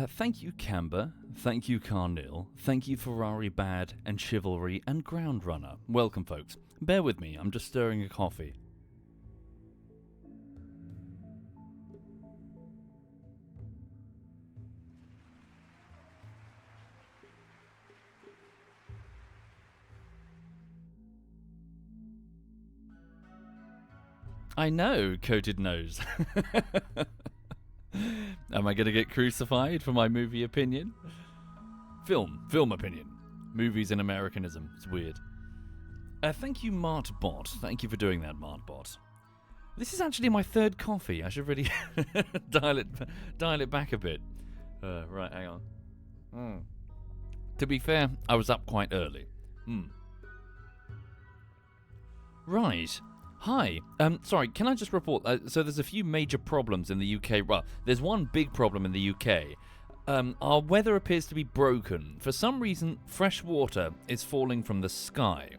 Thank you, Camber. Thank you, Carnil. Thank you, Ferrari Bad and Chivalry and Ground Runner. Welcome, folks. Bear with me, I'm just stirring a coffee. I know, Coated Nose. Am I going to get crucified for my movie opinion? Film opinion. Movies and Americanism. It's weird. Thank you, Martbot. Thank you for doing that, Martbot. This is actually my third coffee. I should really dial it back a bit. Right, hang on. To be fair, I was up quite early. Right. Hi. Sorry, can I just report? So there's a few major problems in the UK. Well, there's one big problem in the UK. Our weather appears to be broken. For some reason, fresh water is falling from the sky.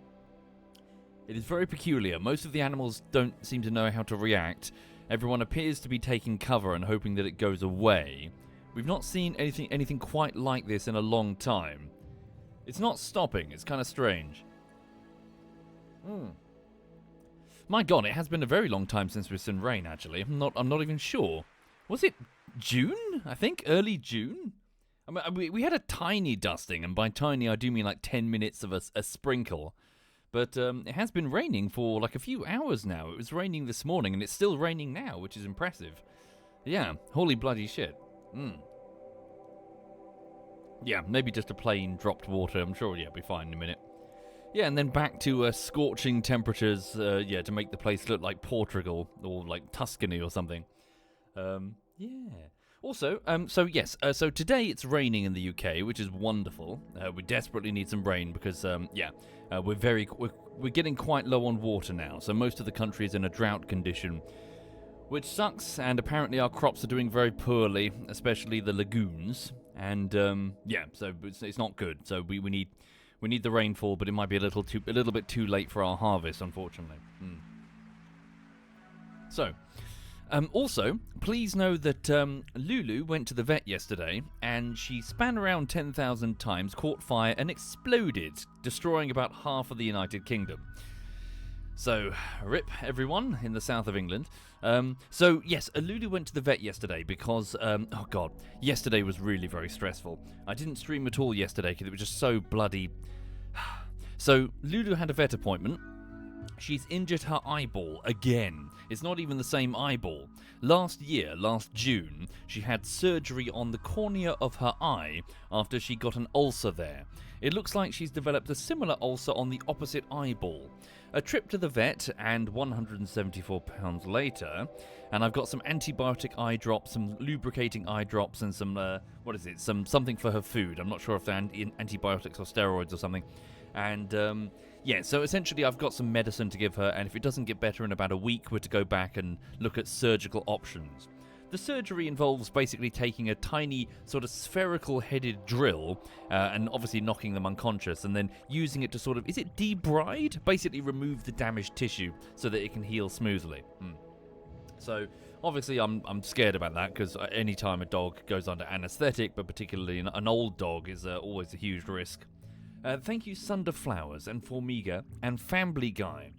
It is very peculiar. Most of the animals don't seem to know how to react. Everyone appears to be taking cover and hoping that it goes away. We've not seen anything quite like this in a long time. It's not stopping. It's kind of strange. My God, it has been a very long time since we've seen rain. Actually, I'm not even sure. Was it June? I think early June. I mean, we had a tiny dusting, and by tiny I do mean like 10 minutes of a sprinkle. But it has been raining for like a few hours now. It was raining this morning, and it's still raining now, which is impressive. Yeah, holy bloody shit. Yeah, maybe just a plain dropped water. I'm sure, yeah, it'll be fine in a minute. Yeah, and then back to scorching temperatures, to make the place look like Portugal or like Tuscany or something. Yeah. Also, so today it's raining in the UK, which is wonderful. We desperately need some rain because, we're getting quite low on water now. So most of the country is in a drought condition, which sucks. And apparently our crops are doing very poorly, especially the lagoons. And so it's not good. So we need the rainfall, but it might be a little bit too late for our harvest, unfortunately. So. Also, please know that Lulu went to the vet yesterday, and she span around 10,000 times, caught fire, and exploded, destroying about half of the United Kingdom. So, rip everyone in the south of England. Lulu went to the vet yesterday because, yesterday was really very stressful. I didn't stream at all yesterday because it was just so bloody... So, Lulu had a vet appointment. She's injured her eyeball again. It's not even the same eyeball. Last June, she had surgery on the cornea of her eye after she got an ulcer there. It looks like she's developed a similar ulcer on the opposite eyeball. A trip to the vet, and £174 later, and I've got some antibiotic eye drops, some lubricating eye drops, and some, something for her food. I'm not sure if they're antibiotics or steroids or something. And, so essentially I've got some medicine to give her, and if it doesn't get better in about a week, we're to go back and look at surgical options. The surgery involves basically taking a tiny sort of spherical-headed drill and obviously knocking them unconscious, and then using it to sort of, is it debride? Basically remove the damaged tissue so that it can heal smoothly. So obviously I'm scared about that, because any time a dog goes under anaesthetic, but particularly an old dog, is always a huge risk. Thank you, Sunder Flowers and Formiga and Family Guy.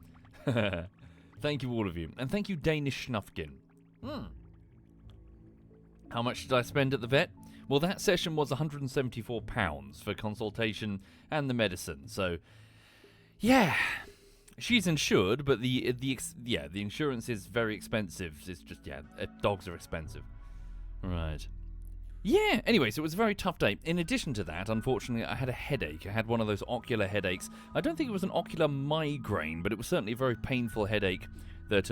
Thank you, all of you. And thank you, Danish Schnufkin. How much did I spend at the vet? Well, that session was £174 for consultation and the medicine. So, yeah, she's insured, but the insurance is very expensive. It's just, dogs are expensive. Right. Yeah, anyway, so it was a very tough day. In addition to that, unfortunately, I had a headache. I had one of those ocular headaches. I don't think it was an ocular migraine, but it was certainly a very painful headache that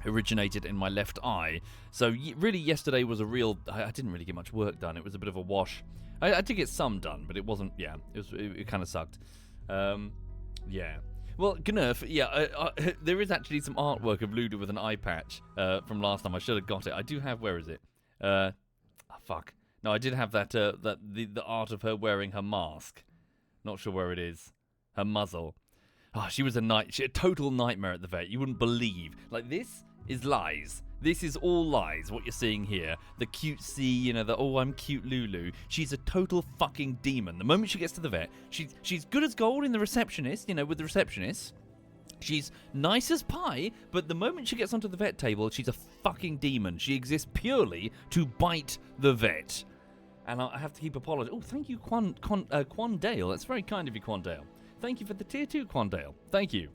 originated in my left eye. So really, yesterday was I didn't really get much work done. It was a bit of a wash. I did get some done, but it wasn't, it kind of sucked. Well, Gnurf, there is actually some artwork of Luda with an eye patch from last time. I should have got it. I do have, where is it? Fuck. No, I did have that, the art of her wearing her mask. Not sure where it is. Her muzzle. She was a total nightmare at the vet. You wouldn't believe. Like, this is lies. This is all lies, what you're seeing here. The cutesy, the, oh, I'm cute Lulu. She's a total fucking demon. The moment she gets to the vet, she's good as gold in the receptionist, with the receptionist. She's nice as pie, but the moment she gets onto the vet table, she's a fucking demon. She exists purely to bite the vet. And I have to keep apologizing. Oh, thank you, Quandale. That's very kind of you, Quandale. Thank you for the tier 2, Quandale. Thank you.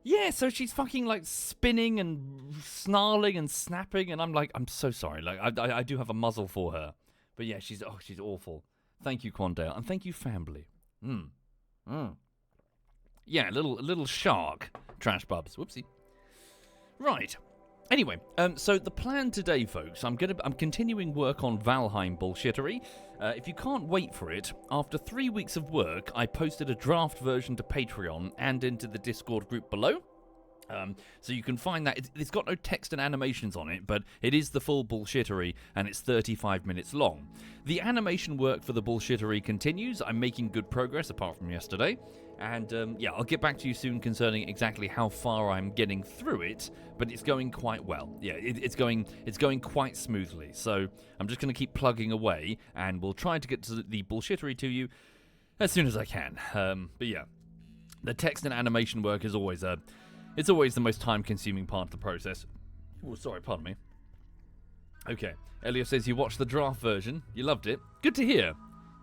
Yeah, so she's fucking, spinning and snarling and snapping, and I'm so sorry. I do have a muzzle for her. But yeah, she's awful. Thank you, Quandale. And thank you, family. Yeah, a little shark. Trash bubs. Whoopsie. Right. Anyway, so the plan today, folks, I'm continuing work on Valheim bullshittery. If you can't wait for it, after 3 weeks of work, I posted a draft version to Patreon and into the Discord group below. So you can find that. It's got no text and animations on it, but it is the full bullshittery, and it's 35 minutes long. The animation work for the bullshittery continues. I'm making good progress, apart from yesterday. And, yeah, I'll get back to you soon concerning exactly how far I'm getting through it, but it's going quite well. Yeah, it's going quite smoothly. So I'm just going to keep plugging away, and we'll try to get to the bullshittery to you as soon as I can. But, yeah, the text and animation work is always it's always the most time-consuming part of the process. Oh, sorry, pardon me. Okay, Elio says you watched the draft version. You loved it. Good to hear.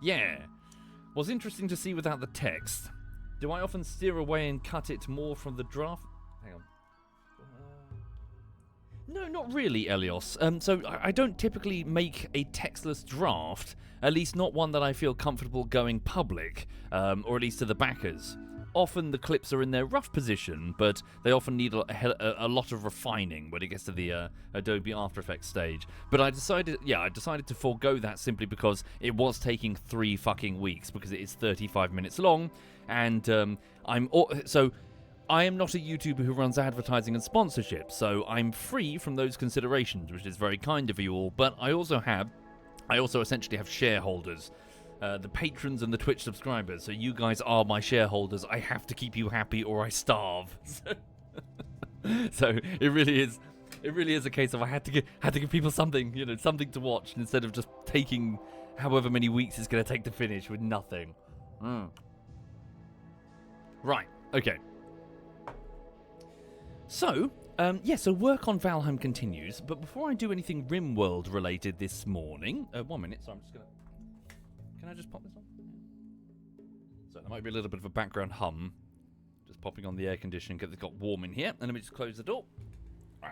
Yeah. Was interesting to see without the text. Do I often steer away and cut it more from the draft? Hang on. No, not really, Elios. So I don't typically make a textless draft, at least not one that I feel comfortable going public, or at least to the backers. Often the clips are in their rough position, but they often need a lot of refining when it gets to the Adobe After Effects stage. But I decided to forego that simply because it was taking 3 fucking weeks, because it is 35 minutes long, and I am not a YouTuber who runs advertising and sponsorship, so I'm free from those considerations, which is very kind of you all. But I also essentially have shareholders. The patrons and the Twitch subscribers, so you guys are my shareholders. I have to keep you happy or I starve. So it really is a case of I had to give people something, something to watch instead of just taking however many weeks it's going to take to finish with nothing. Right, okay. So, so work on Valheim continues, but before I do anything Rimworld related this morning, 1 minute, so I'm just going to... Can I just pop this on? So there might be a little bit of a background hum. Just popping on the air conditioning because it got warm in here. And let me just close the door. All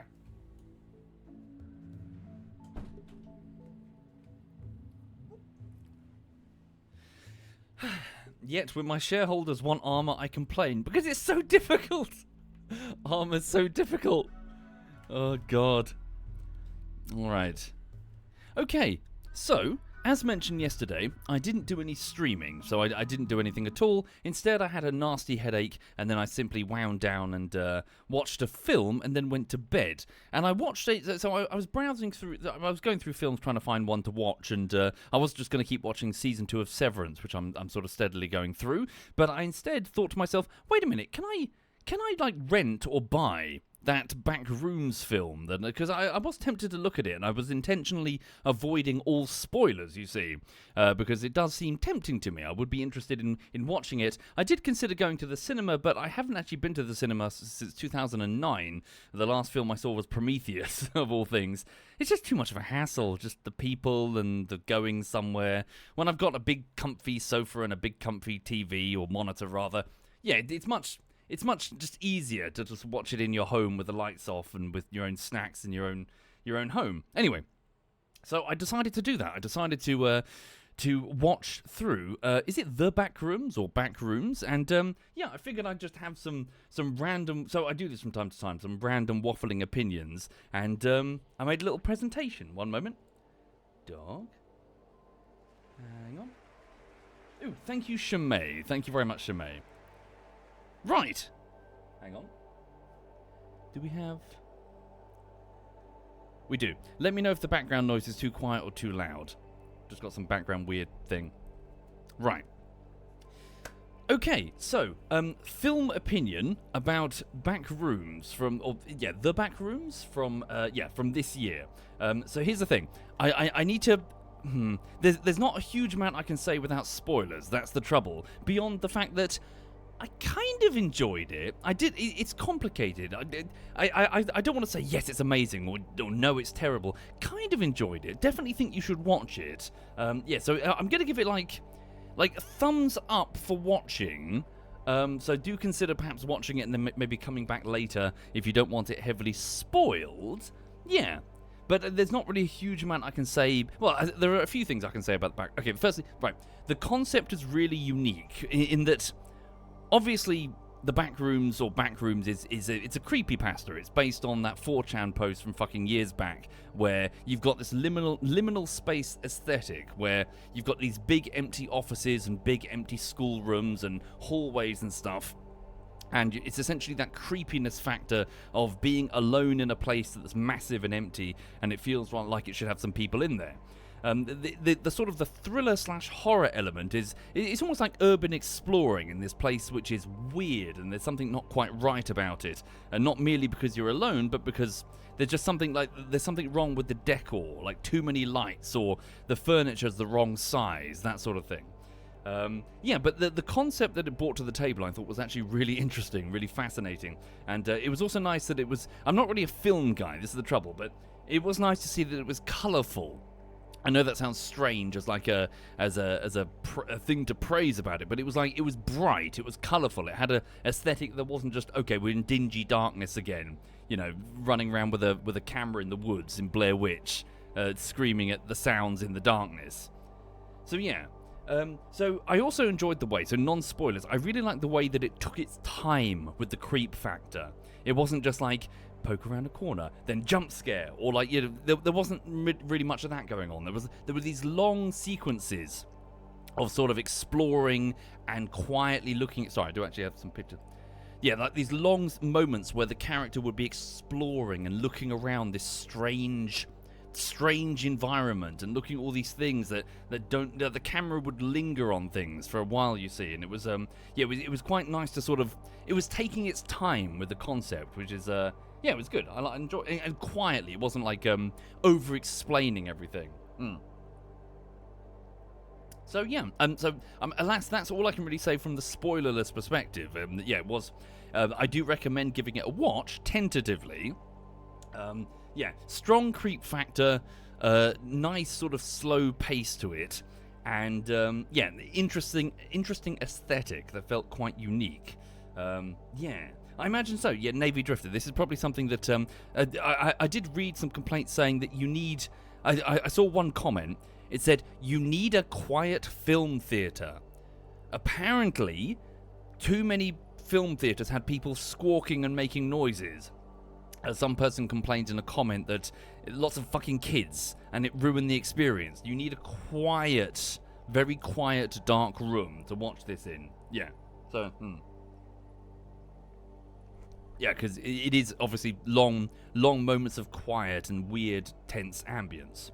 right. Yet, when my shareholders want armor, I complain because it's so difficult. Armor's so difficult. Oh, God. All right. Okay, so... As mentioned yesterday, I didn't do any streaming, so I didn't do anything at all. Instead, I had a nasty headache, and then I simply wound down and watched a film, and then went to bed. And I watched it, so I was browsing through, I was going through films trying to find one to watch, and I was just going to keep watching Season 2 of Severance, which I'm sort of steadily going through. But I instead thought to myself, wait a minute, can I rent or buy that Backrooms film, because I was tempted to look at it, and I was intentionally avoiding all spoilers, you see, because it does seem tempting to me. I would be interested in watching it. I did consider going to the cinema, but I haven't actually been to the cinema since 2009. The last film I saw was Prometheus, of all things. It's just too much of a hassle, just the people and the going somewhere. When I've got a big comfy sofa and a big comfy TV, or monitor rather, yeah, it's much just easier to just watch it in your home with the lights off and with your own snacks in your own home. Anyway, so I decided to do that. I decided to watch through. Is it The Backrooms or Backrooms? And I figured I'd just have some random. So I do this from time to time. Some random waffling opinions, and I made a little presentation. 1 moment. Dog. Hang on. Ooh, thank you, Shimei. Thank you very much, Shimei. Right. Hang on. Do we have... We do. Let me know if the background noise is too quiet or too loud. Just got some background weird thing. Right. Okay, so film opinion about Backrooms the Backrooms from this year. So here's the thing, I need to. There's not a huge amount I can say without spoilers. That's the trouble. Beyond the fact that I kind of enjoyed it. I did. It's complicated. I don't want to say yes, it's amazing, or no, it's terrible. Kind of enjoyed it. Definitely think you should watch it. So I'm gonna give it like a thumbs up for watching. So do consider perhaps watching it and then maybe coming back later if you don't want it heavily spoiled. Yeah. But there's not really a huge amount I can say. Well, there are a few things I can say about the back. Okay, firstly, right, the concept is really unique in that, obviously, the Backrooms it's a creepypasta. It's based on that 4chan post from fucking years back, where you've got this liminal space aesthetic, where you've got these big empty offices and big empty schoolrooms and hallways and stuff. And it's essentially that creepiness factor of being alone in a place that's massive and empty, and it feels like it should have some people in there. The sort of the thriller / horror element it's almost like urban exploring in this place which is weird, and there's something not quite right about it, and not merely because you're alone, but because there's just something wrong with the decor, like too many lights, or the furniture's the wrong size, that sort of thing. But the concept that it brought to the table I thought was actually really interesting, really fascinating, and it was also nice that it was. I'm not really a film guy, this is the trouble, but it was nice to see that it was colourful. I know that sounds strange as like a thing to praise about it, but it was bright, it was colourful, it had a aesthetic that wasn't just, okay, we're in dingy darkness again, running around with a camera in the woods in Blair Witch, screaming at the sounds in the darkness. So yeah. So I also enjoyed the way, so non-spoilers, I really liked the way that it took its time with the creep factor. It wasn't just like, poke around a corner, then jump scare, or like, there wasn't really much of that going on. There were these long sequences of sort of exploring and quietly looking at, sorry, I do actually have some pictures. Yeah, like these long moments where the character would be exploring and looking around this strange environment and looking at all these things that the camera would linger on things for a while, you see, and it was it was quite nice to sort of, it was taking its time with the concept, which is it was good. I enjoyed it, and quietly, it wasn't like over explaining everything. So yeah, alas, that's all I can really say from the spoilerless perspective. It was. I do recommend giving it a watch tentatively. Strong creep factor, nice sort of slow pace to it, and interesting aesthetic that felt quite unique. I imagine so. Yeah, Navy Drifter. This is probably something that I did read some complaints saying that you need. I saw one comment. It said you need a quiet film theater. Apparently, too many film theaters had people squawking and making noises. Some person complained in a comment that lots of fucking kids, and it ruined the experience. You need a quiet, very quiet, dark room to watch this in. Yeah. So, Yeah, because it is obviously long moments of quiet and weird, tense ambience.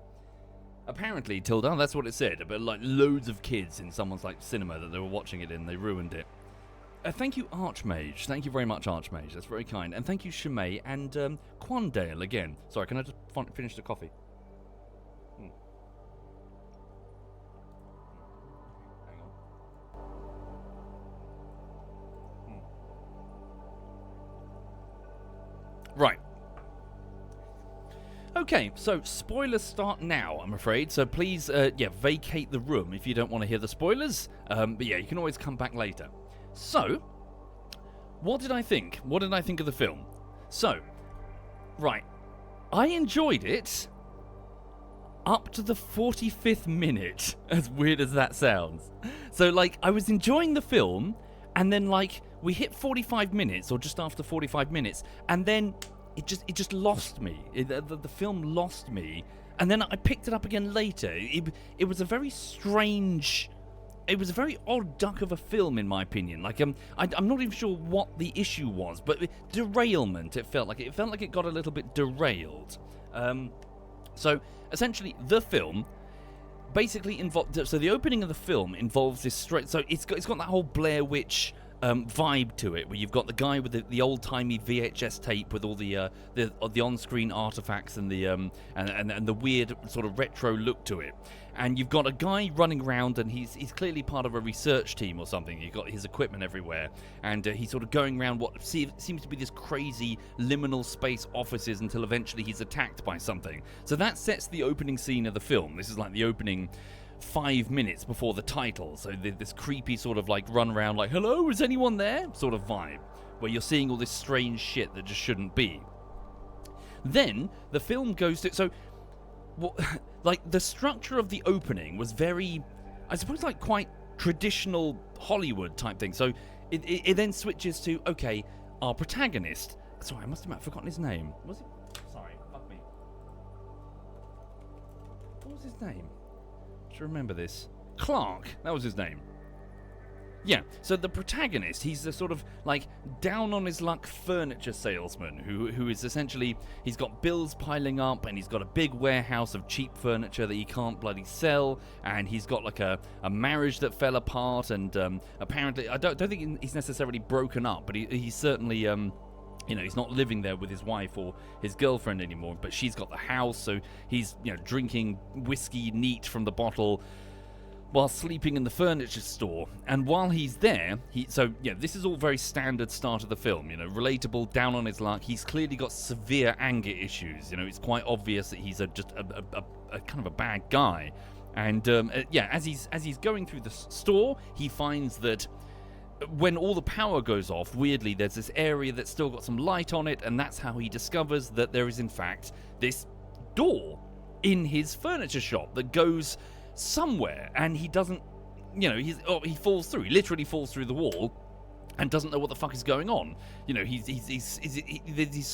Apparently, Tilda, that's what it said, about like loads of kids in someone's like cinema that they were watching it in, they ruined it. Thank you, Archmage. Thank you very much, Archmage. That's very kind. And thank you, Shimei and Quandale again. Sorry, can I just finish the coffee? Hang on. Right. Okay, so spoilers start now, I'm afraid. So please, vacate the room if you don't want to hear the spoilers. But yeah, you can always come back later. So, what did I think? What did I think of the film? So, right, I enjoyed it up to the 45th minute, as weird as that sounds. So, like, I was enjoying the film, and then, like, we hit 45 minutes, or just after 45 minutes, and then it just lost me. The film lost me, and then I picked it up again later. It was a very strange... It was a very odd duck of a film, in my opinion. Like, I'm not even sure what the issue was, but derailment. It felt like it got a little bit derailed. So essentially, the film basically involved. So the opening of the film involves this straight. So it's got that whole Blair Witch vibe to it, where you've got the guy with the old-timey VHS tape with all the on-screen artifacts and the and the weird sort of retro look to it, and you've got a guy running around, and he's clearly part of a research team or something. You've got his equipment everywhere, and he's sort of going around what seems to be this crazy liminal space offices until eventually he's attacked by something. So that sets the opening scene of the film. This is like the opening 5 minutes before the title, so this creepy sort of like run around like, hello, is anyone there sort of vibe, where you're seeing all this strange shit that just shouldn't be. Then the film goes to, so like the structure of the opening was very, I suppose, like quite traditional Hollywood type thing. So it then switches to, okay, our protagonist, sorry, I must have forgotten his name. Was it? Sorry, fuck me. What was his name? To remember this. Clark, that was his name. Yeah, so the protagonist, he's the sort of like down on his luck furniture salesman who is essentially, he's got bills piling up, and he's got a big warehouse of cheap furniture that he can't bloody sell, and he's got like a marriage that fell apart, and apparently, I don't think he's necessarily broken up, but he's certainly he's not living there with his wife or his girlfriend anymore, but she's got the house, so he's, drinking whiskey neat from the bottle while sleeping in the furniture store. And while he's there, this is all very standard start of the film, relatable, down on his luck. He's clearly got severe anger issues. It's quite obvious that he's just a kind of a bad guy. And as he's going through the store, he finds that when all the power goes off, weirdly, there's this area that's still got some light on it, and that's how he discovers that there is, in fact, this door in his furniture shop that goes somewhere, and he doesn't, he falls through. He literally falls through the wall and doesn't know what the fuck is going on. There's these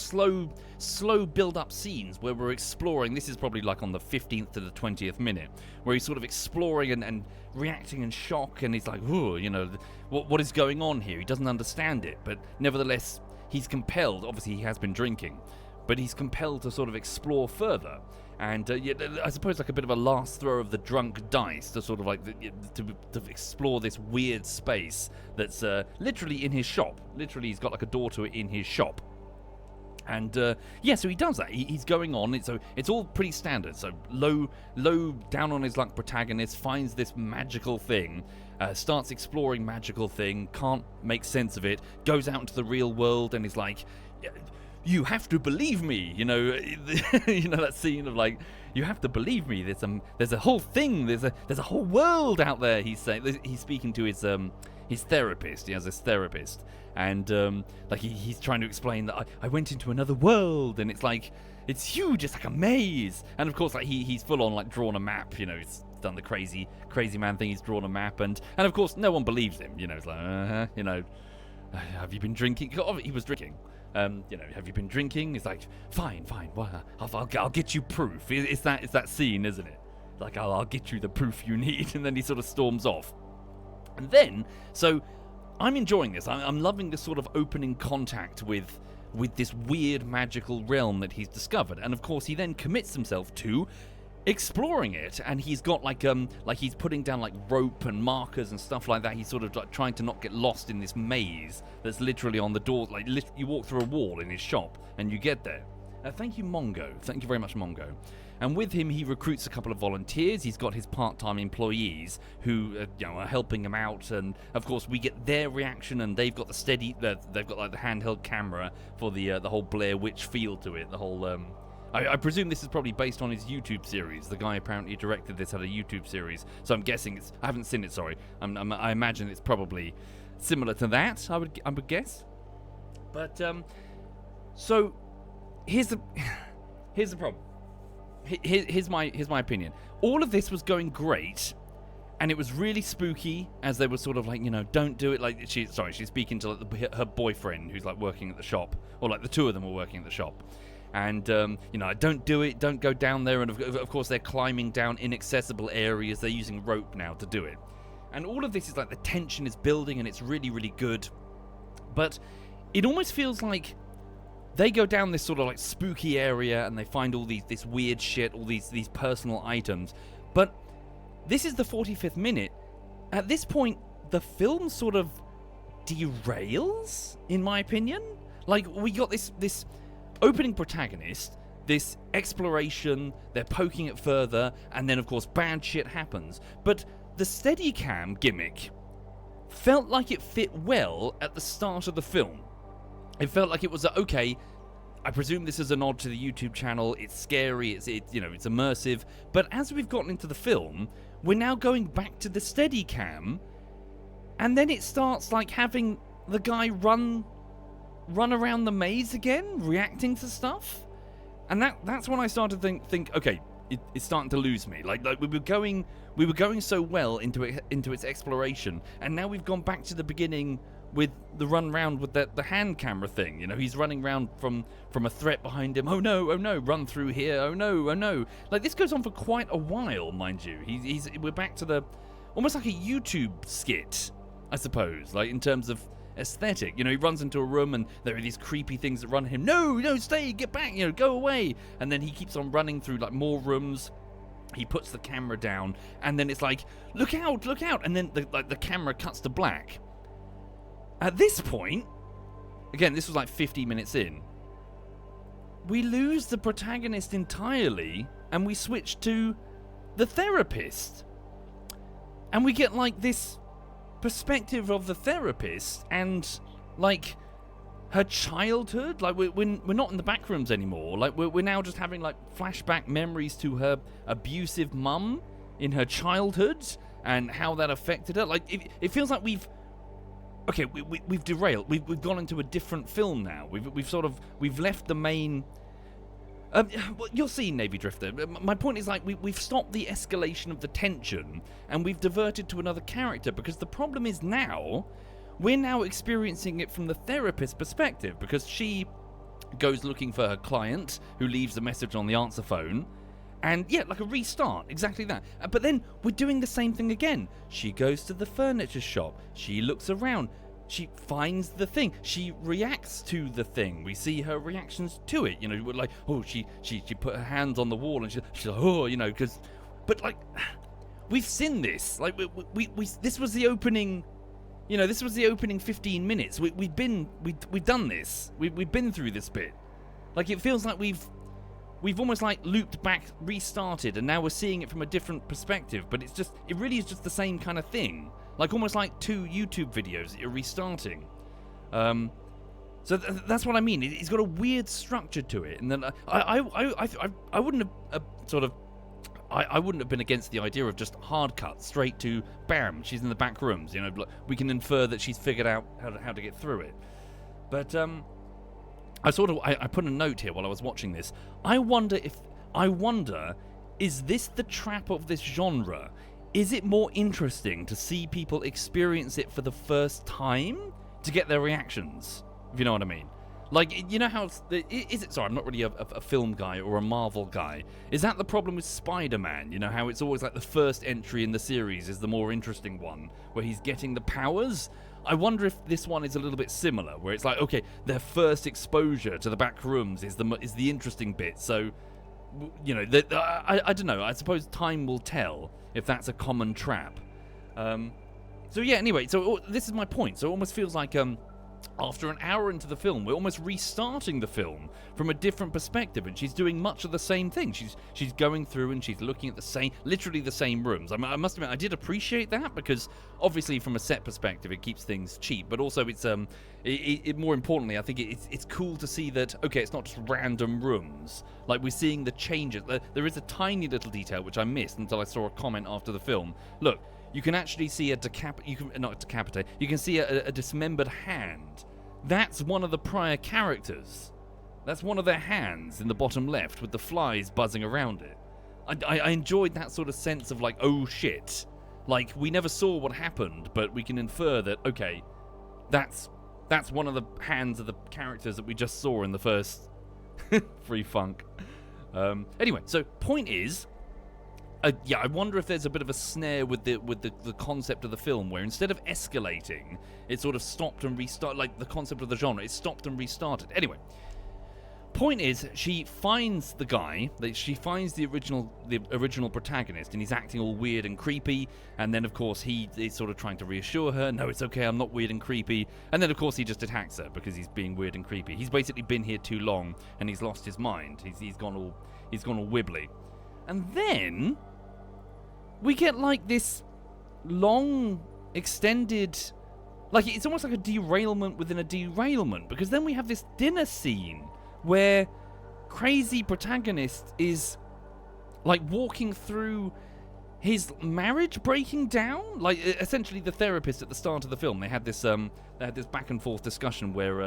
slow build-up scenes where we're exploring. This is probably like on the 15th to the 20th minute, where he's sort of exploring and reacting in shock, and he's like, what is going on here? He doesn't understand it, but nevertheless, he's compelled. Obviously, he has been drinking, but he's compelled to sort of explore further. And I suppose like a bit of a last throw of the drunk dice to sort of like to explore this weird space that's literally in his shop. Literally, he's got like a door to it in his shop. And so he does that. He's going on. So it's all pretty standard. So low down on his luck protagonist finds this magical thing, starts exploring magical thing, can't make sense of it, goes out into the real world and is like, you have to believe me, that scene of like, you have to believe me. There's a whole thing. There's a whole world out there. He's saying, he's speaking to his therapist. He has this therapist, and he's trying to explain that I went into another world, and it's like, it's huge. It's like a maze, and of course, like he's full on like drawn a map. He's done the crazy man thing. He's drawn a map, and of course, no one believes him. It's like, have you been drinking? He was drinking. Have you been drinking? It's like, fine. Well, I'll get you proof. It's that scene, isn't it? Like, I'll get you the proof you need, and then he sort of storms off. And then, so I'm enjoying this. I'm loving this sort of opening contact with this weird magical realm that he's discovered, and of course, he then commits himself to exploring it, and he's got like he's putting down like rope and markers and stuff like that. He's sort of like trying to not get lost in this maze that's literally on the door. Like you walk through a wall in his shop and you get there. Thank you, Mongo. Thank you very much, Mongo. And with him, he recruits a couple of volunteers. He's got his part-time employees who are helping him out, and of course we get their reaction, and they've got they've got like the handheld camera for the whole Blair Witch feel to it. The whole I presume this is probably based on his YouTube series. The guy apparently directed this, had a YouTube series, so I'm guessing I haven't seen it. Sorry, I imagine it's probably similar to that. I would guess. But so here's the problem. Here's my opinion. All of this was going great, and it was really spooky as they were sort of like, don't do it. Like she's speaking to like her boyfriend who's like working at the shop, or like the two of them were working at the shop. And, don't do it, don't go down there. And of course, they're climbing down inaccessible areas. They're using rope now to do it. And all of this is like the tension is building, and it's really, really good. But it almost feels like they go down this sort of like spooky area, and they find all this weird shit, all these personal items. But this is the 45th minute. At this point, the film sort of derails, in my opinion. Like, we got this opening protagonist, this exploration, they're poking it further, and then, of course, bad shit happens. But the Steadicam gimmick felt like it fit well at the start of the film. It felt like it was, okay, I presume this is a nod to the YouTube channel, it's scary, it's immersive, but as we've gotten into the film, we're now going back to the Steadicam, and then it starts, like, having the guy run around the maze again, reacting to stuff. And that's when I started to think, okay, it's starting to lose me. Like we were going so well into its exploration, and now we've gone back to the beginning with the run round with the hand camera thing. You know, he's running around from a threat behind him. Oh no, run through here. Oh no. Like, this goes on for quite a while, mind you. We're back to the almost like a YouTube skit, I suppose, like in terms of aesthetic. You know, he runs into a room and there are these creepy things that run him. No, stay, get back, go away. And then he keeps on running through like more rooms. He puts the camera down, and then it's like, look out, and then the camera cuts to black. At this point, again, this was like 50 minutes in, we lose the protagonist entirely, and we switch to the therapist. And we get like this perspective of the therapist and like her childhood. Like we're not in the Backrooms anymore. Like we're now just having like flashback memories to her abusive mum in her childhood and how that affected her. Like it feels like we've derailed. We've gone into a different film now. We've left the main. You'll see, Navy Drifter. My point is, like, we've stopped the escalation of the tension and we've diverted to another character, because the problem is now we're now experiencing it from the therapist's perspective, because she goes looking for her client who leaves a message on the answer phone, and yeah, like a restart, exactly that. But then we're doing the same thing again. She goes to the furniture shop, she looks around, she finds the thing, she reacts to the thing. We see her reactions to it. You know, we're like, oh, she put her hands on the wall and she's like, oh, because, but like, we've seen this. Like, we this was the opening. This was the opening 15 minutes. We've done this. We've been through this bit. Like, it feels like we've almost like looped back, restarted, and now we're seeing it from a different perspective. But it really is just the same kind of thing. Like almost like two YouTube videos that you're restarting. So that's what I mean. It's got a weird structure to it, and then I wouldn't have I wouldn't have been against the idea of just hard cut straight to bam, she's in the back rooms. We can infer that she's figured out how to get through it. But I put a note here while I was watching this. I wonder, is this the trap of this genre? Is it more interesting to see people experience it for the first time to get their reactions? If you know what I mean. Like, how is it? Sorry, I'm not really a film guy or a Marvel guy. Is that the problem with Spider-Man? How it's always like the first entry in the series is the more interesting one, where he's getting the powers? I wonder if this one is a little bit similar, where it's like, okay, their first exposure to the back rooms is the interesting bit. So, I don't know. I suppose time will tell if that's a common trap. So yeah, anyway, so this is my point. So it almost feels like after an hour into the film, we're almost restarting the film from a different perspective, and she's doing much of the same thing. She's going through and she's looking at literally the same rooms. I must admit, I did appreciate that, because obviously from a set perspective, it keeps things cheap, but also it's more importantly, I think it's cool to see that, okay, it's not just random rooms. Like, we're seeing the changes. There is a tiny little detail which I missed until I saw a comment after the film. Look, you can actually see you can see a dismembered hand. That's one of the prior characters. That's one of their hands in the bottom left with the flies buzzing around it. I enjoyed that sort of sense of like, oh shit. Like, we never saw what happened, but we can infer that, okay, that's one of the hands of the characters that we just saw in the first Free Funk. Anyway, so point is, I wonder if there's a bit of a snare with the concept of the film, where instead of escalating, it sort of stopped and restarted, like the concept of the genre, it stopped and restarted. Anyway, Point is, she finds the guy. She finds the original protagonist, and he's acting all weird and creepy. And then, of course, he is sort of trying to reassure her, "No, it's okay. I'm not weird and creepy." And then, of course, he just attacks her because he's being weird and creepy. He's basically been here too long, and he's lost his mind. He's gone all wibbly. And then we get like this long, extended, like it's almost like a derailment within a derailment, because then we have this dinner scene where crazy protagonist is like walking through his marriage breaking down. Like essentially the therapist at the start of the film, they had this back and forth discussion where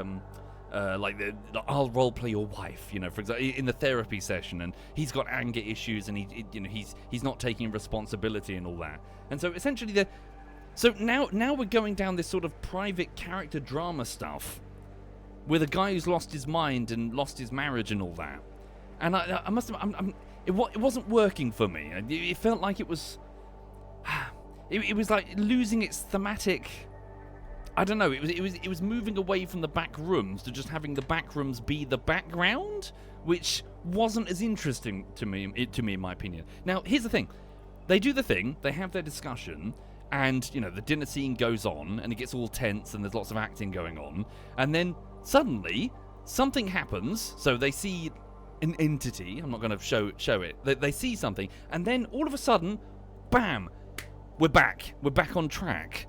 I'll role play your wife, for example, in the therapy session, and he's got anger issues, and he's not taking responsibility and all that. And so essentially so now we're going down this sort of private character drama stuff with a guy who's lost his mind and lost his marriage and all that. And I must have, it wasn't working for me. It felt like it was it was like losing its thematic. I don't know. It was moving away from the back rooms to just having the back rooms be the background, which wasn't as interesting to me in my opinion. Now, here's the thing. They do the thing, they have their discussion, and, the dinner scene goes on, and it gets all tense, and there's lots of acting going on, and then suddenly something happens. So they see an entity. I'm not going to show it. They see something, and then all of a sudden, bam, we're back on track.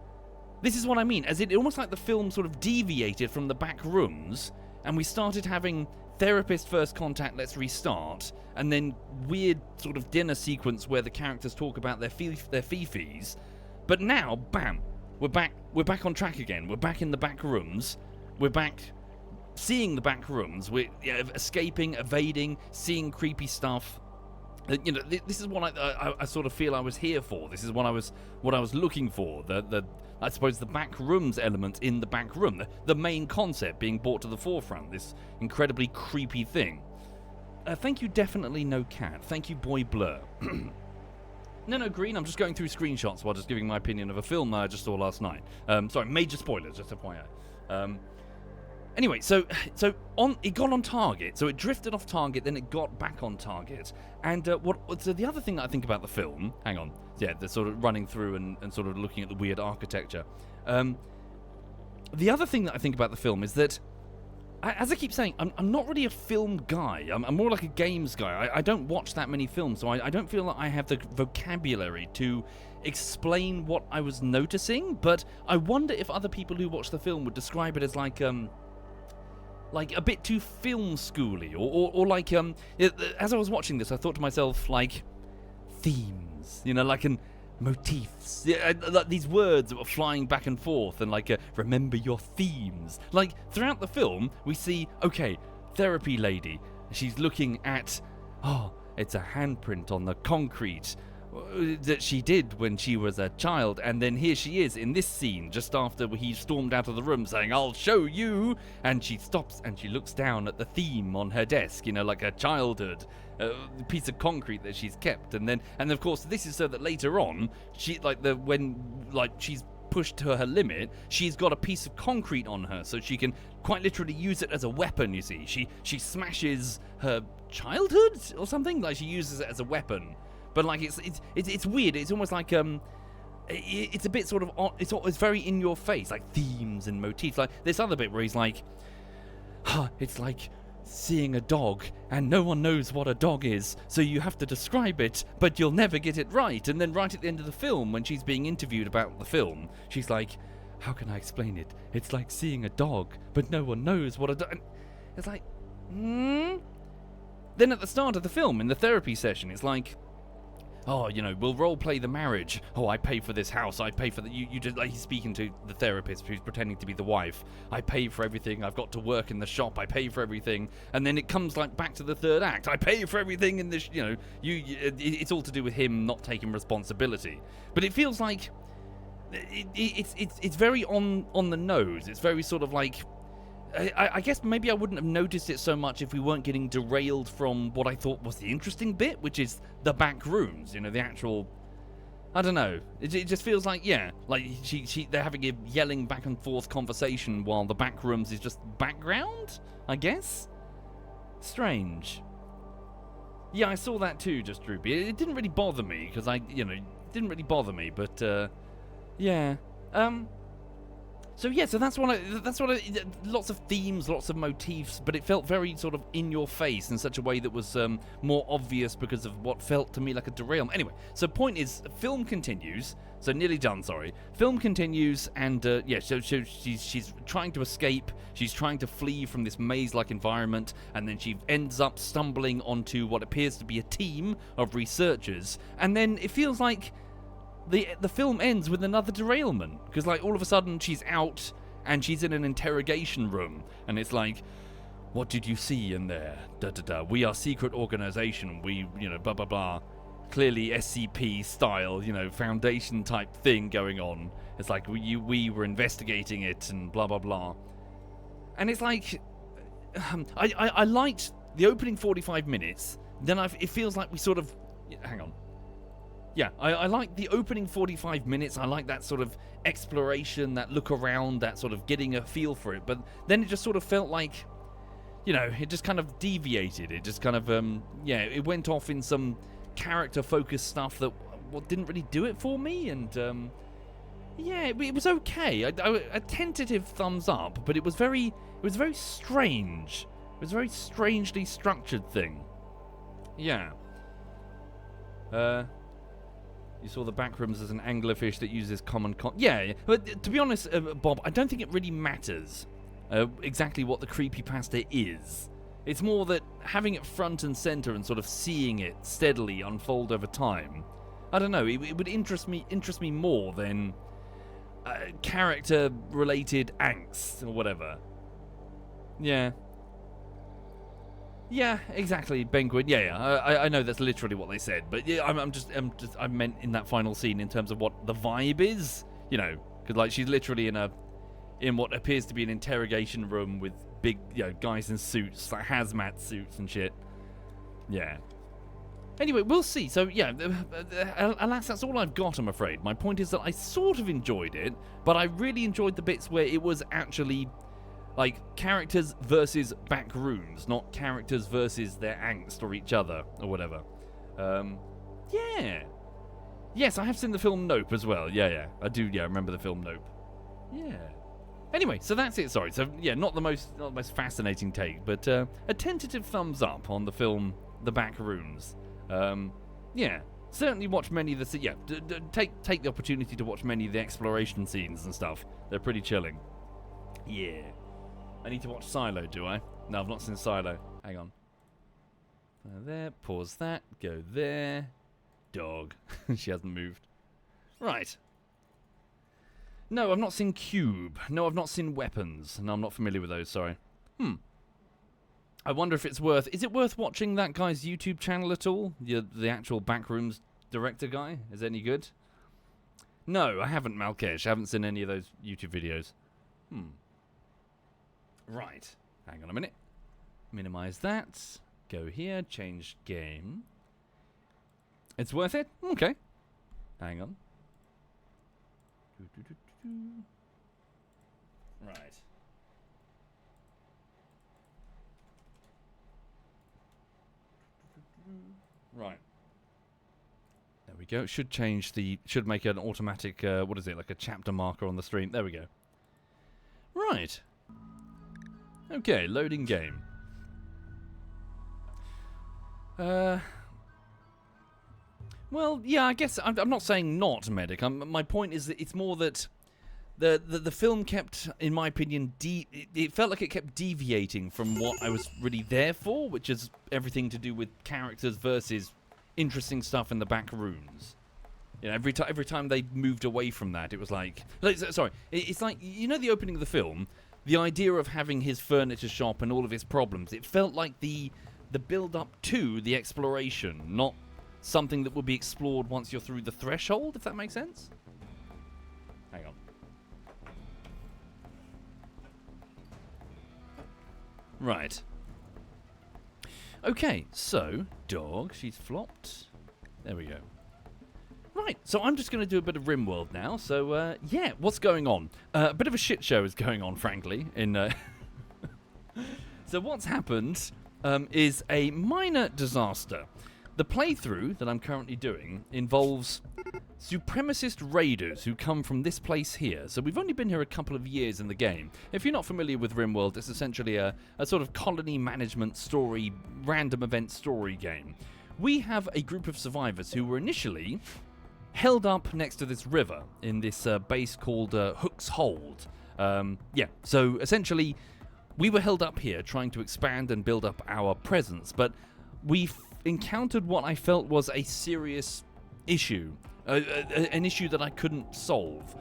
This is what I mean, as it almost like the film sort of deviated from the back rooms, and we started having therapist first contact, let's restart, and then weird sort of dinner sequence where the characters talk about their fifis. But now, bam, we're back on track again. We're back in the back rooms. We're back seeing the back rooms. We're escaping, evading, seeing creepy stuff. This is what I sort of feel I was here for. This is what I was looking for. I suppose the back rooms element in the back room, the main concept being brought to the forefront. This incredibly creepy thing. Thank you, definitely no cat. Thank you, boy blur. No, Green. I'm just going through screenshots while just giving my opinion of a film that I just saw last night. Sorry, major spoilers, just FYI. Anyway, so it got on target, so it drifted off target, then it got back on target. And so the other thing that I think about the film, hang on, yeah, they're sort of running through and sort of looking at the weird architecture. The other thing that I think about the film is that, as I keep saying, I'm not really a film guy. I'm more like a games guy. I don't watch that many films, so I don't feel like I have the vocabulary to explain what I was noticing. But I wonder if other people who watch the film would describe it as like a bit too film schooly, or like as I was watching this, I thought to myself, like, themes, like motifs, like these words that were flying back and forth, and like remember your themes. Like throughout the film, we see, okay, therapy lady, she's looking at, it's a handprint on the concrete that she did when she was a child, and then here she is in this scene just after he stormed out of the room saying, "I'll show you," and she stops and she looks down at the theme on her desk, like a childhood piece of concrete that she's kept, and of course this is so that later on she when she's pushed to her limit, she's got a piece of concrete on her, so she can quite literally use it as a weapon. You see, she smashes her childhood or something, like she uses it as a weapon. But like it's weird. It's almost like it's a bit sort of it's very in your face, like themes and motifs. Like this other bit where he's like, it's like seeing a dog and no one knows what a dog is, so you have to describe it, but you'll never get it right. And then right at the end of the film, when she's being interviewed about the film, she's like, how can I explain it? It's like seeing a dog, but no one knows what a dog. It's like, Then at the start of the film, in the therapy session, it's like, we'll role play the marriage. I pay for this house. I pay for the. You just like he's speaking to the therapist who's pretending to be the wife. I pay for everything. I've got to work in the shop. I pay for everything. And then it comes like back to the third act. I pay for everything in this. It's all to do with him not taking responsibility. But it feels like it's very on the nose. It's very sort of like. I guess maybe I wouldn't have noticed it so much if we weren't getting derailed from what I thought was the interesting bit, which is the back rooms, the actual. I don't know. It just feels like, like they're having a yelling back and forth conversation while the back rooms is just background, I guess. Strange. Yeah, I saw that too, just droopy. It didn't really bother me, because it didn't really bother me, but, yeah. So yeah, so that's what lots of themes, lots of motifs, but it felt very sort of in your face in such a way that was more obvious because of what felt to me like a derailment. Anyway, so point is, film continues, so nearly done, sorry. Film continues, and yeah, so she's trying to escape, she's trying to flee from this maze-like environment, and then she ends up stumbling onto what appears to be a team of researchers, and then it feels like the film ends with another derailment, because like all of a sudden she's out and she's in an interrogation room, and it's like, what did you see in there? Da da da. We are secret organization. We, blah blah blah. Clearly SCP style, Foundation type thing going on. It's like we were investigating it and blah blah blah. And it's like, I liked the opening 45 minutes. Then it feels like we sort of, hang on. Yeah, I like the opening 45 minutes. I like that sort of exploration, that look around, that sort of getting a feel for it. But then it just sort of felt like, it just kind of deviated. It just kind of, it went off in some character-focused stuff that didn't really do it for me. And, yeah, it was okay. A tentative thumbs up, but it was very strange. It was a very strangely structured thing. Yeah. You saw the Backrooms as an anglerfish that uses common yeah, but to be honest, Bob, I don't think it really matters exactly what the creepypasta is. It's more that having it front and center and sort of seeing it steadily unfold over time, I don't know, it would interest me more than character-related angst or whatever. Yeah. Yeah, exactly, Benguin. Yeah. I know that's literally what they said, but yeah, I meant in that final scene in terms of what the vibe is, because like she's literally in what appears to be an interrogation room with big, guys in suits, like hazmat suits and shit. Yeah. Anyway, we'll see. So yeah, alas, that's all I've got, I'm afraid. My point is that I sort of enjoyed it, but I really enjoyed the bits where it was actually like characters versus Backrooms, not characters versus their angst or each other or whatever. Yeah. Yes, I have seen the film Nope as well. Yeah. I do, remember the film Nope. Yeah. Anyway, so that's it, sorry. So, yeah, not the most fascinating take, but a tentative thumbs up on the film The Backrooms. Yeah. Certainly watch many of the... Yeah, take the opportunity to watch many of the exploration scenes and stuff. They're pretty chilling. Yeah. I need to watch Silo, do I? No, I've not seen Silo. Hang on. There, pause that, go there. Dog. She hasn't moved. Right. No, I've not seen Cube. No, I've not seen Weapons. No, I'm not familiar with those, sorry. I wonder if it's worth... Is it worth watching that guy's YouTube channel at all? The actual Backrooms director guy? Is it any good? No, I haven't, Malkesh. I haven't seen any of those YouTube videos. Right. Hang on a minute. Minimize that. Go here. Change game. It's worth it? Okay. Hang on. Right. Right. There we go. Should make an automatic, what is it, like a chapter marker on the stream. There we go. Right. Okay, loading game. Well, yeah, I guess I'm not saying not medic. My point is that it's more that the film kept, in my opinion, it felt like it kept deviating from what I was really there for, which is everything to do with characters versus interesting stuff in the back rooms. Every time they moved away from that, it was like sorry, it's like the opening of the film. The idea of having his furniture shop and all of his problems, it felt like the build-up to the exploration, not something that will be explored once you're through the threshold, if that makes sense. Hang on. Right. Okay, so, dog, she's flopped. There we go. Right, so I'm just going to do a bit of Rimworld now. So, yeah, what's going on? A bit of a shit show is going on, frankly. So what's happened is a minor disaster. The playthrough that I'm currently doing involves supremacist raiders who come from this place here. So we've only been here a couple of years in the game. If you're not familiar with Rimworld, it's essentially a sort of colony management story, random event story game. We have a group of survivors who were initially held up next to this river in this base called Hook's Hold. So essentially we were held up here trying to expand and build up our presence, but we encountered what I felt was a serious issue, an issue that I couldn't solve.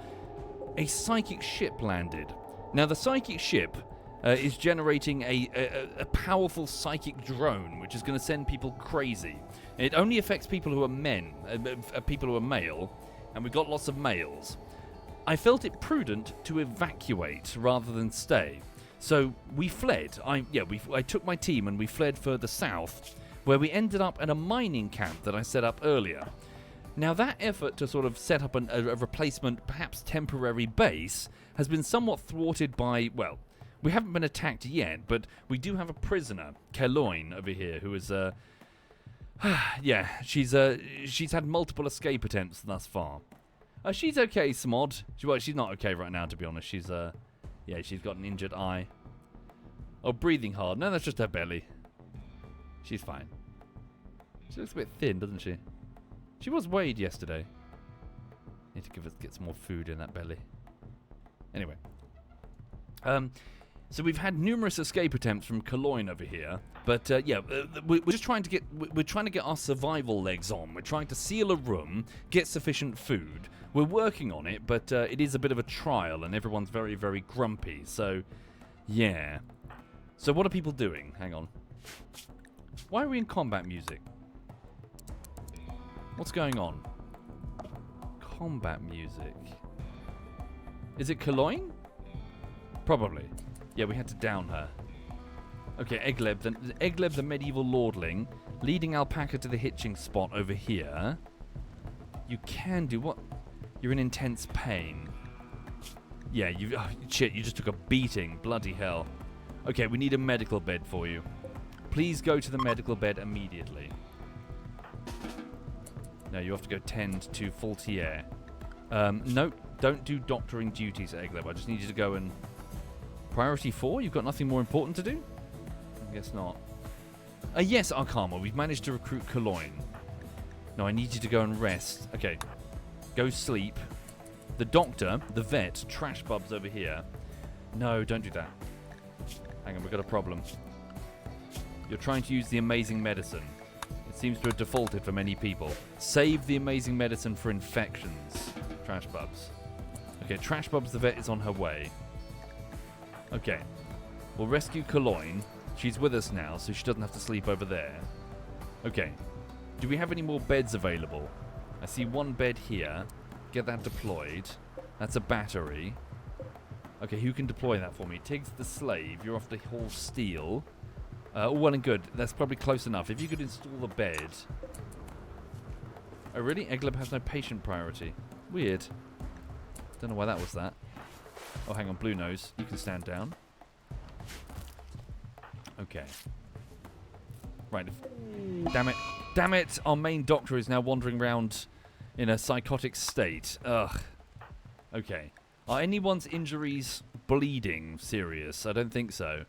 A psychic ship landed. Now the psychic ship is generating a powerful psychic drone, which is going to send people crazy. It only affects people who are men, people who are male, and we've got lots of males. I felt it prudent to evacuate rather than stay. So we fled. I took my team and we fled further south, where we ended up at a mining camp that I set up earlier. Now that effort to sort of set up a replacement, perhaps temporary base, has been somewhat thwarted by, well, we haven't been attacked yet, but we do have a prisoner, Keloin, over here, who is, she's had multiple escape attempts thus far. She's okay, Smod. She's not okay right now, to be honest. She's got an injured eye. Oh, breathing hard. No, that's just her belly. She's fine. She looks a bit thin, doesn't she? She was weighed yesterday. Need to get some more food in that belly. Anyway. So we've had numerous escape attempts from Keloin over here, but we're just trying to get our survival legs on. We're trying to seal a room, get sufficient food. We're working on it, but it is a bit of a trial, and everyone's very, very grumpy. So, yeah. So what are people doing? Hang on. Why are we in combat music? What's going on? Combat music. Is it Keloin? Probably. Yeah, we had to down her. Okay, Egleb the medieval lordling, leading alpaca to the hitching spot over here. You can do what? You're in intense pain. Yeah, you just took a beating. Bloody hell. Okay, we need a medical bed for you. Please go to the medical bed immediately. No, you have to go tend to Faultier. No, don't do doctoring duties at Egleb. I just need you to go and... Priority 4? You've got nothing more important to do? I guess not. Yes, Arkama, we've managed to recruit Keloin. No, I need you to go and rest. Okay, go sleep. The doctor, the vet, Trash Bub's over here. No, don't do that. Hang on, we've got a problem. You're trying to use the amazing medicine. It seems to have defaulted for many people. Save the amazing medicine for infections. Trash Bubs. Okay, Trash Bubs the vet is on her way. Okay. We'll rescue Keloin. She's with us now, so she doesn't have to sleep over there. Okay. Do we have any more beds available? I see one bed here. Get that deployed. That's a battery. Okay, who can deploy that for me? Tiggs the slave. You're off to haul steel. All well and good. That's probably close enough. If you could install the bed. Oh, really? Egleb has no patient priority. Weird. Don't know why that was that. Oh, hang on. Blue Nose. You can stand down. Okay. Right. Damn it. Damn it. Our main doctor is now wandering around in a psychotic state. Ugh. Okay. Are anyone's injuries bleeding serious? I don't think so.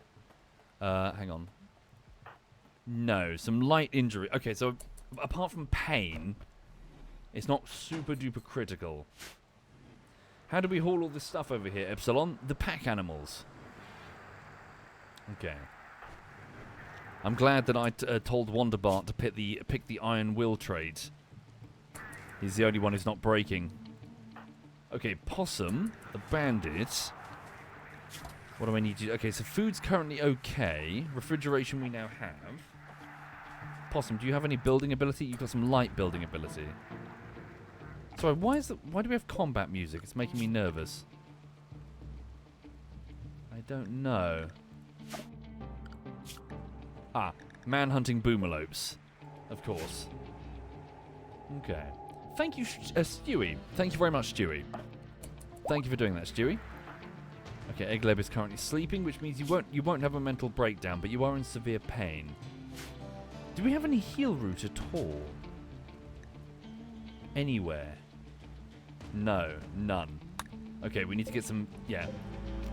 Hang on. No. Some light injury. Okay, so apart from pain, it's not super duper critical. How do we haul all this stuff over here, Epsilon? The pack animals. Okay. I'm glad that I told Wonderbart to pick the Iron Will trade. He's the only one who's not breaking. Okay, Possum, the bandit. What do I need to do? Okay, so food's currently okay. Refrigeration we now have. Possum, do you have any building ability? You've got some light building ability. Sorry, why do we have combat music? It's making me nervous. I don't know. Ah, man-hunting boomalopes. Of course. Okay. Thank you, Stewie. Thank you very much, Stewie. Thank you for doing that, Stewie. Okay, Egleb is currently sleeping, which means you won't have a mental breakdown, but you are in severe pain. Do we have any heal route at all? Anywhere? No, none. Okay, we need to get some,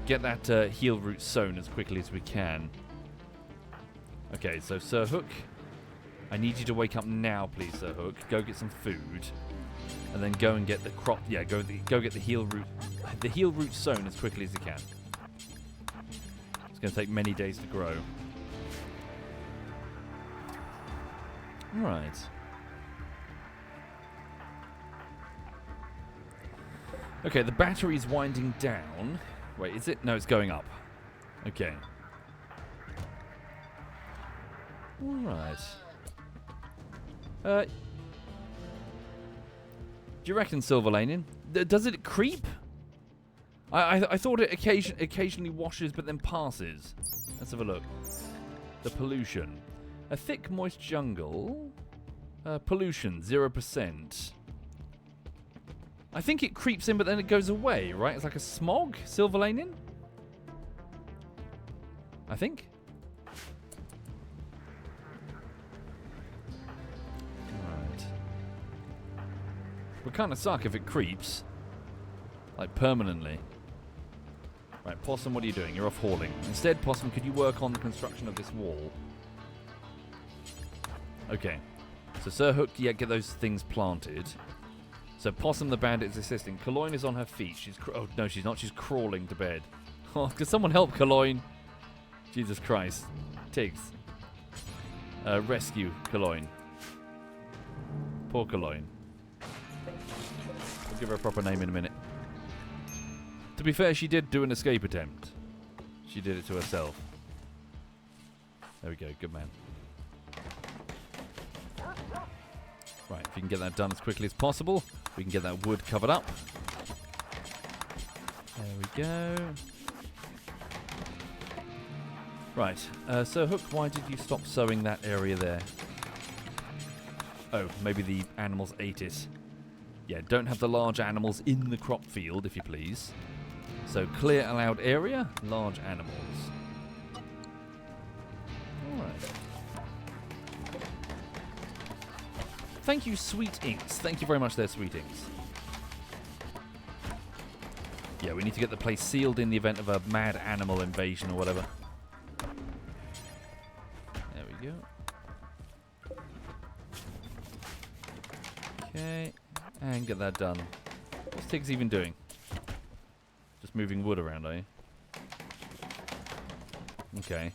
get that heal route sewn as quickly as we can. Okay, so Sir Hook, I need you to wake up now, please, Sir Hook. Go get some food, and then go and get the crop. Yeah, go get the heal route sewn as quickly as you can. It's going to take many days to grow. All right. Okay, the battery's winding down. Wait, is it? No, it's going up. Okay. All right. Do you reckon, Silverlanian? Does it creep? I thought it occasionally washes but then passes. Let's have a look. The pollution. A thick, moist jungle. Pollution, 0%. I think it creeps in but then it goes away, right? It's like a smog, Silverlanian? I think. Alright. Would kind of suck if it creeps. Like, permanently. Right, Possum, what are you doing? You're off hauling. Instead, Possum, could you work on the construction of this wall? Okay. So, Sir Hook, get those things planted. So, Possum the bandit is assisting. Caloyne is on her feet. Oh, no, she's not. She's crawling to bed. Oh, could someone help Caloyne? Jesus Christ. Tiggs. Rescue Caloyne. Poor Caloyne. We'll give her a proper name in a minute. To be fair, she did do an escape attempt. She did it to herself. There we go. Good man. Right, if you can get that done as quickly as possible, we can get that wood covered up. There we go. Right, Sir Hook, why did you stop sowing that area there? Oh, maybe the animals ate it. Yeah, don't have the large animals in the crop field, if you please. So, clear allowed area, large animals. Alright. Thank you, Sweet Inks. Thank you very much there, Sweet Inks. Yeah, we need to get the place sealed in the event of a mad animal invasion or whatever. There we go. Okay, and get that done. What's Tiggs even doing? Just moving wood around, are you? Okay.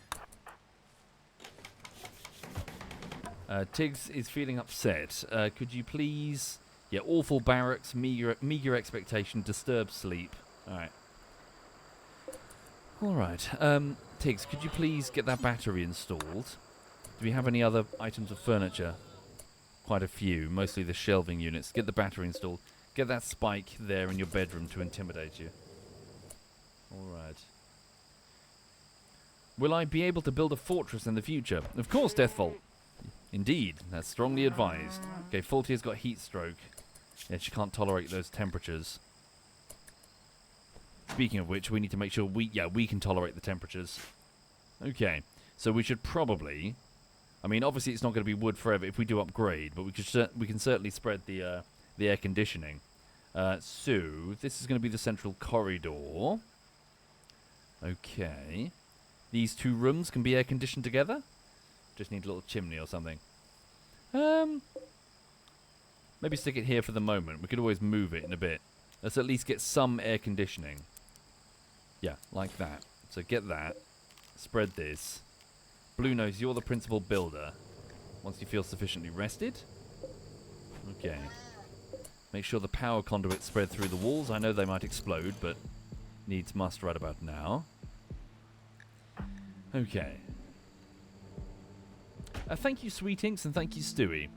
Tiggs is feeling upset. Could you please... Yeah, awful barracks, meager expectation, disturbed sleep. Alright. Alright. Tiggs, could you please get that battery installed? Do we have any other items of furniture? Quite a few, mostly the shelving units. Get the battery installed. Get that spike there in your bedroom to intimidate you. Alright. Will I be able to build a fortress in the future? Of course, Deathfall. Indeed, that's strongly advised. Okay, Faultier's got heat stroke. Yeah, she can't tolerate those temperatures. Speaking of which, we need to make sure we can tolerate the temperatures. Okay, so we should probably... I mean, obviously it's not going to be wood forever if we do upgrade, but we can certainly spread the air conditioning. So, this is going to be the central corridor. Okay. These two rooms can be air conditioned together. Just need a little chimney or something. Maybe stick it here for the moment. We could always move it in a bit. Let's at least get some air conditioning. Yeah, like that. So get that. Spread this. Blue Nose, you're the principal builder. Once you feel sufficiently rested. Okay. Make sure the power conduits spread through the walls. I know they might explode, but needs must right about now. Okay. Thank you, Sweet Inks, and thank you, Stewie.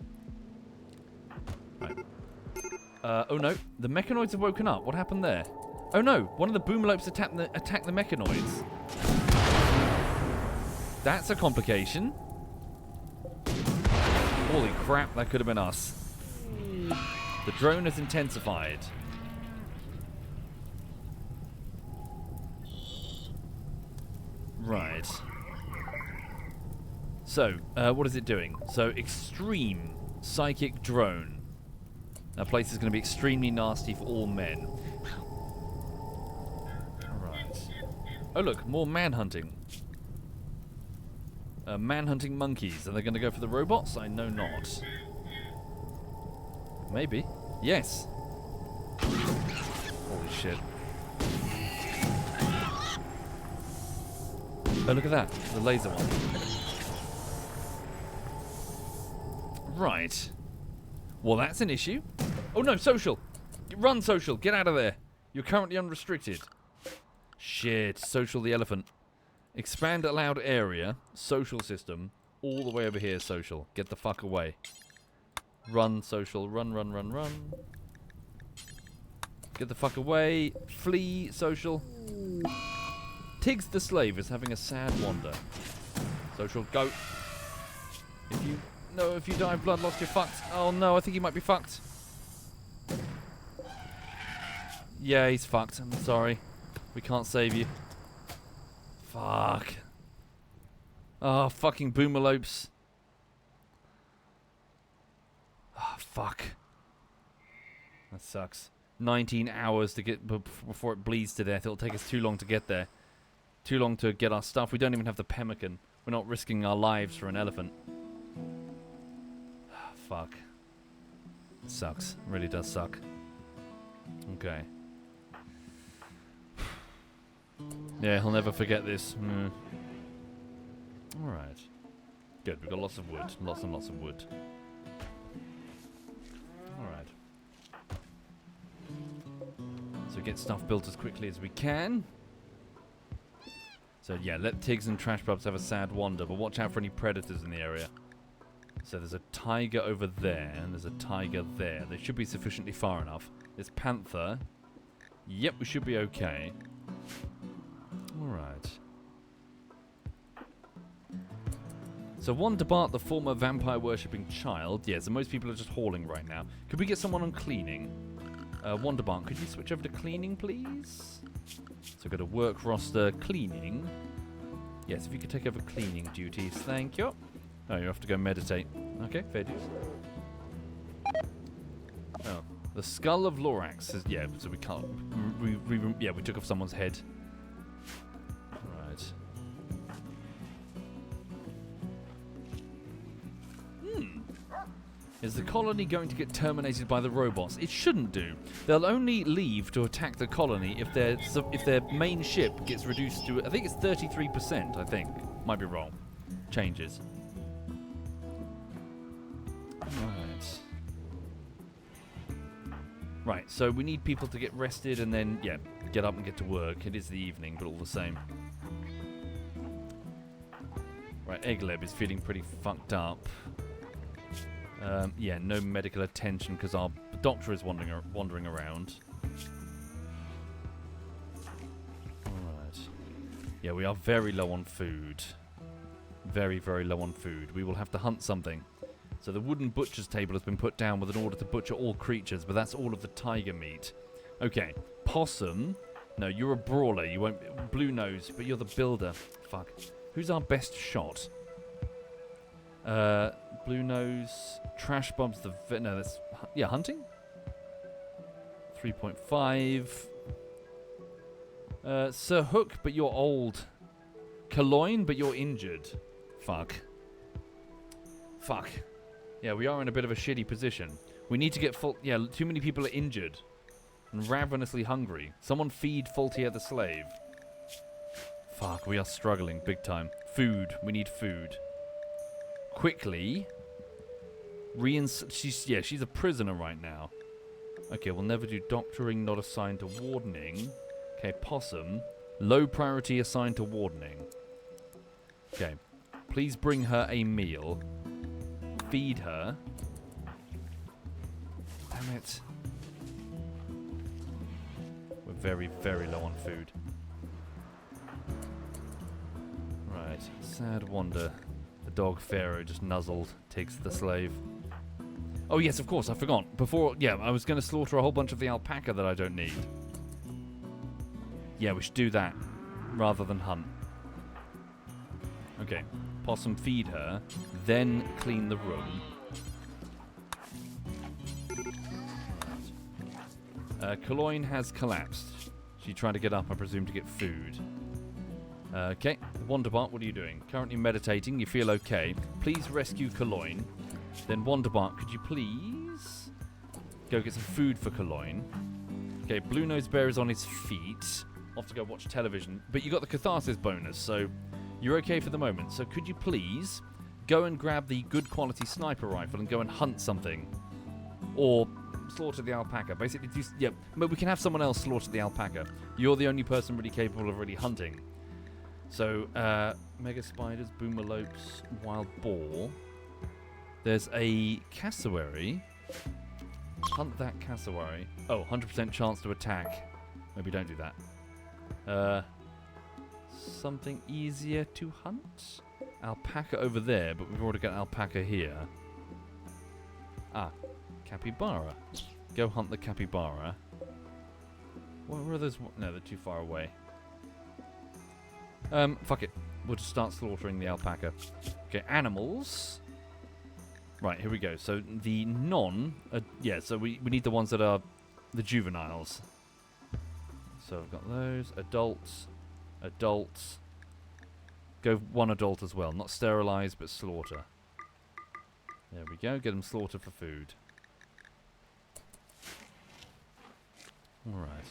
Right. Oh no, the mechanoids have woken up. What happened there? Oh no, one of the boomlopes attacked the mechanoids. That's a complication. Holy crap, that could have been us. The drone has intensified. Right. So, what is it doing? So, extreme psychic drone. That place is going to be extremely nasty for all men. Right. Oh look, more manhunting. Manhunting monkeys. Are they going to go for the robots? I know not. Maybe. Yes. Holy shit. Oh, look at that. The laser one. Right. Well, that's an issue. Oh, no, social. Run, social. Get out of there. You're currently unrestricted. Shit. Social the elephant. Expand allowed area. Social system. All the way over here, social. Get the fuck away. Run, social. Run, run, run, run. Get the fuck away. Flee, social. Tiggs the slave is having a sad wander. Social, go. If you die of blood loss, you're fucked. Oh no, I think he might be fucked. Yeah, he's fucked. I'm sorry. We can't save you. Fuck. Oh, fucking boomalopes. Oh, fuck. That sucks. 19 hours to get before it bleeds to death. It'll take us too long to get there. Too long to get our stuff. We don't even have the pemmican. We're not risking our lives for an elephant. Fuck. It sucks. It really does suck. Okay. Yeah, he'll never forget this. Alright. Good, we've got lots of wood. Lots and lots of wood. Alright. So get stuff built as quickly as we can. So yeah, let Tiggs and Trash Bubs have a sad wander, but watch out for any predators in the area. So there's a tiger over there, and there's a tiger there. They should be sufficiently far enough. There's panther. Yep, we should be okay. Alright. So Wonderbart, the former vampire-worshipping child. Yeah, so most people are just hauling right now. Could we get someone on cleaning? Wonderbart, could you switch over to cleaning, please? So go to work roster, cleaning. Yes, if you could take over cleaning duties. Thank you. Oh, you have to go meditate. Okay, fair dues. Oh, the skull of Lorax is, yeah, so we can't, we took off someone's head. Right. Is the colony going to get terminated by the robots? It shouldn't do. They'll only leave to attack the colony if their main ship gets reduced to, I think it's 33%, I think. Might be wrong. Changes. Right. Right, so we need people to get rested and then, yeah, get up and get to work. It is the evening, but all the same. Right, Egleb is feeling pretty fucked up. Yeah, no medical attention because our doctor is wandering around. Alright. Yeah, we are very low on food. Very, very low on food. We will have to hunt something. So the wooden butcher's table has been put down with an order to butcher all creatures, but that's all of the tiger meat. Okay, possum. No, you're a brawler. You won't... Blue nose, but you're the builder. Fuck. Who's our best shot? Blue nose, Trash Bob's the no, that's yeah, hunting. 3.5. Sir Hook, but you're old. Kaloin, but you're injured. Fuck. Fuck. Yeah, we are in a bit of a shitty position. We need to get full. Yeah, too many people are injured and ravenously hungry. Someone feed Faultier the slave. Fuck, we are struggling big time. Food. We need food. Quickly. She's a prisoner right now. Okay, we'll never do doctoring, not assigned to wardening. Okay, possum. Low priority assigned to wardening. Okay. Please bring her a meal. Feed her. Damn it. We're very, very low on food. Right. Sad wander. The dog Pharaoh just nuzzled Tiggs the slave. Oh yes, of course, I forgot. Before, yeah, I was going to slaughter a whole bunch of the alpaca that I don't need. Yeah, we should do that rather than hunt. Okay. Possum, feed her. Then clean the room. Caloyne has collapsed. She tried to get up, I presume, to get food. Okay. Wonderbart, what are you doing? Currently meditating. You feel okay. Please rescue Caloyne. Then Wonderbart, could you please go get some food for Caloyne? Okay, Blue Nose Bear is on his feet. Off to go watch television. But you got the catharsis bonus, so you're okay for the moment. So could you please go and grab the good quality sniper rifle and go and hunt something? Or slaughter the alpaca. Basically, yeah, but we can have someone else slaughter the alpaca. You're the only person really capable of really hunting. So, mega spiders, boomerlopes, wild boar. There's a cassowary. Hunt that cassowary. Oh, 100% chance to attack. Maybe don't do that. Something easier to hunt? Alpaca over there, but we've already got alpaca here. Ah, capybara. Go hunt the capybara. Where are those? No, they're too far away. Fuck it. We'll just start slaughtering the alpaca. Okay, animals. Right, here we go. So the yeah, so we need the ones that are the juveniles. So I've got those. Adults. Adults. Go one adult as well. Not sterilize, but slaughter. There we go. Get them slaughtered for food. Alright.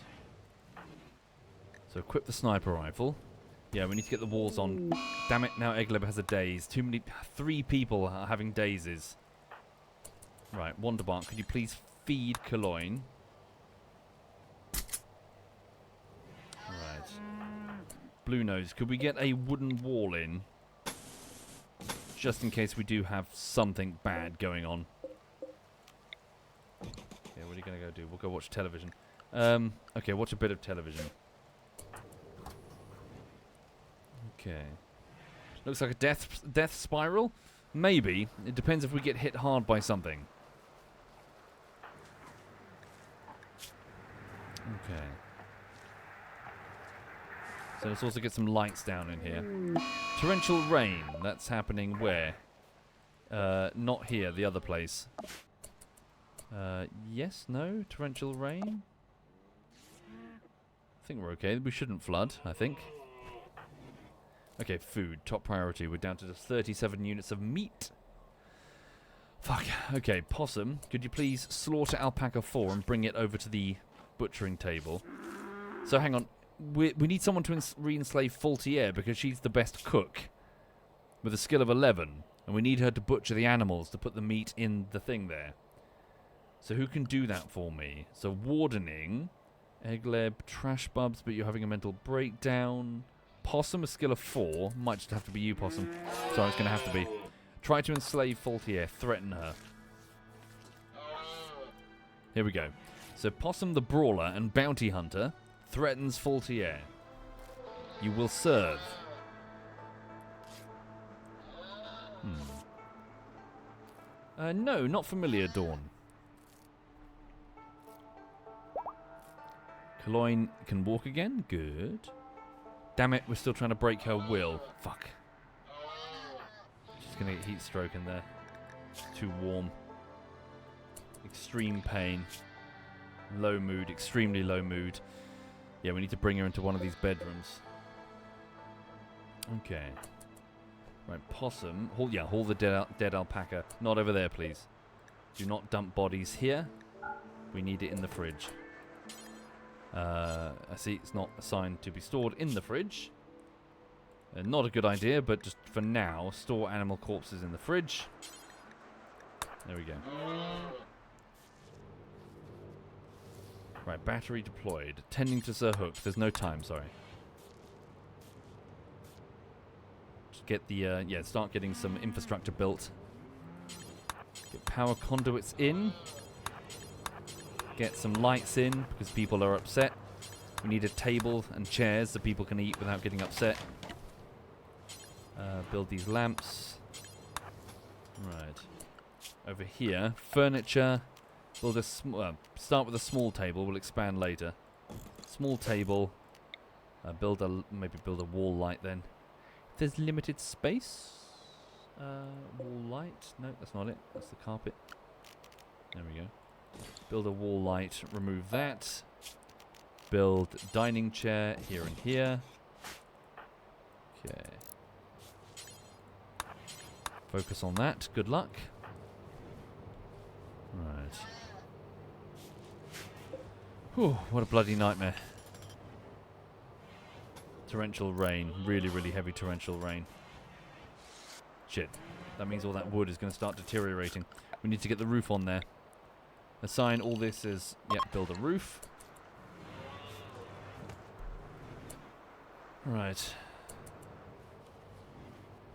So equip the sniper rifle. Yeah, we need to get the walls on. Damn it, now Egleb has a daze. 3 people are having dazes. Right, Wonderbart, could you please feed Caloyne? Right. Blue Nose, could we get a wooden wall in? Just in case we do have something bad going on. Okay, what are you going to go do? We'll go watch television. Okay, watch a bit of television. Okay. Looks like a death spiral? Maybe. It depends if we get hit hard by something. Okay. So let's also get some lights down in here. Torrential rain. That's happening where? Not here, the other place. Yes, no? Torrential rain? I think we're okay. We shouldn't flood, I think. Okay, food. Top priority. We're down to just 37 units of meat. Fuck. Okay, Possum, could you please slaughter Alpaca 4 and bring it over to the butchering table? So hang on. We need someone to re-enslave Faultier because she's the best cook with a skill of 11. And we need her to butcher the animals to put the meat in the thing there. So who can do that for me? So wardening. Egleb, trash bubs, but you're having a mental breakdown. Possum, a skill of 4. Might just have to be you, Possum. Sorry, it's going to have to be. Try to enslave Faultier. Threaten her. Here we go. So Possum the Brawler and Bounty Hunter threatens Faultier. You will serve. No, not familiar, Dawn. Caloyne can walk again. Good. Damn it, we're still trying to break her will. Fuck. She's going to get heat stroke in there. It's too warm. Extreme pain. Low mood. Extremely low mood. Yeah, we need to bring her into one of these bedrooms. Okay. Right, Possum. Haul the dead alpaca. Not over there, please. Do not dump bodies here. We need it in the fridge. I see it's not assigned to be stored in the fridge. Not a good idea, but just for now, store animal corpses in the fridge. There we go. Right, battery deployed. Tending to Sir Hook. There's no time, sorry. Just get the, start getting some infrastructure built. Get power conduits in. Get some lights in, because people are upset. We need a table and chairs so people can eat without getting upset. Build these lamps. Right. Over here, furniture. Build a start with a small table. We'll expand later. Small table. Maybe build a wall light then. There's limited space. Wall light. No, that's not it. That's the carpet. There we go. Build a wall light. Remove that. Build dining chair here and here. Okay. Focus on that. Good luck. Right. Whew, what a bloody nightmare. Torrential rain. Really, really heavy torrential rain. Shit. That means all that wood is going to start deteriorating. We need to get the roof on there. Assign all this as, yep, build a roof. Right.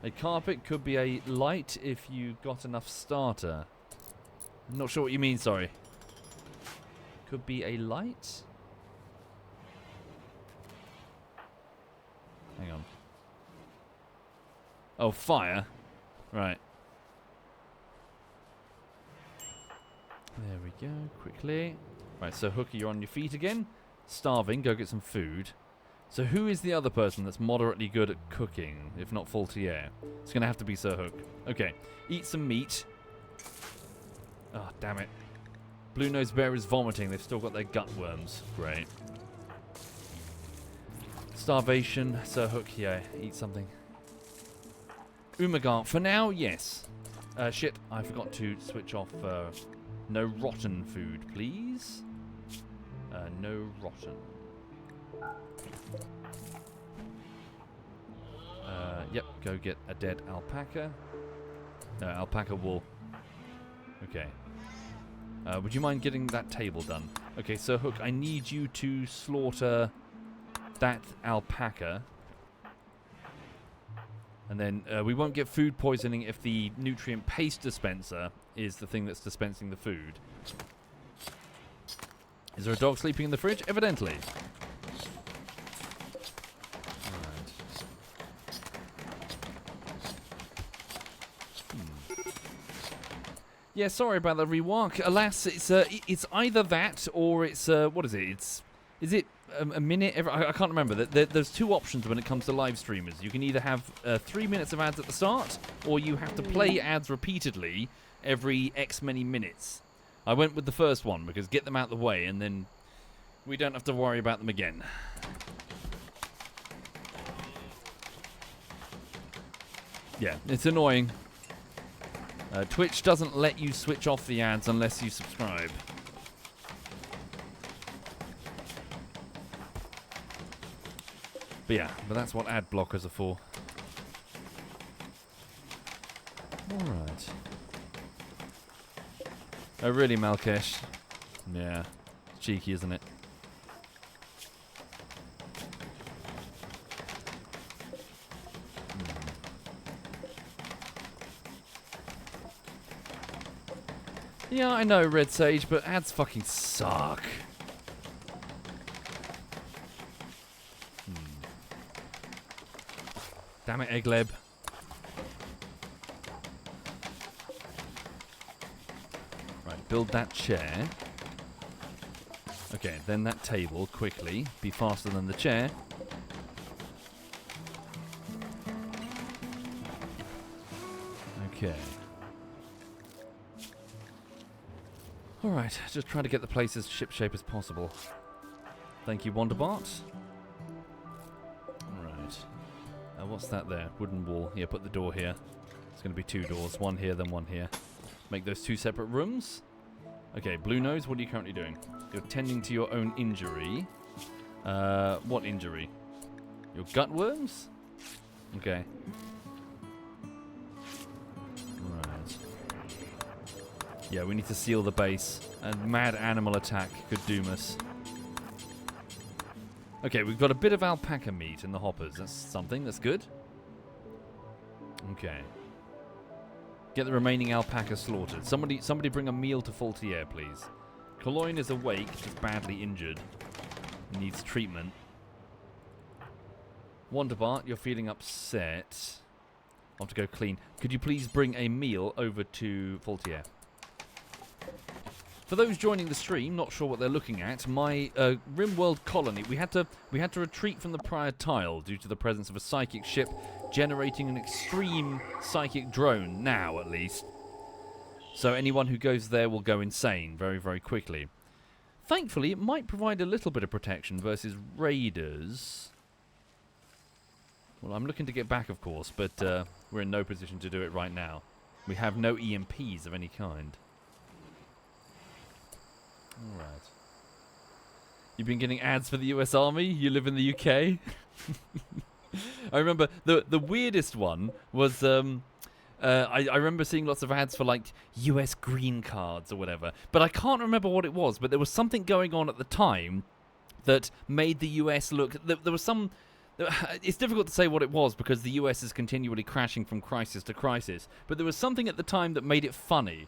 A carpet could be a light if you got enough starter. I'm not sure what you mean, sorry. Could be a light? Hang on. Oh, fire. Right. There we go, quickly. Right, so Hooker, you're on your feet again. Starving, go get some food. So who is the other person that's moderately good at cooking, if not Faultier? It's going to have to be Sir Hook. Okay, eat some meat. Oh, damn it. Blue-nosed bear is vomiting. They've still got their gut worms. Great. Starvation. Sir Hook, yeah, eat something. Umagar, for now, yes. Shit, I forgot to switch off. No rotten food, please. No rotten. Yep, go get a dead alpaca. Alpaca wool. Okay. Would you mind getting that table done? Okay, so Hook, I need you to slaughter that alpaca. And then we won't get food poisoning if the nutrient paste dispenser is the thing that's dispensing the food. Is there a dog sleeping in the fridge? Evidently. Yeah, sorry about the rework. Alas, it's either that or it's what is it? Is it a minute? I can't remember. There's two options when it comes to live streamers. You can either have 3 minutes of ads at the start, or you have to play ads repeatedly every X many minutes. I went with the first one because get them out of the way, and then we don't have to worry about them again. Yeah, it's annoying. Twitch doesn't let you switch off the ads unless you subscribe. But yeah, but that's what ad blockers are for. Alright. Oh really, Malkesh? Yeah. It's cheeky, isn't it? Yeah, I know, Red Sage, but ads fucking suck. Damn it, Eggleb. Right, build that chair. Okay, then that table, quickly. Be faster than the chair. Okay. Alright, just try to get the place as shipshape as possible. Thank you, Wonderbot. Alright. What's that there? Wooden wall. Yeah, put the door here. It's going to be two doors. One here, then one here. Make those two separate rooms. Okay, Blue Nose, what are you currently doing? You're tending to your own injury. What injury? Your gut worms? Okay. Yeah, we need to seal the base. A mad animal attack could doom us. Okay, we've got a bit of alpaca meat in the hoppers. That's something. That's good. Okay. Get the remaining alpaca slaughtered. Somebody bring a meal to Faultier, please. Cologne is awake, just badly injured. Needs treatment. Wonderbart, you're feeling upset. I'll have to go clean. Could you please bring a meal over to Faultier? For those joining the stream, not sure what they're looking at, my Rimworld colony, we had to retreat from the prior tile due to the presence of a psychic ship generating an extreme psychic drone, now at least. So anyone who goes there will go insane very, very quickly. Thankfully, it might provide a little bit of protection versus raiders. Well, I'm looking to get back, of course, but we're in no position to do it right now. We have no EMPs of any kind. Alright. You've been getting ads for the US Army? You live in the UK? I remember the weirdest one was... I remember seeing lots of ads for, like, US green cards or whatever. But I can't remember what it was. But there was something going on at the time that made the US look... There was some... It's difficult to say what it was because the US is continually crashing from crisis to crisis. But there was something at the time that made it funny.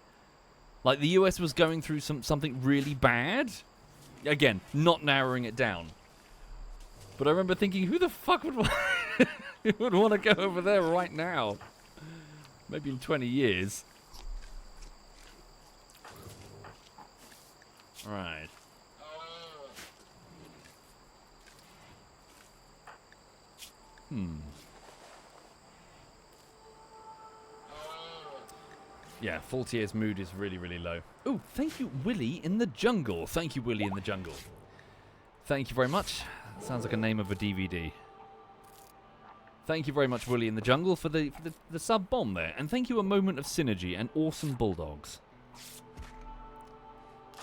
Like, the US was going through something really bad. Again, not narrowing it down. But I remember thinking, who the fuck would want to go over there right now? Maybe in 20 years. Right. Yeah, Faultier's mood is really, really low. Oh, thank you, Willie in the Jungle. Thank you, Willie in the Jungle. Thank you very much. Sounds like a name of a DVD. Thank you very much, Willie in the Jungle, for the sub-bomb there. And thank you, A Moment of Synergy and Awesome Bulldogs.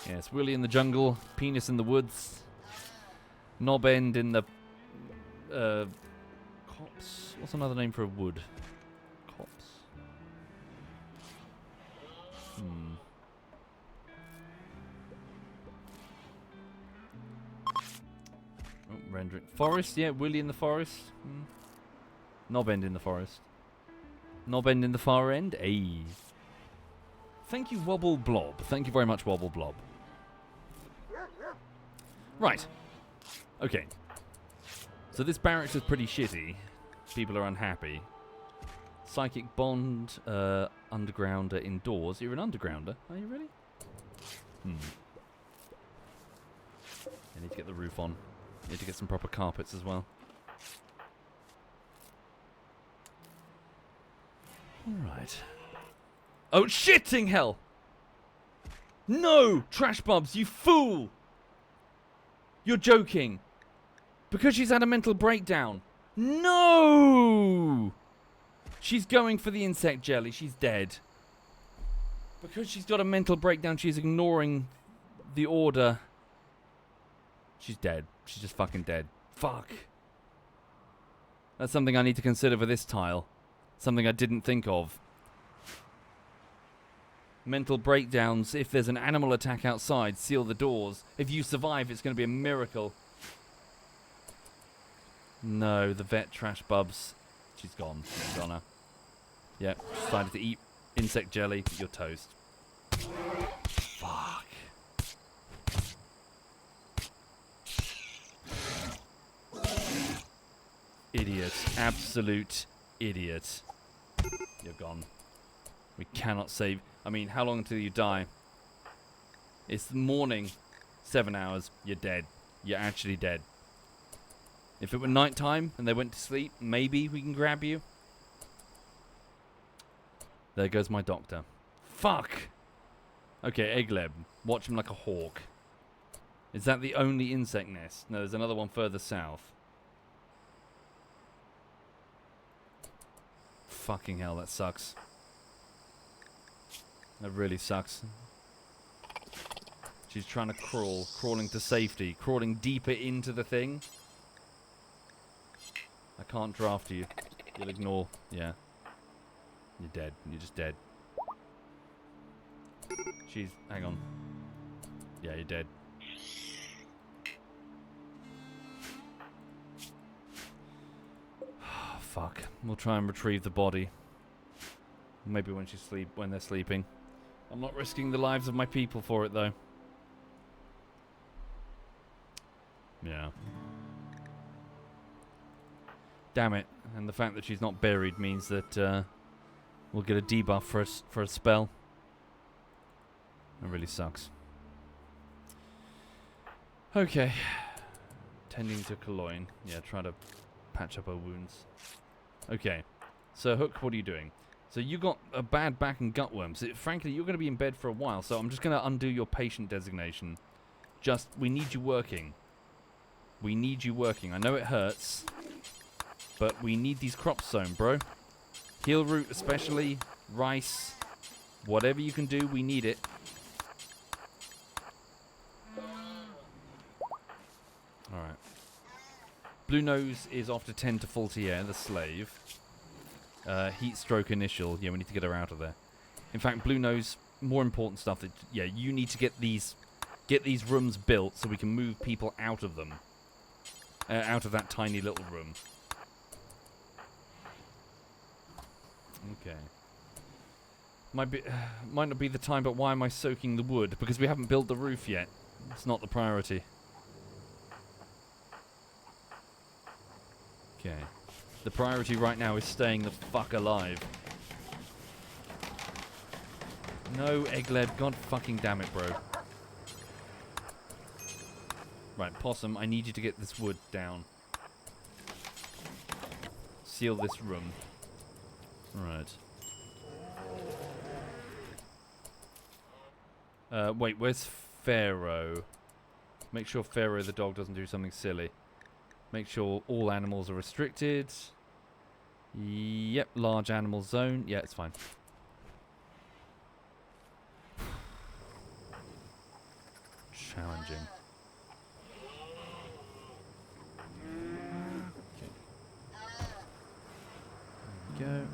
Yes, Willie in the Jungle, Penis in the Woods, Knob End in the... Cops? What's another name for a wood? Cops? Oh, rendering. Forest, yeah, Willie in the Forest. Knob End in the Forest. Knob End in the far end. Ayy. Thank you, Wobble Blob. Thank you very much, Wobble Blob. Right. Okay. So this barracks is pretty shitty. People are unhappy. Psychic Bond, Undergrounder indoors. You're an Undergrounder? Are you really? I need to get the roof on. Need to get some proper carpets as well. Alright. Oh, shitting hell! No! Trash Bubs, you fool! You're joking. Because she's had a mental breakdown. No! She's going for the insect jelly. She's dead. Because she's got a mental breakdown, she's ignoring the order. She's dead. She's just fucking dead. Fuck. That's something I need to consider for this tile. Something I didn't think of. Mental breakdowns. If there's an animal attack outside, seal the doors. If you survive, it's going to be a miracle. No, the vet Trash Bubs. She's gone. She's gone now. Yep, decided to eat insect jelly. You're toast. Fuck. Idiot. Absolute idiot. You're gone. We cannot save... I mean, how long until you die? It's the morning. 7 hours. You're dead. You're actually dead. If it were night time and they went to sleep, maybe we can grab you. There goes my doctor. Fuck! Okay, Egleb. Watch him like a hawk. Is that the only insect nest? No, there's another one further south. Fucking hell, that sucks. That really sucks. She's trying to crawl. Crawling to safety. Crawling deeper into the thing. I can't draft you. You'll ignore. Yeah. You're dead. You're just dead. She's... Hang on. Yeah, you're dead. Fuck. We'll try and retrieve the body. Maybe when they're sleeping. I'm not risking the lives of my people for it, though. Yeah. Damn it. And the fact that she's not buried means that we'll get a debuff for a spell. That really sucks. Okay. Tending to Cologne. Yeah, trying to patch up her wounds. Okay. So, Hook, what are you doing? So, you got a bad back and gut worms. Frankly, you're going to be in bed for a while, so I'm just going to undo your patient designation. We need you working. We need you working. I know it hurts, but we need these crops sown, bro. Heel root especially, rice, whatever you can do, we need it. Alright. Blue Nose is off to tend to Faultier, the slave. Heat stroke initial. Yeah, we need to get her out of there. In fact, Blue Nose, more important stuff. That, yeah, you need to get these rooms built so we can move people out of them. Out of that tiny little room. Okay. Might not be the time, but why am I soaking the wood? Because we haven't built the roof yet. It's not the priority. Okay. The priority right now is staying the fuck alive. No, Eggled. God fucking damn it, bro. Right, Possum, I need you to get this wood down. Seal this room. Right. Wait, where's Pharaoh? Make sure Pharaoh the dog doesn't do something silly. Make sure all animals are restricted. Yep, large animal zone. Yeah, it's fine. Challenging. Okay. There we go.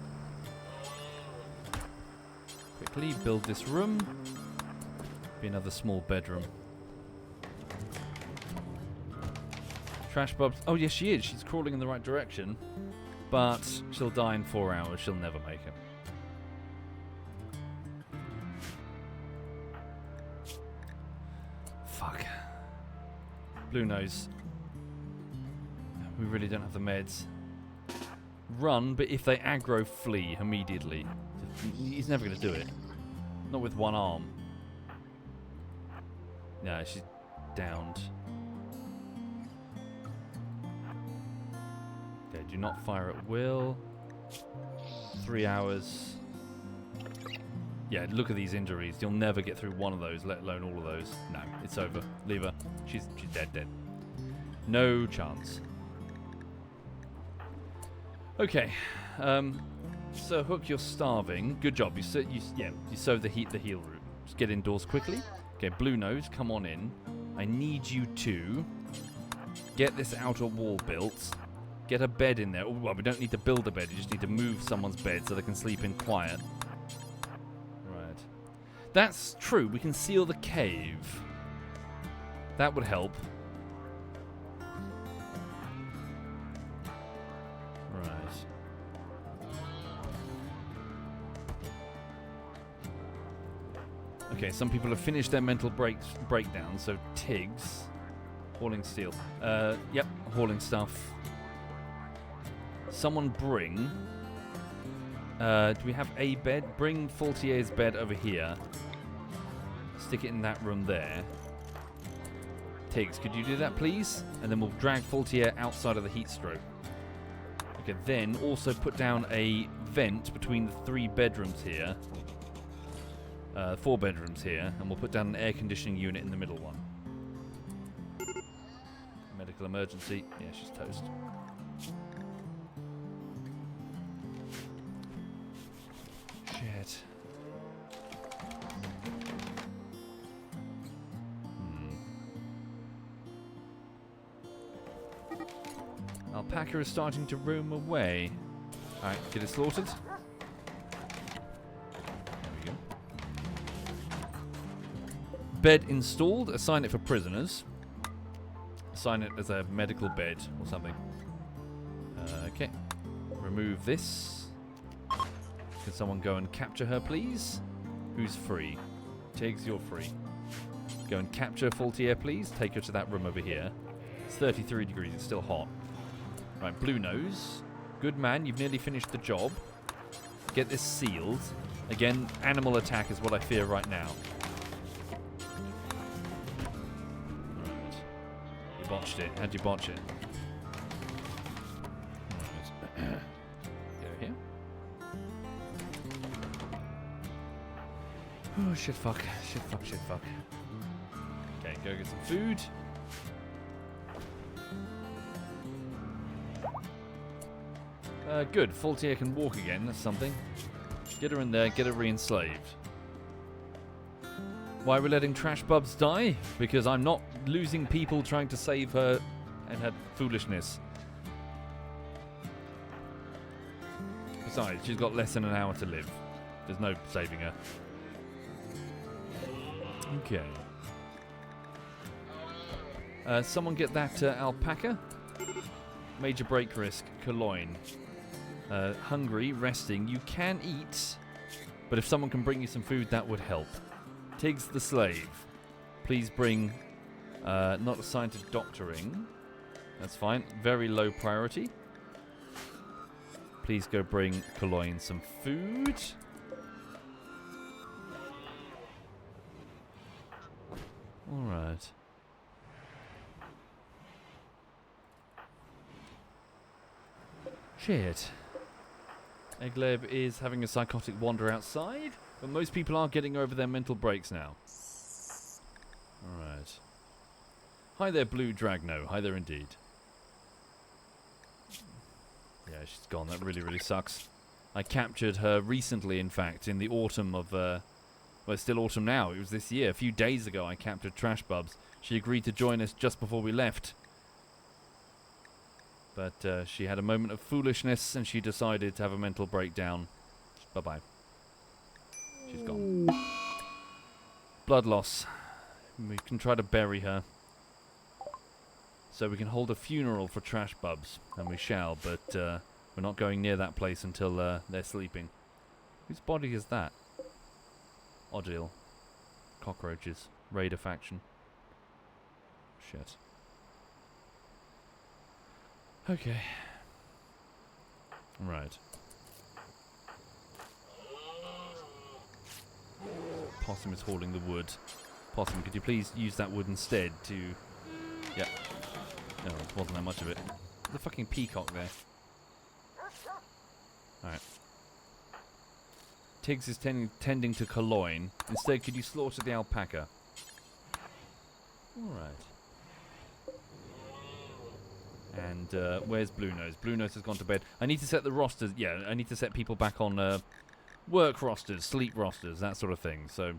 Quickly build this room. Be another small bedroom. Trash Bubs. Oh, yes, she is. She's crawling in the right direction. But she'll die in 4 hours. She'll never make it. Fuck. Blue Nose. We really don't have the meds. Run, but if they aggro, flee immediately. He's never going to do it. Not with one arm. No, she's downed. Okay, do not fire at will. 3 hours. Yeah, look at these injuries. You'll never get through one of those, let alone all of those. No, it's over. Leave her. She's dead. No chance. Okay. So Hook, you're starving. Good job. You sowed the heel root. Just get indoors quickly. Okay, Blue Nose, come on in. I need you to get this outer wall built. Get a bed in there. Oh, well, we don't need to build a bed. You just need to move someone's bed so they can sleep in quiet. Right. That's true. We can seal the cave. That would help. Right. Okay, some people have finished their mental breakdown, so Tiggs. Hauling steel. Yep, hauling stuff. Someone bring... do we have a bed? Bring Faultier's bed over here. Stick it in that room there. Tiggs, could you do that, please? And then we'll drag Faultier outside of the heat stroke. Okay, then also put down a vent between the 3 bedrooms here. 4 bedrooms here, and we'll put down an air conditioning unit in the middle one. Medical emergency. Yeah, she's toast. Shit. Alpaca is starting to roam away. Alright, get it slaughtered. Bed installed. Assign it for prisoners. Assign it as a medical bed or something. Okay. Remove this. Can someone go and capture her, please? Who's free? Tiggs, you're free. Go and capture Faultier, please. Take her to that room over here. It's 33 degrees. It's still hot. Right, Blue Nose. Good man. You've nearly finished the job. Get this sealed. Again, animal attack is what I fear right now. botched it. How'd you botch it? Right. Go here. Oh, shit fuck. Shit fuck, shit fuck. Okay, go get some food. Good. Faultier can walk again. That's something. Get her in there. Get her re-enslaved. Why are we letting Trash Bubs die? Because I'm not losing people trying to save her and her foolishness. Besides, she's got less than an hour to live. There's no saving her. Okay. Someone get that alpaca. Major break risk. Cologne. Hungry, resting. You can eat, but if someone can bring you some food, that would help. Tiggs the slave. Please bring... not assigned to doctoring. That's fine. Very low priority. Please go bring Cologne some food. Alright. Shit. Egleb is having a psychotic wander outside, but most people are getting over their mental breaks now. Alright. Hi there, Blue Dragno. Hi there indeed. Yeah, she's gone. That really, really sucks. I captured her recently, in fact, in the autumn of... well, it's still autumn now. It was this year. A few days ago, I captured Trash Bubs. She agreed to join us just before we left. But she had a moment of foolishness and she decided to have a mental breakdown. Bye-bye. She's gone. Blood loss. We can try to bury her. So we can hold a funeral for Trash Bubs. And we shall, but we're not going near that place until they're sleeping. Whose body is that? Odile. Cockroaches. Raider faction. Shit. Okay. Right. Possum is hauling the wood. Possum, could you please use that wood instead to... Yeah. No, it wasn't that much of it. The fucking peacock there. Alright. Tiggs is tending to Cologne. Instead, could you slaughter the alpaca? Alright. And where's Blue Nose? Blue Nose has gone to bed. I need to set the rosters. Yeah, I need to set people back on work rosters, sleep rosters, that sort of thing. So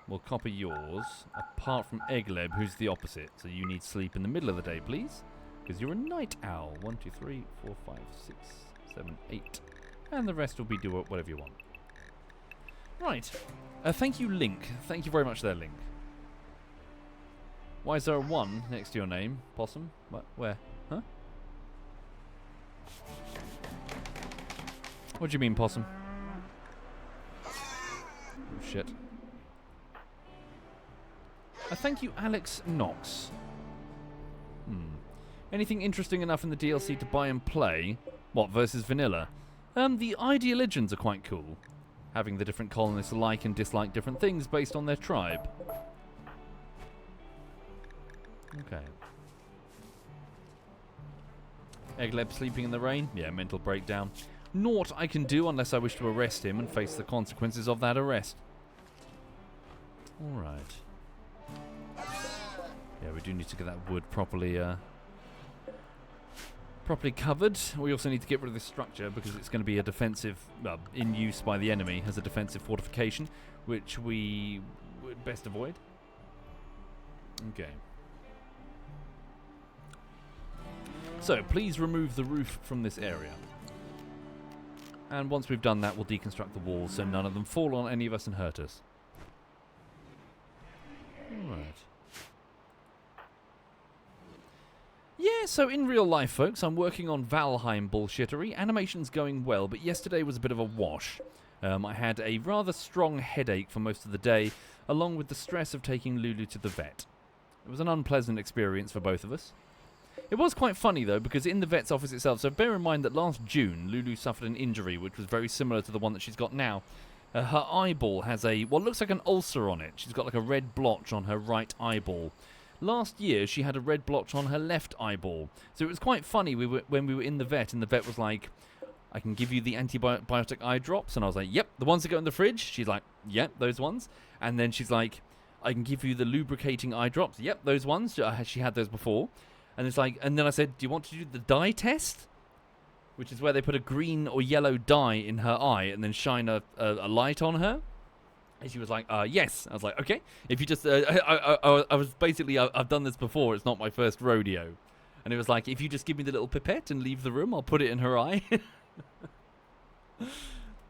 we'll copy yours, apart from Egleb, who's the opposite. So you need sleep in the middle of the day, please. Because you're a night owl. 1, 2, 3, 4, 5, 6, 7, 8. And the rest will be do whatever you want. Right. Thank you, Link. Thank you very much there, Link. Why is there a 1 next to your name, Possum? What? Where? Huh? What do you mean, Possum? Oh, shit. Thank you, Alex Knox. Anything interesting enough in the DLC to buy and play? What, versus vanilla? The ID legends are quite cool. Having the different colonists like and dislike different things based on their tribe. Okay. Egleb sleeping in the rain? Yeah, mental breakdown. Naught I can do unless I wish to arrest him and face the consequences of that arrest. Alright. Yeah, we do need to get that wood properly covered. We also need to get rid of this structure because it's going to be a defensive, in use by the enemy as a defensive fortification, which we would best avoid. Okay. So, please remove the roof from this area. And once we've done that, we'll deconstruct the walls so none of them fall on any of us and hurt us. Alright. Yeah, so in real life, folks, I'm working on Valheim bullshittery. Animation's going well, but yesterday was a bit of a wash. I had a rather strong headache for most of the day, along with the stress of taking Lulu to the vet. It was an unpleasant experience for both of us. It was quite funny, though, because in the vet's office itself, so bear in mind that last June, Lulu suffered an injury which was very similar to the one that she's got now. Her eyeball has what looks like an ulcer on it. She's got like a red blotch on her right eyeball. Last year, she had a red blotch on her left eyeball. So it was quite funny when we were in the vet, and the vet was like, I can give you the antibiotic eye drops. And I was like, yep, the ones that go in the fridge. She's like, yep, those ones. And then she's like, I can give you the lubricating eye drops. Yep, those ones. She had those before. And it's like, and then I said, do you want to do the dye test? Which is where they put a green or yellow dye in her eye and then shine a light on her. And she was like, yes. I was like, okay. If you just, I was basically, I've done this before. It's not my first rodeo. And it was like, if you just give me the little pipette and leave the room, I'll put it in her eye.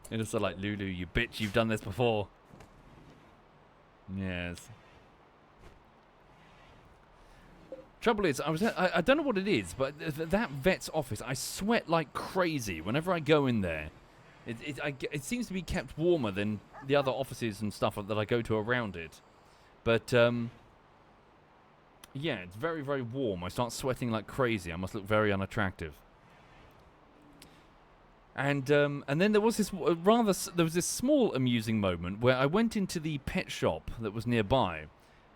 And it's like, Lulu, you bitch, you've done this before. Yes. Trouble is, I don't know what it is, but that vet's office, I sweat like crazy whenever I go in there. It seems to be kept warmer than the other offices and stuff that I go to around it. But, yeah, it's very, very warm. I start sweating like crazy. I must look very unattractive. And then there was this this small amusing moment where I went into the pet shop that was nearby.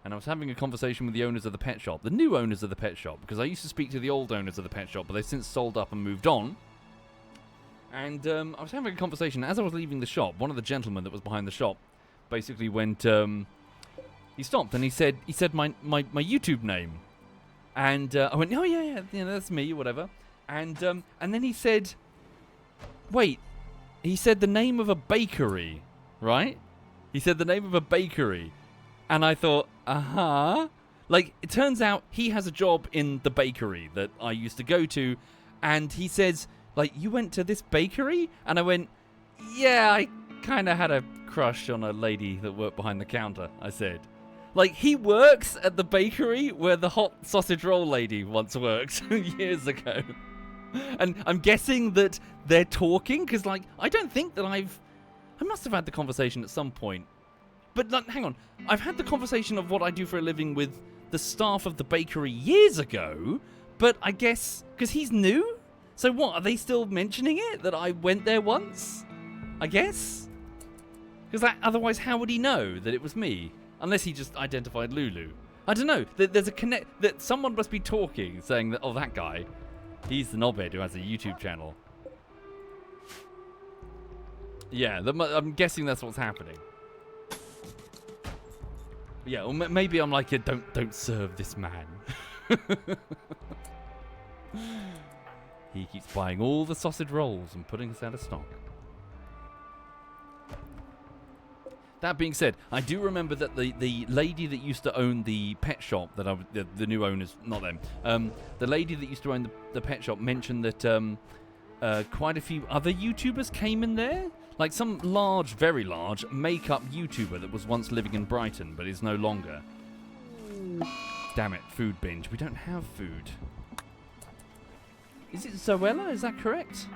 And I was having a conversation with the owners of the pet shop, the new owners of the pet shop, because I used to speak to the old owners of the pet shop, but they've since sold up and moved on. And I was having a conversation. As I was leaving the shop, one of the gentlemen that was behind the shop basically went, he stopped and he said my YouTube name. And I went, oh, yeah, that's me, whatever. And then he said, wait, he said the name of a bakery, right? He said the name of a bakery. And I thought, like, it turns out he has a job in the bakery that I used to go to. And he says, like, you went to this bakery? And I went, yeah, I kind of had a crush on a lady that worked behind the counter, I said. Like, he works at the bakery where the hot sausage roll lady once worked years ago. And I'm guessing that they're talking, because, like, I don't think that I must have had the conversation at some point. But, like, hang on, I've had the conversation of what I do for a living with the staff of the bakery years ago, but I guess, because he's new? So what, are they still mentioning it, that I went there once? I guess? Because otherwise, how would he know that it was me? Unless he just identified Lulu. I don't know, there's a connect, that someone must be talking, saying that, oh, that guy, he's the knobhead who has a YouTube channel. Yeah, I'm guessing that's what's happening. Yeah, or maybe I'm like, don't serve this man. He keeps buying all the sausage rolls and putting us out of stock. That being said, I do remember that the lady that used to own the pet shop, that the new owners, not them, the lady that used to own the pet shop mentioned that quite a few other YouTubers came in there. Like some large, very large, makeup YouTuber that was once living in Brighton, but is no longer. Damn it, food binge. We don't have food. Is it Zoella? Is that correct?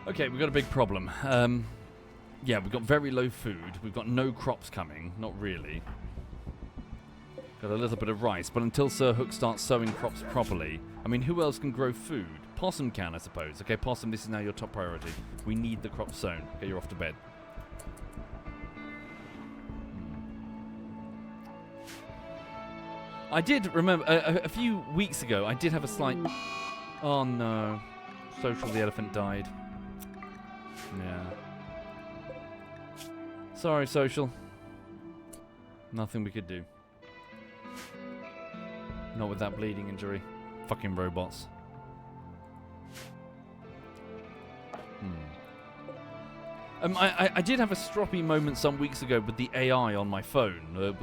Okay, we've got a big problem. Yeah, we've got very low food. We've got no crops coming. Not really. Got a little bit of rice, but until Sir Hook starts sowing crops properly, I mean, who else can grow food? Possum can, I suppose. Okay, Possum, this is now your top priority. We need the crops sown. Okay, you're off to bed. I did remember, a few weeks ago, I did have a slight... Oh no. Social the elephant died. Yeah. Sorry, Social. Nothing we could do. Not with that bleeding injury. Fucking robots. I did have a stroppy moment some weeks ago with the AI on my phone, the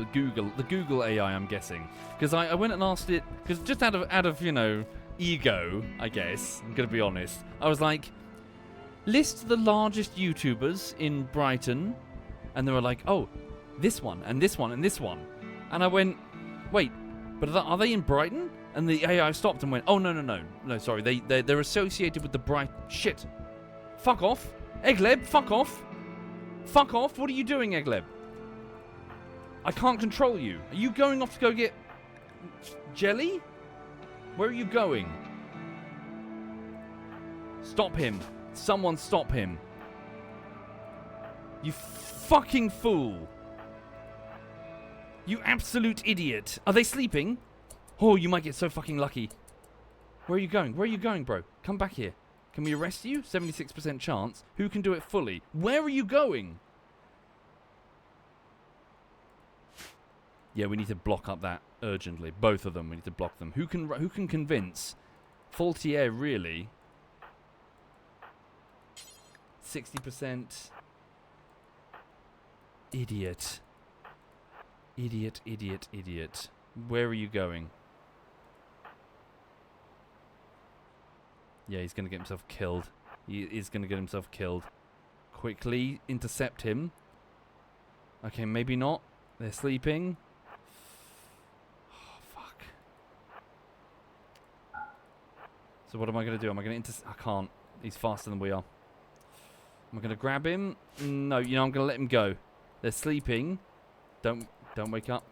Google AI, I'm guessing, because I went and asked it, because just out of you know, ego, I guess, I'm gonna be honest, I was like, list the largest YouTubers in Brighton, and they were like, oh, this one and this one and this one, and I went, wait. But are they in Brighton? And the AI stopped and went, oh, no, sorry. They're associated with the shit. Fuck off. Egleb, fuck off. Fuck off. What are you doing, Egleb? I can't control you. Are you going off to go get jelly? Where are you going? Stop him. Someone stop him. You fucking fool. You absolute idiot. Are they sleeping? Oh, you might get so fucking lucky. Where are you going? Where are you going, bro? Come back here. Can we arrest you? 76% chance. Who can do it fully? Where are you going? Yeah, we need to block up that urgently. Both of them, we need to block them. Who can convince? Faultier, really? 60%. Idiot. Idiot, idiot, idiot. Where are you going? Yeah, he's going to get himself killed. He is going to get himself killed. Quickly intercept him. Okay, maybe not. They're sleeping. Oh, fuck. So what am I going to do? Am I going to I can't. He's faster than we are. Am I going to grab him? No, I'm going to let him go. They're sleeping. Don't wake up.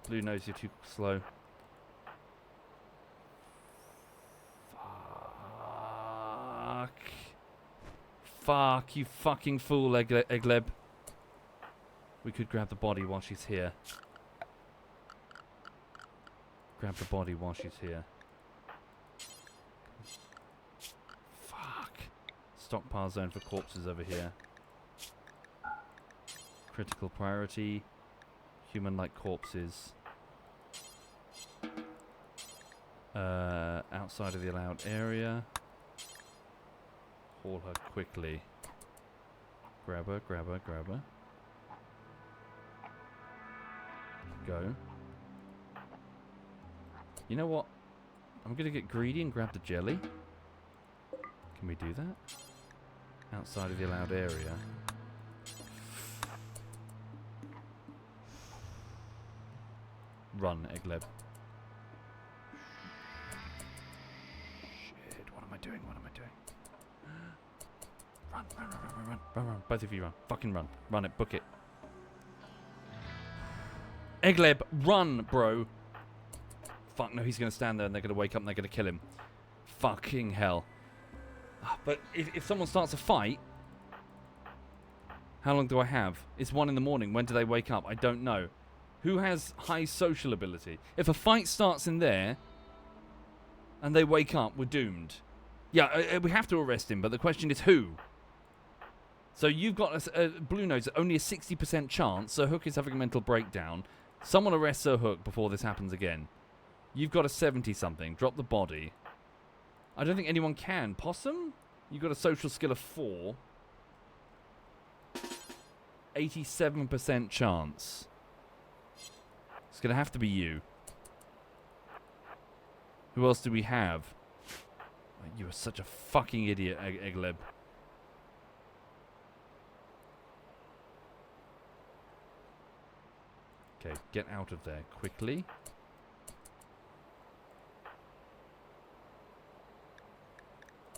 Blue nose, you're too slow. Fuck, you fucking fool, Egleb. We could grab the body while she's here. Grab the body while she's here. Fuck. Stockpile zone for corpses over here. Critical priority. Human-like corpses. Outside of the allowed area. Haul her quickly. Grab her, grab her, grab her. Go. You know what? I'm gonna get greedy and grab the jelly. Can we do that? Outside of the allowed area. Run, Egleb. Shit, what am I doing? What am I doing? Run, run, run, run, run, run, run. Both of you run. Fucking run. Run it, book it. Egleb, run, bro. Fuck, no, he's going to stand there and they're going to wake up and they're going to kill him. Fucking hell. But if someone starts a fight, how long do I have? It's 1 in the morning. When do they wake up? I don't know. Who has high social ability? If a fight starts in there and they wake up, we're doomed. Yeah, we have to arrest him, but the question is who? So you've got a Blue Nose, only a 60% chance. Sir Hook is having a mental breakdown. Someone arrest Sir Hook before this happens again. You've got a 70-something. Drop the body. I don't think anyone can. Possum? You've got a social skill of 4. 87% chance. It's going to have to be you. Who else do we have? Oh, you are such a fucking idiot, Egleb. Okay, get out of there quickly.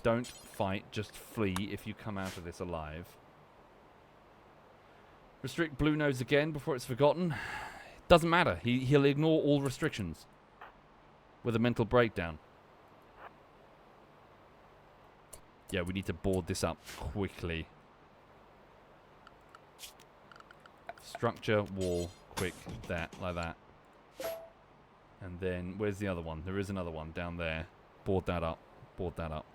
Don't fight, just flee if you come out of this alive. Restrict Blue Nose again before it's forgotten. Doesn't matter. He'll ignore all restrictions with a mental breakdown. Yeah, we need to board this up quickly. Structure, wall, quick, like that. And then, where's the other one? There is another one down there. Board that up. Board that up.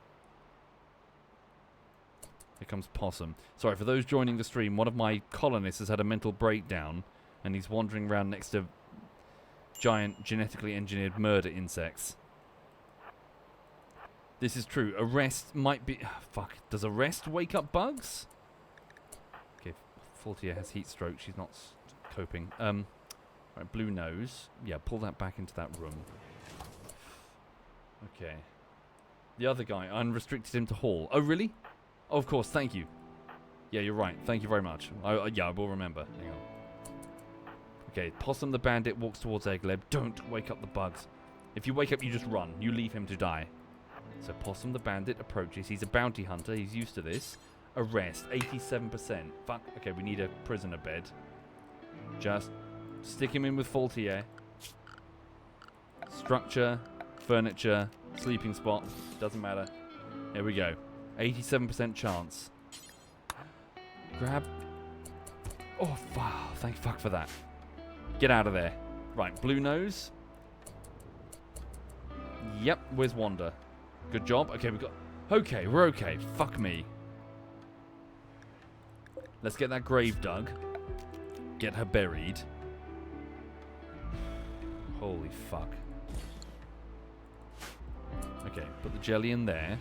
Here comes Possum. Sorry, for those joining the stream, one of my colonists has had a mental breakdown. And he's wandering around next to giant genetically engineered murder insects. This is true. Arrest might be... fuck. Does arrest wake up bugs? Okay, Faultier has heat stroke. She's not coping. Right, Blue Nose. Yeah, pull that back into that room. Okay. The other guy, I unrestricted him to Hall. Oh, really? Oh, of course, thank you. Yeah, you're right. Thank you very much. Yeah, I will remember. Hang on. Okay, Possum the Bandit walks towards Egleb. Don't wake up the bugs. If you wake up, you just run. You leave him to die. So Possum the Bandit approaches. He's a bounty hunter. He's used to this. Arrest, 87%. Fuck. Okay, we need a prisoner bed. Just stick him in with Faultier. Structure, furniture, sleeping spot. Doesn't matter. Here we go. 87% chance. Grab. Oh, thank fuck for that. Get out of there. Right, blue nose. Yep, where's Wanda? Good job. Okay, we got... Okay, we're okay. Fuck me. Let's get that grave dug. Get her buried. Holy fuck. Okay, put the jelly in there.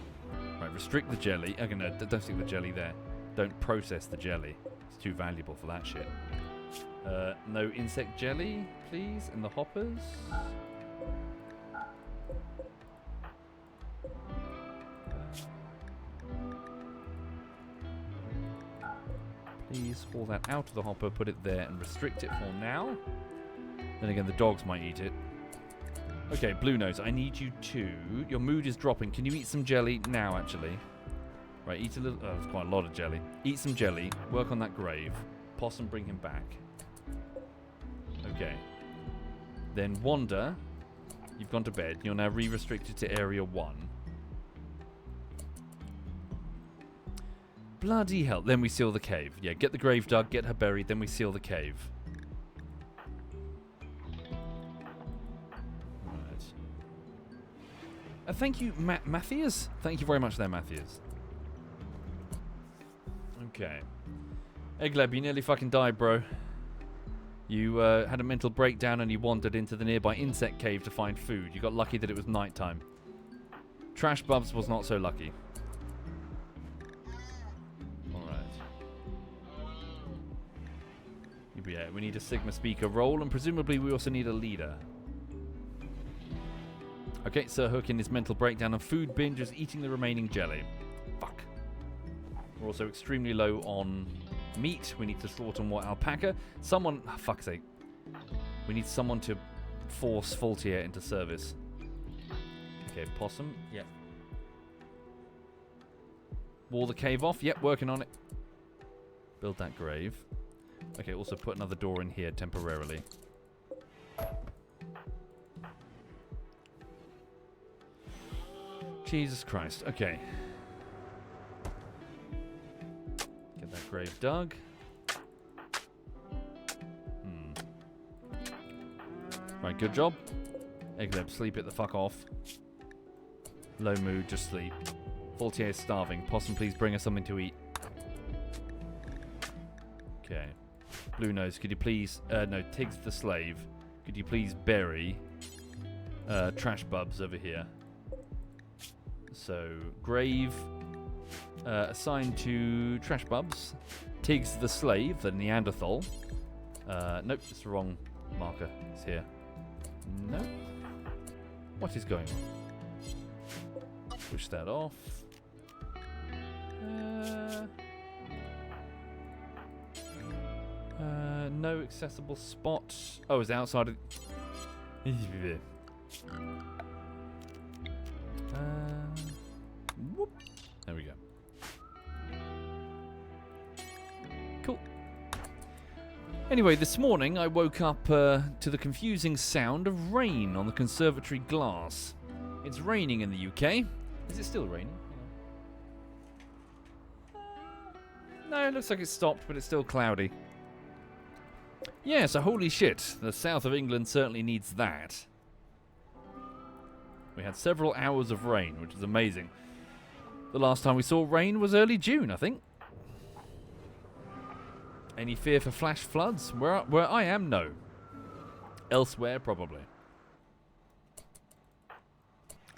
Right, restrict the jelly. Okay, no, don't stick the jelly there. Don't process the jelly. It's too valuable for that shit. No insect jelly, please, in the hoppers. Please haul that out of the hopper, put it there, and restrict it for now. Then again, the dogs might eat it. Okay, Blue Nose, I need you to... Your mood is dropping. Can you eat some jelly now, actually? Right, eat a little... Oh, there's quite a lot of jelly. Eat some jelly. Work on that grave. Possum, bring him back. Okay. Then Wanda, you've gone to bed. You're now re-restricted to Area 1. Bloody hell. Then we seal the cave. Yeah, get the grave dug, get her buried, then we seal the cave. Right. Thank you, Matthias. Thank you very much there, Matthias. Okay. Egleb, you nearly fucking died, bro. You had a mental breakdown and you wandered into the nearby insect cave to find food. You got lucky that it was nighttime. Trash Bubs was not so lucky. Yeah, we need a Sigma speaker role, and presumably we also need a leader. Okay, Sir Hook in his mental breakdown and food binge is eating the remaining jelly. Fuck. We're also extremely low on meat. We need to slaughter more alpaca. Someone... Oh, fuck's sake. We need someone to force Faultier into service. Okay, Possum. Yep. Wall the cave off. Yep, working on it. Build that grave. Okay, also put another door in here temporarily. Jesus Christ. Okay. Get that grave dug. Right, good job. Egleb, sleep it the fuck off. Low mood, just sleep. Faultier is starving. Possum, please bring us something to eat. Okay. Blue Nose, could you please... no, Tiggs the slave. Could you please bury Trash Bubs over here? So, grave assigned to Trash Bubs. Tiggs the slave, the Neanderthal. Nope, it's the wrong marker. It's here. Nope. What is going on? Push that off. No accessible spot. Oh, it's outside of... whoop. There we go. Cool. Anyway, this morning I woke up to the confusing sound of rain on the conservatory glass. It's raining in the UK. Is it still raining? No, it looks like it's stopped, but it's still cloudy. Yeah, so holy shit, the south of England certainly needs that. We had several hours of rain, which is amazing. The last time we saw rain was early June, I think. Any fear for flash floods? Where I am, no. Elsewhere, probably.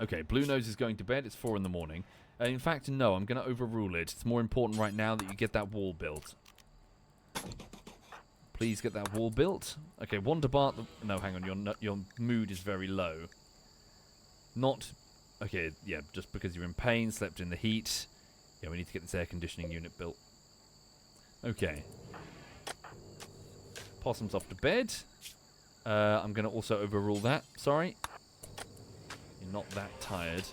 Okay, Blue Nose is going to bed. It's 4 in the morning. In fact, no, I'm going to overrule it. It's more important right now that you get that wall built. Please get that wall built. Okay, Wonderbart... No, hang on. Your mood is very low. Not... Okay, yeah, just because you're in pain, slept in the heat. Yeah, we need to get this air conditioning unit built. Okay. Possum's off to bed. I'm going to also overrule that. Sorry. You're not that tired.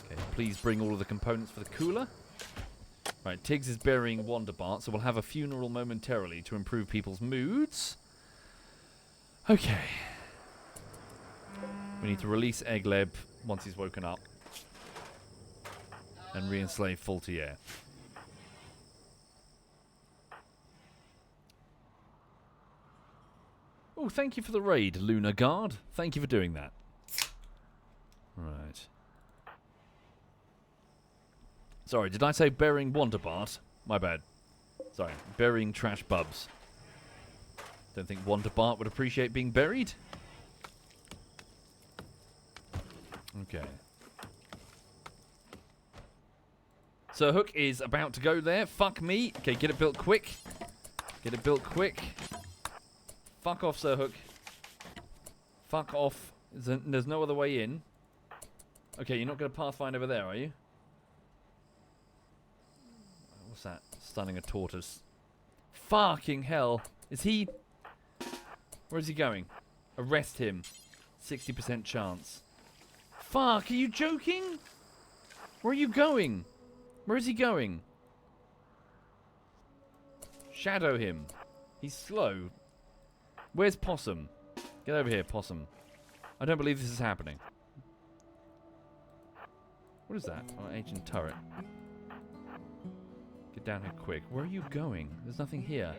Okay, please bring all of the components for the cooler. Right, Tiggs is burying Wonderbart, so we'll have a funeral momentarily to improve people's moods. Okay. We need to release Egleb once he's woken up. And re-enslave Faultier. Oh, thank you for the raid, Lunar Guard. Thank you for doing that. Right. Sorry, did I say burying Wonderbart? My bad. Sorry, burying trash bubs. Don't think Wonderbart would appreciate being buried. Okay. Sir Hook is about to go there. Fuck me. Okay, get it built quick. Get it built quick. Fuck off, Sir Hook. Fuck off. There's no other way in. Okay, you're not going to pathfind over there, are you? What's that? Stunning a tortoise. Fucking hell. Is he... Where is he going? Arrest him. 60% chance. Fuck, are you joking? Where are you going? Where is he going? Shadow him. He's slow. Where's Possum? Get over here, Possum. I don't believe this is happening. What is that? Oh, ancient turret. Get down here quick. Where are you going? There's nothing here.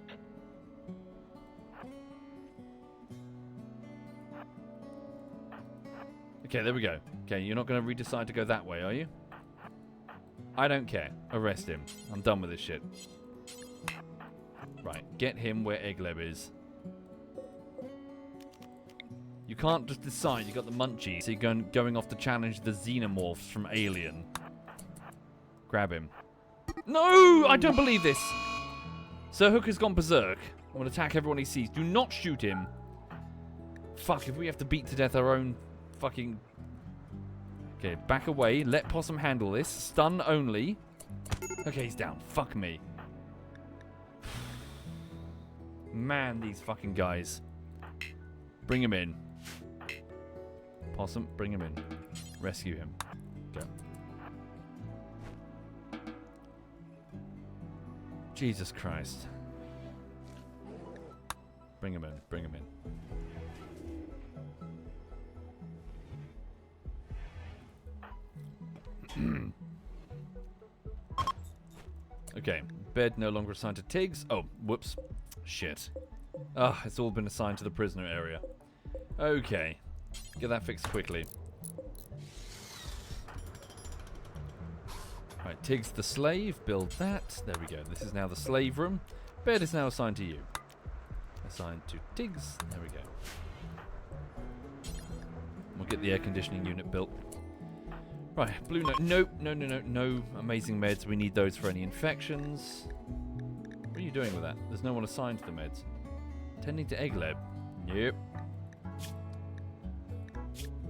Okay, there we go. Okay, you're not going to re-decide to go that way, are you? I don't care. Arrest him. I'm done with this shit. Right, get him where Egleb is. You can't just decide. You got the munchies. So you're going off to challenge the xenomorphs from Alien. Grab him. No! I don't believe this! Sir Hook has gone berserk. I'm going to attack everyone he sees. Do not shoot him. Fuck, if we have to beat to death our own fucking... Okay, back away. Let Possum handle this. Stun only. Okay, he's down. Fuck me. Man, these fucking guys. Bring him in. Possum, bring him in. Rescue him. Go. Jesus Christ. Bring him in. Bring him in. Okay. Bed no longer assigned to Tiggs. Oh, whoops. Shit. Ah, it's all been assigned to the prisoner area. Okay. Get that fixed quickly. Right, Tiggs the slave. Build that. There we go. This is now the slave room. Bed is now assigned to you. Assigned to Tiggs. There we go. We'll get the air conditioning unit built. Right, blue note. Nope, no amazing meds. We need those for any infections. What are you doing with that? There's no one assigned to the meds. Tending to Egleb. Nope.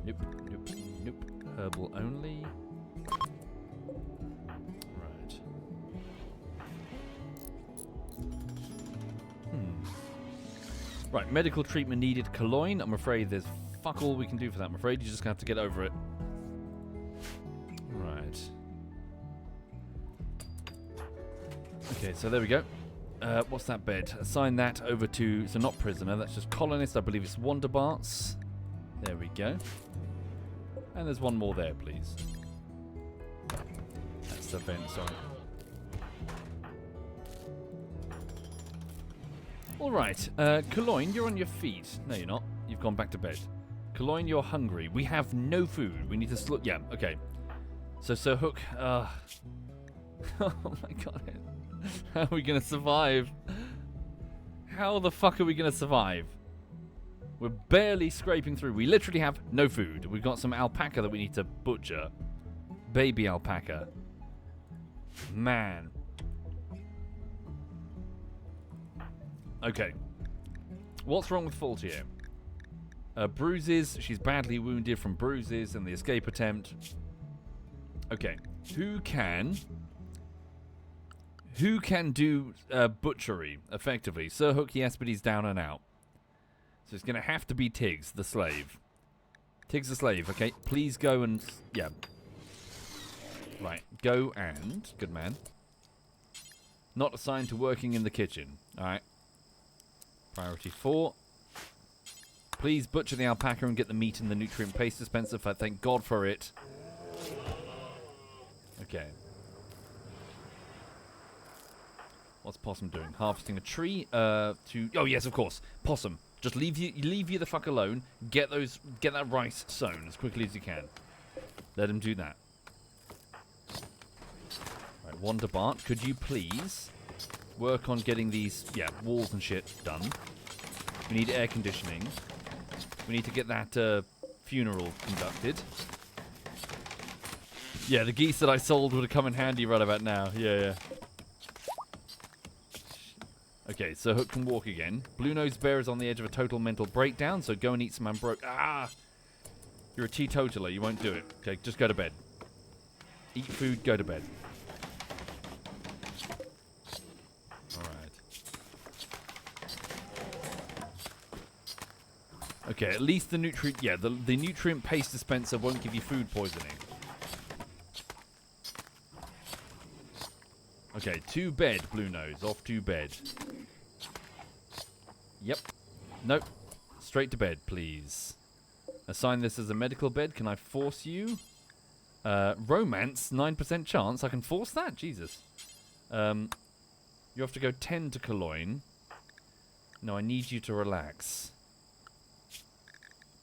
Nope. Herbal only. Right. Right, medical treatment needed. Cologne. I'm afraid there's fuck all we can do for that. I'm afraid you're just going to have to get over it. Right. Okay, so there we go. What's that bed? Assign that over to... So not prisoner, that's just colonist. I believe it's Wonderbarts. There we go. And there's one more there, please. That's the vent, sorry. Alright, Cologne, you're on your feet. No, you're not. You've gone back to bed. Cologne, you're hungry. We have no food. We need to slow... Yeah, okay. So, Sir Hook, oh my god. How are we going to survive? How the fuck are we going to survive? We're barely scraping through. We literally have no food. We've got some alpaca that we need to butcher. Baby alpaca. Man. Okay. What's wrong with Faultier? Bruises. She's badly wounded from bruises and the escape attempt. Okay. Who can do butchery effectively? Sir Hook, yes, but he's down and out. So it's going to have to be Tiggs, the slave. Tiggs the slave, okay? Please go and... Yeah. Right. Go and... Good man. Not assigned to working in the kitchen. Alright. Priority 4. Please butcher the alpaca and get the meat in the nutrient paste dispenser. Thank God for it. Okay. What's Possum doing? Harvesting a tree to... Oh, yes, of course. Possum, just leave you the fuck alone. Get that rice sown as quickly as you can. Let him do that. Right, Wonderbart, could you please work on getting these, walls and shit done. We need air conditioning. We need to get that funeral conducted. Yeah, the geese that I sold would have come in handy right about now. Yeah. Okay, so Hook can walk again. Blue-nosed bear is on the edge of a total mental breakdown, so go and eat some Ah! You're a teetotaler, you won't do it. Okay, just go to bed. Eat food, go to bed. Alright. Okay, at least the nutrient... Yeah, the nutrient paste dispenser won't give you food poisoning. Okay, to bed, Blue Nose. Off to bed. Yep. Nope. Straight to bed, please. Assign this as a medical bed. Can I force you? Romance, 9% chance. I can force that? Jesus. You have to go 10 to Cologne. No, I need you to relax.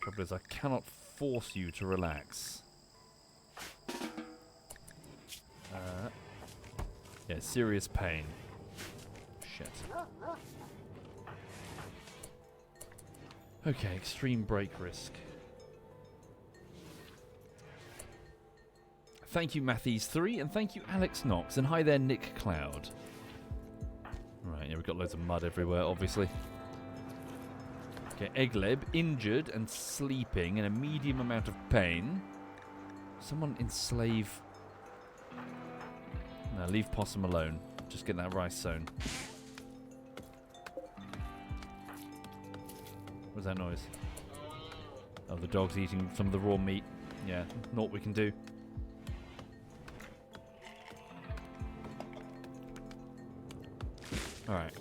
Trouble is, I cannot force you to relax. Yeah, serious pain. Shit. Okay, extreme break risk. Thank you, Matthews3, and thank you, Alex Knox, and hi there, Nick Cloud. Right, yeah, we've got loads of mud everywhere, obviously. Okay, Egleb, injured and sleeping in a medium amount of pain. Someone enslave... No, leave Possum alone. Just get that rice sown. What's that noise? Oh, the dog's eating some of the raw meat. Yeah, naught we can do. Alright.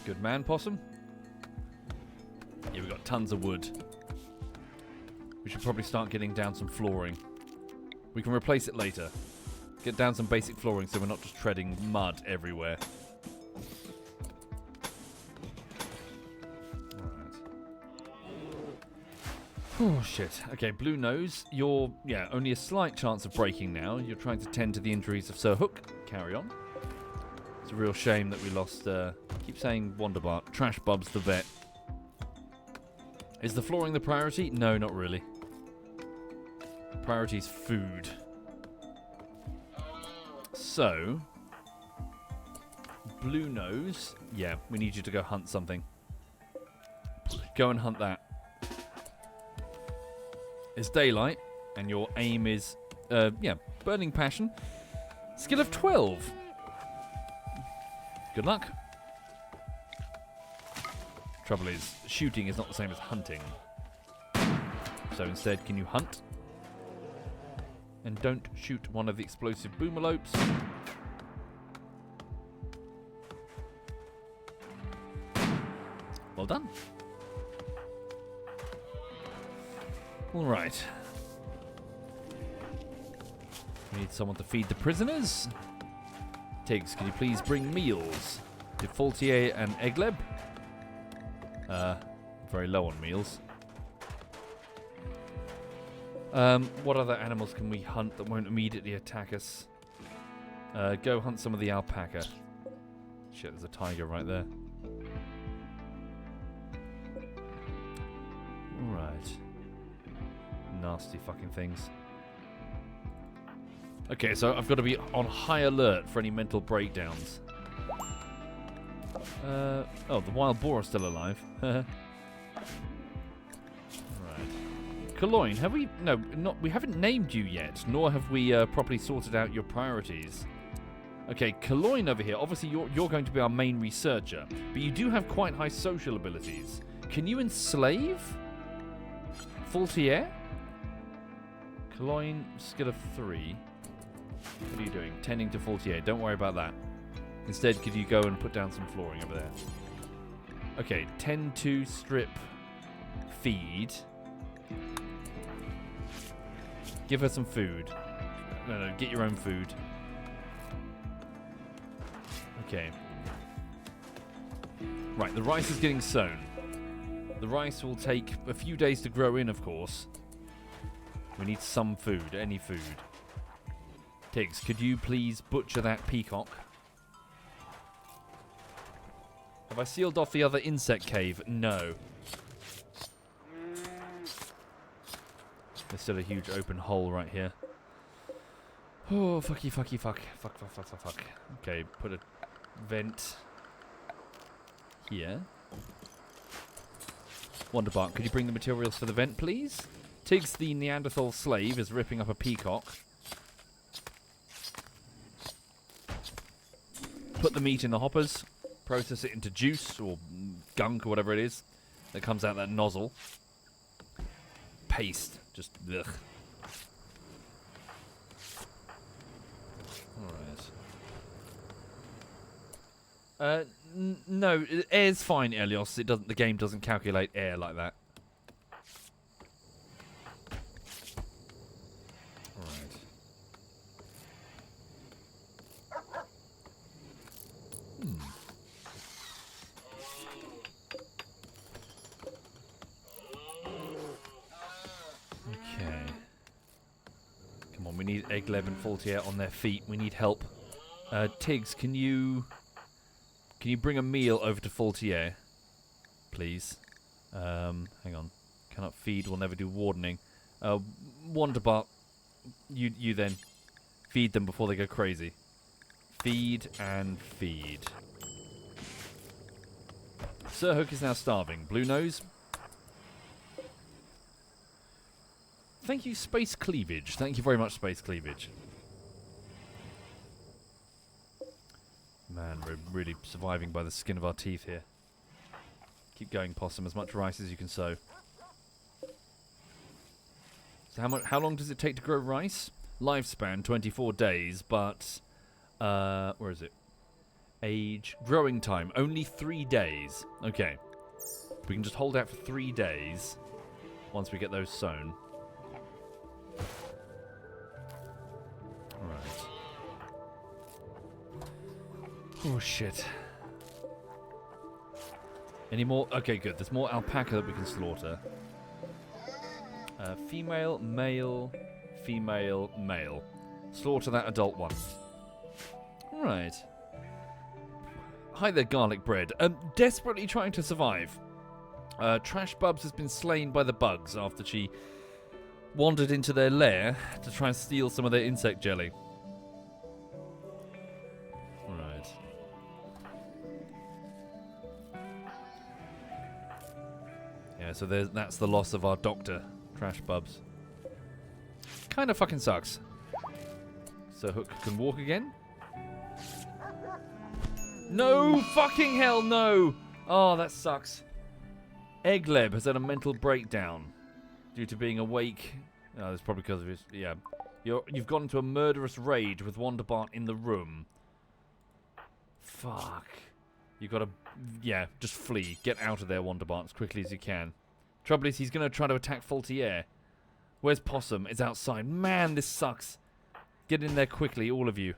Good man, Possum. Yeah, we've got tons of wood. We should probably start getting down some flooring. We can replace it later. Get down some basic flooring so we're not just treading mud everywhere. Alright. Oh, shit. Okay, Blue Nose. You're, only a slight chance of breaking now. You're trying to tend to the injuries of Sir Hook. Carry on. It's a real shame that we lost, keep saying Wonderbart. Trash Bubs the vet. Is the flooring the priority? No, not really. Priority is food. So, Blue Nose, we need you to go hunt something. Go and hunt that. It's daylight, and your aim is, burning passion. Skill of 12. Good luck. Trouble is, shooting is not the same as hunting. So instead, can you hunt? And don't shoot one of the explosive boomalopes. Well done. All right. We need someone to feed the prisoners. Tiggs, can you please bring meals to Faultier and Egleb? Very low on meals. What other animals can we hunt that won't immediately attack us? Go hunt some of the alpaca. Shit, there's a tiger right there. Alright. Nasty fucking things. Okay, so I've got to be on high alert for any mental breakdowns. Oh, the wild boar is still alive. Right. Cologne, have we... No, we haven't named you yet, nor have we properly sorted out your priorities. Okay, Cologne over here. Obviously, you're going to be our main researcher, but you do have quite high social abilities. Can you enslave? Faultier? Cologne, skill of 3. What are you doing? Tending to Faultier. Don't worry about that. Instead, could you go and put down some flooring over there? Okay, tend to strip feed. Give her some food. No, get your own food. Okay. Right, the rice is getting sown. The rice will take a few days to grow in, of course. We need some food, any food. Tiggs, could you please butcher that peacock? Have I sealed off the other insect cave? No. There's still a huge open hole right here. Oh, fucky, fucky, fuck. Fuck, fuck, fuck, fuck, fuck. Okay, put a vent here. Wonderbark, could you bring the materials for the vent, please? Tiggs, the Neanderthal slave, is ripping up a peacock. Put the meat in the hoppers. Process it into juice or gunk or whatever it is that comes out that nozzle. Paste. Just ugh. Alright. No, air's fine, Elios. It doesn't. The game doesn't calculate air like that. Alright. Okay. Come on, we need Egleb and Faultier on their feet. We need help. Tiggs, can you bring a meal over to Faultier, please? Hang on. Cannot feed. We'll never do wardening. Wonderbart, you then feed them before they go crazy. Feed and feed. Sir Hook is now starving. Blue Nose. Thank you, Space Cleavage. Thank you very much, Space Cleavage. Man, we're really surviving by the skin of our teeth here. Keep going, Possum. As much rice as you can sow. So how long does it take to grow rice? Lifespan, 24 days, but... where is it? Age... Growing time, only 3 days. Okay. We can just hold out for 3 days once we get those sown. Alright. Oh, shit. Any more? Okay, good. There's more alpaca that we can slaughter. Female, male, female, male. Slaughter that adult one. Right. Hi there, garlic bread. Desperately trying to survive. Trash Bubs has been slain by the bugs after she wandered into their lair to try and steal some of their insect jelly. Right. Yeah, so that's the loss of our doctor, Trash Bubs. Kind of fucking sucks. So Hook can walk again? No fucking hell, no! Oh, that sucks. Egleb has had a mental breakdown due to being awake. Oh, that's probably because of his... Yeah. You've gone into a murderous rage with Wonderbart in the room. Fuck. You've got to... Yeah, just flee. Get out of there, Wonderbart, as quickly as you can. Trouble is, he's going to try to attack Faultier. Where's Possum? It's outside. Man, this sucks. Get in there quickly, all of you.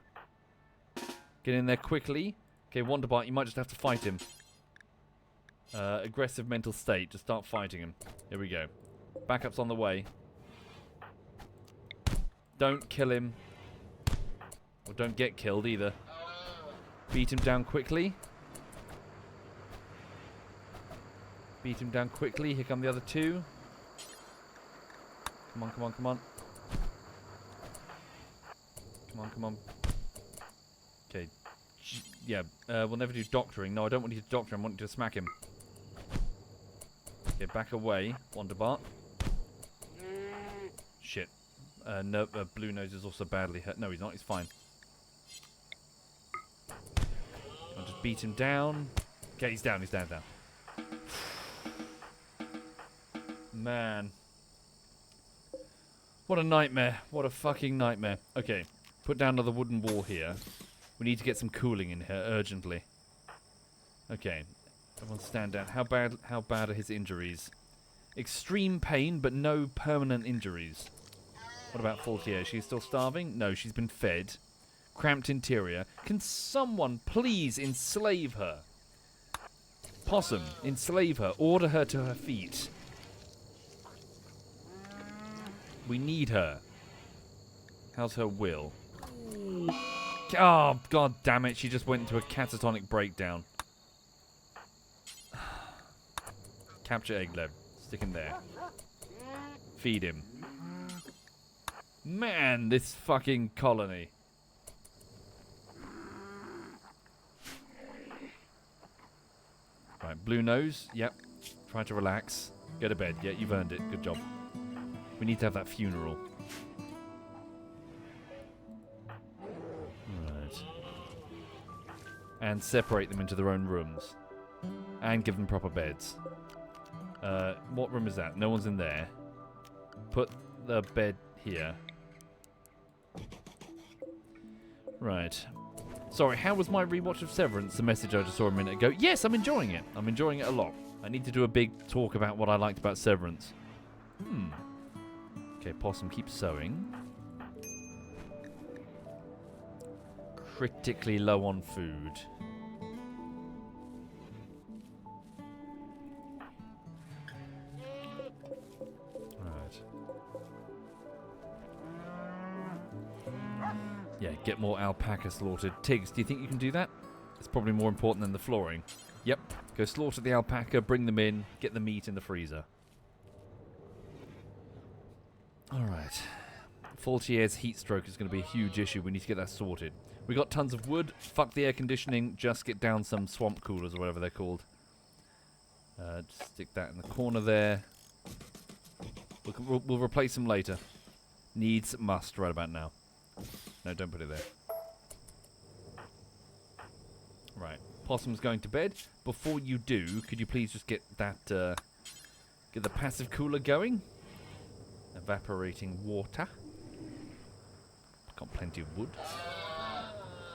Get in there quickly. Okay, Wonderbart, you might just have to fight him. Aggressive mental state. Just start fighting him. Here we go. Backup's on the way. Don't kill him. Or don't get killed either. Beat him down quickly. Beat him down quickly. Here come the other two. Come on, come on, come on. Come on, come on. Okay. Yeah, we'll never do doctoring. No, I don't want you to doctor him. I want you to smack him. Okay, back away, Wonderbart. Shit. No, Blue Nose is also badly hurt. No, he's not. He's fine. I'll just beat him down. Okay, he's down. He's down. Man. What a nightmare. What a fucking nightmare. Okay, put down another wooden wall here. We need to get some cooling in here urgently. Okay, everyone stand down. How bad are his injuries? Extreme pain, but no permanent injuries. What about Faultier? She's still starving? No, she's been fed. cramped interior. Can someone please enslave her? Possum, enslave her. Order her to her feet. We need her. How's her will? Oh, god damn it. She just went into a catatonic breakdown. Capture egg, stick him there. Feed him. Man, this fucking colony. Right, blue nose. Yep. Try to relax. Go to bed. Yeah, you've earned it. Good job. We need to have that funeral. Right. And separate them into their own rooms. And give them proper beds. What room is that? No one's in there. Put the bed here. Right. Sorry, how was my rewatch of Severance, the message I just saw a minute ago? Yes, I'm enjoying it. I'm enjoying it a lot. I need to do a big talk about what I liked about Severance. Okay, Possum, keep sewing. Critically low on food. Yeah, get more alpaca slaughtered. Tiggs, do you think you can do that? It's probably more important than the flooring. Yep. Go slaughter the alpaca, bring them in, get the meat in the freezer. Alright. Faultier's heat stroke is going to be a huge issue. We need to get that sorted. We got tons of wood. Fuck the air conditioning. Just get down some swamp coolers or whatever they're called. Just stick that in the corner there. We'll replace them later. Needs must right about now. No, don't put it there. Right. Possum's going to bed. Before you do, could you please just get that, get the passive cooler going? Evaporating water. Got plenty of wood.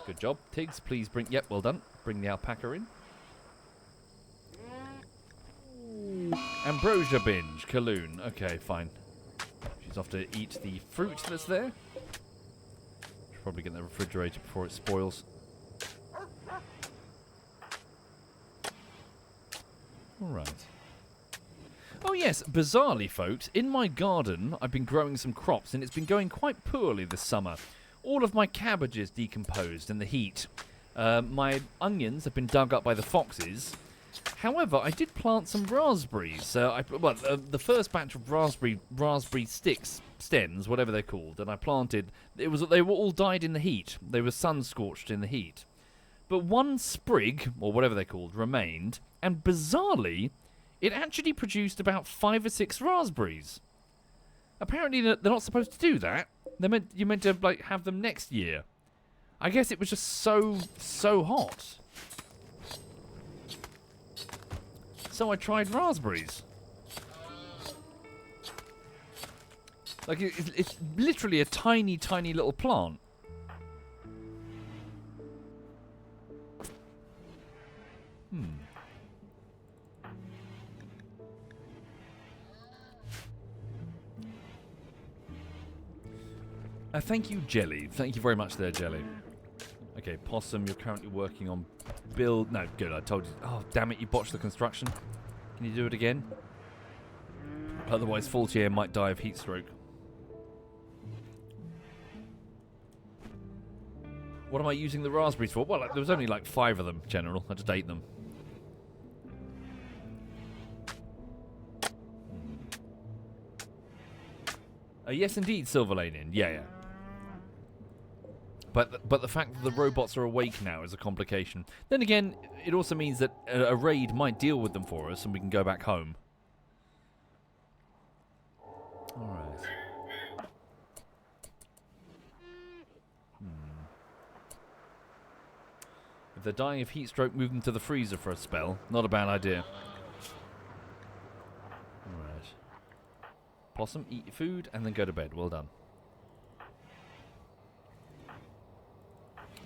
Good job. Tiggs, please bring... Yep, well done. Bring the alpaca in. Ambrosia binge. Kaloon. Okay, fine. She's off to eat the fruit that's there. Should probably get in the refrigerator before it spoils. Alright. Oh yes, bizarrely folks, in my garden I've been growing some crops and it's been going quite poorly this summer. All of my cabbages decomposed in the heat. My onions have been dug up by the foxes. However, I did plant some raspberries. The first batch of raspberry sticks, stems, whatever they're called, and I planted. They were all died in the heat. They were sun scorched in the heat. But one sprig, or whatever they're called, remained, and bizarrely, it actually produced about 5 or 6 raspberries. Apparently, they're not supposed to do that. You're meant to have them next year. I guess it was just so hot. So I tried raspberries. It's literally a tiny, tiny little plant. Thank you, Jelly. Thank you very much there, Jelly. Okay, Possum, you're currently working on build... No, good, I told you. Oh, damn it, you botched the construction. Can you do it again? Otherwise, Faultier might die of heat stroke. What am I using the raspberries for? Well, there was only 5 of them, General. I just ate them. Yes, indeed, Silverlanian. Yeah. But the fact that the robots are awake now is a complication. Then again, it also means that a raid might deal with them for us and we can go back home. Alright. If they're dying of heat stroke, move them to the freezer for a spell. Not a bad idea. Alright. Possum, eat your food and then go to bed. Well done.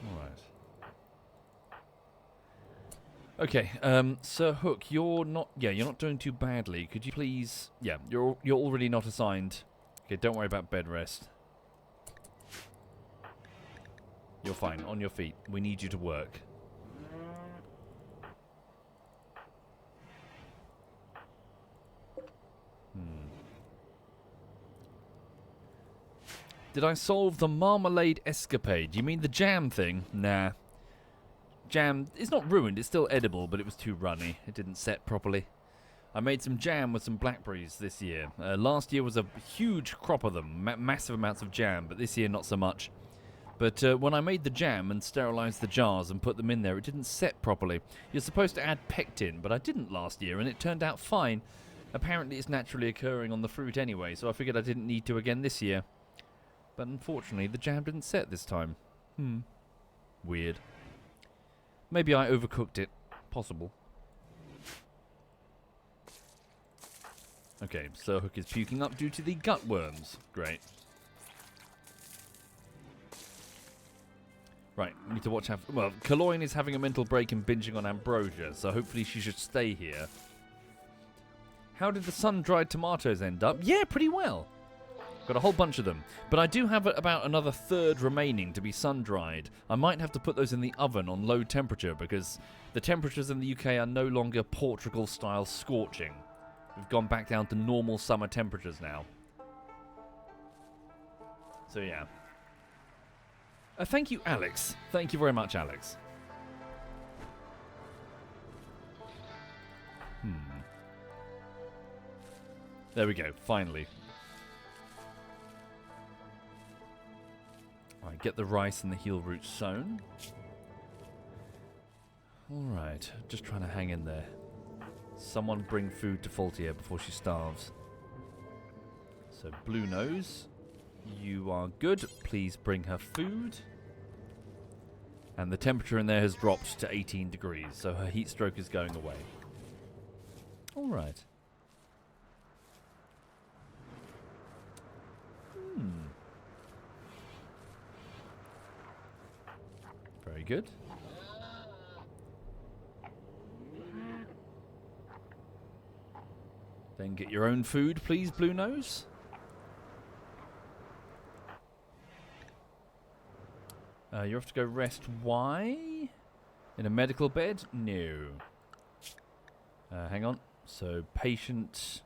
Alright. Okay, Sir Hook, you're not doing too badly. Could you please... Yeah, you're already not assigned. Okay, don't worry about bed rest. You're fine. On your feet. We need you to work. Did I solve the marmalade escapade? You mean the jam thing? Nah. Jam, it's not ruined, it's still edible, but it was too runny. It didn't set properly. I made some jam with some blackberries this year. Last year was a huge crop of them, massive amounts of jam, but this year not so much. But when I made the jam and sterilised the jars and put them in there, it didn't set properly. You're supposed to add pectin, but I didn't last year, and it turned out fine. Apparently it's naturally occurring on the fruit anyway, so I figured I didn't need to again this year. But unfortunately, the jam didn't set this time. Weird. Maybe I overcooked it. Possible. Okay, so Hook is puking up due to the gut worms. Great. Right, we need to watch... Well, Kaloin is having a mental break and binging on ambrosia, so hopefully she should stay here. How did the sun-dried tomatoes end up? Yeah, pretty well. Got a whole bunch of them. But I do have about another third remaining to be sun-dried. I might have to put those in the oven on low temperature because the temperatures in the UK are no longer Portugal-style scorching. We've gone back down to normal summer temperatures now. So yeah. Thank you, Alex. Thank you very much, Alex. There we go, finally. Alright, get the rice and the heel root sown. Alright, just trying to hang in there. Someone bring food to Faultier before she starves. So, Blue Nose, you are good. Please bring her food. And the temperature in there has dropped to 18 degrees, so her heat stroke is going away. Alright. Very good. Then get your own food, please, Blue Nose. You have to go rest. Why? In a medical bed? No. Hang on. So, patient.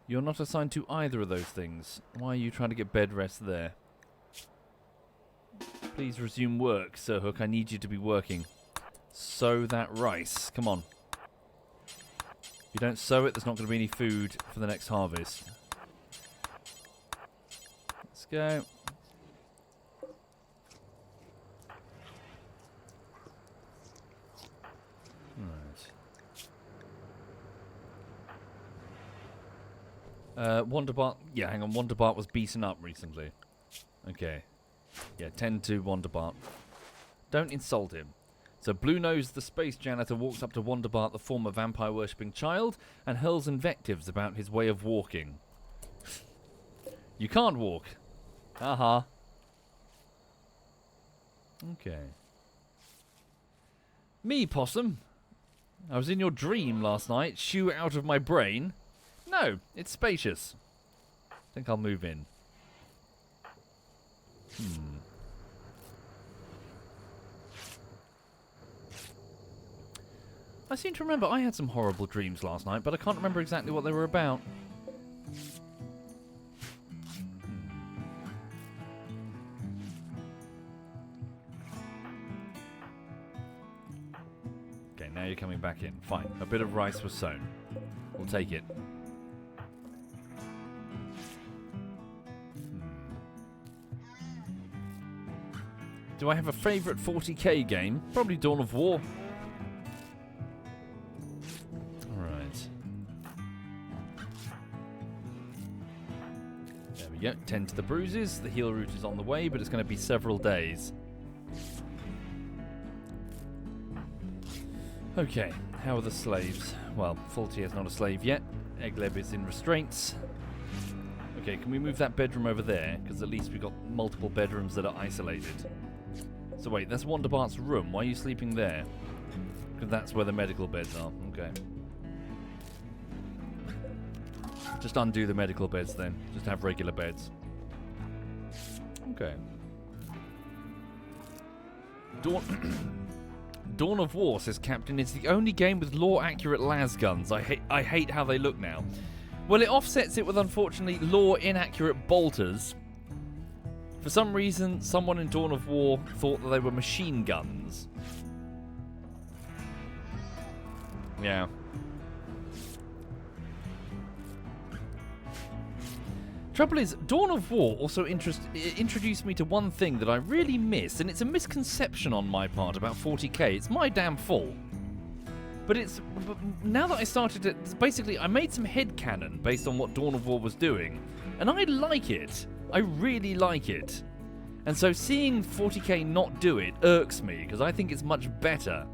You're not assigned to either of those things. Why are you trying to get bed rest there? Please resume work, Sir Hook. I need you to be working. Sow that rice. Come on. If you don't sow it, there's not going to be any food for the next harvest. Let's go. Right. Wonderbart. Yeah, hang on. Wonderbart was beaten up recently. Okay. Yeah, tend to Wonderbart. Don't insult him. So Blue Nose, the space janitor, walks up to Wonderbart, the former vampire-worshipping child, and hurls invectives about his way of walking. You can't walk. Aha. Okay. Me, Possum. I was in your dream last night. Shoo out of my brain. No, it's spacious. I think I'll move in. I seem to remember I had some horrible dreams last night, but I can't remember exactly what they were about. Okay, now you're coming back in. Fine. A bit of rice was sown. We'll take it. Do I have a favourite 40k game? Probably Dawn of War. Alright. There we go. Tend to the bruises. The heal route is on the way, but it's going to be several days. Okay, how are the slaves? Well, Faultier's not a slave yet. Egleb is in restraints. Okay, can we move that bedroom over there? Because at least we've got multiple bedrooms that are isolated. So wait, that's Wonderbart's room. Why are you sleeping there? Because that's where the medical beds are. Okay. Just undo the medical beds then. Just have regular beds. Okay. Dawn of War, says Captain, is the only game with law-accurate las guns. I hate how they look now. Well, it offsets it with, unfortunately, law-inaccurate bolters. For some reason, someone in Dawn of War thought that they were machine guns. Yeah. Trouble is, Dawn of War also introduced me to one thing that I really miss, and it's a misconception on my part about 40k. It's my damn fault. But now that I started it, basically I made some headcanon based on what Dawn of War was doing, and I like it. I really like it. And so seeing 40k not do it irks me, because I think it's much better.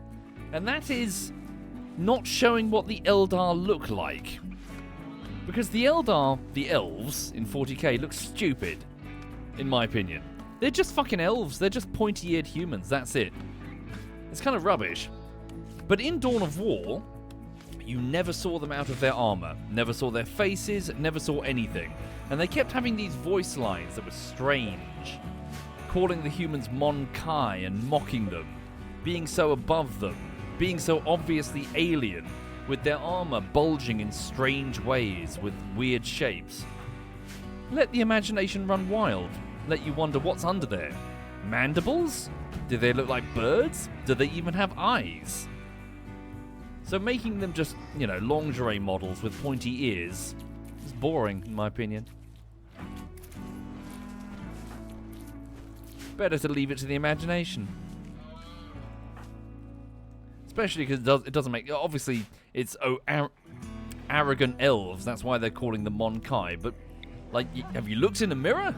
And that is not showing what the Eldar look like. Because the Eldar, the elves in 40k, look stupid, in my opinion. They're just fucking elves. They're just pointy-eared humans. That's it. It's kind of rubbish. But in Dawn of War, you never saw them out of their armor. Never saw their faces. Never saw anything. And they kept having these voice lines that were strange. Calling the humans Mon Kai and mocking them. Being so above them. Being so obviously alien. With their armor bulging in strange ways with weird shapes. Let the imagination run wild. Let you wonder what's under there. Mandibles? Do they look like birds? Do they even have eyes? So making them just, lingerie models with pointy ears is boring, in my opinion. Better to leave it to the imagination. Especially because it doesn't make... Obviously, it's arrogant elves. That's why they're calling them Mon Kai. But, have you looked in a mirror?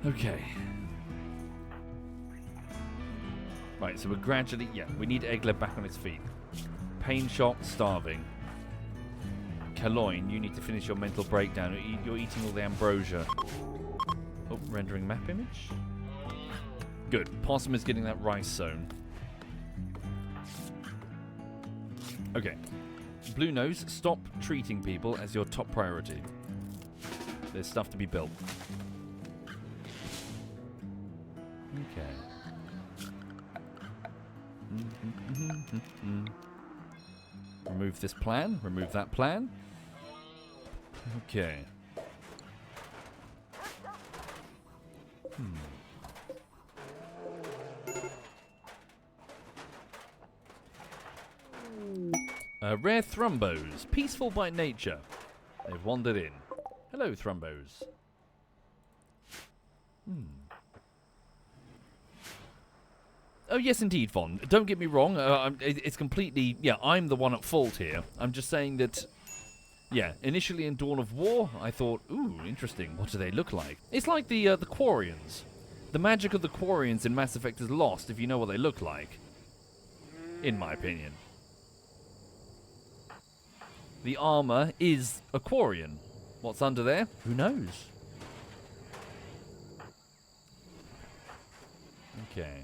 Okay. Right, so we're gradually... Yeah, we need Egler back on his feet. Pain shock, starving. Kaloin, you need to finish your mental breakdown. You're eating all the ambrosia. Oh, rendering map image. Good. Possum is getting that rice zone. Okay. Blue Nose, stop treating people as your top priority. There's stuff to be built. Okay. Remove this plan. Remove that plan. Okay. Rare Thrumbos. Peaceful by nature. They've wandered in. Hello, Thrumbos. Oh, yes, indeed, Von. Don't get me wrong. It's completely... Yeah, I'm the one at fault here. I'm just saying that... Yeah, initially in Dawn of War, I thought, ooh, interesting. What do they look like? It's like the Quarians. The magic of the Quarians in Mass Effect is lost if you know what they look like. In my opinion. The armor is a Quarian. What's under there? Who knows? Okay.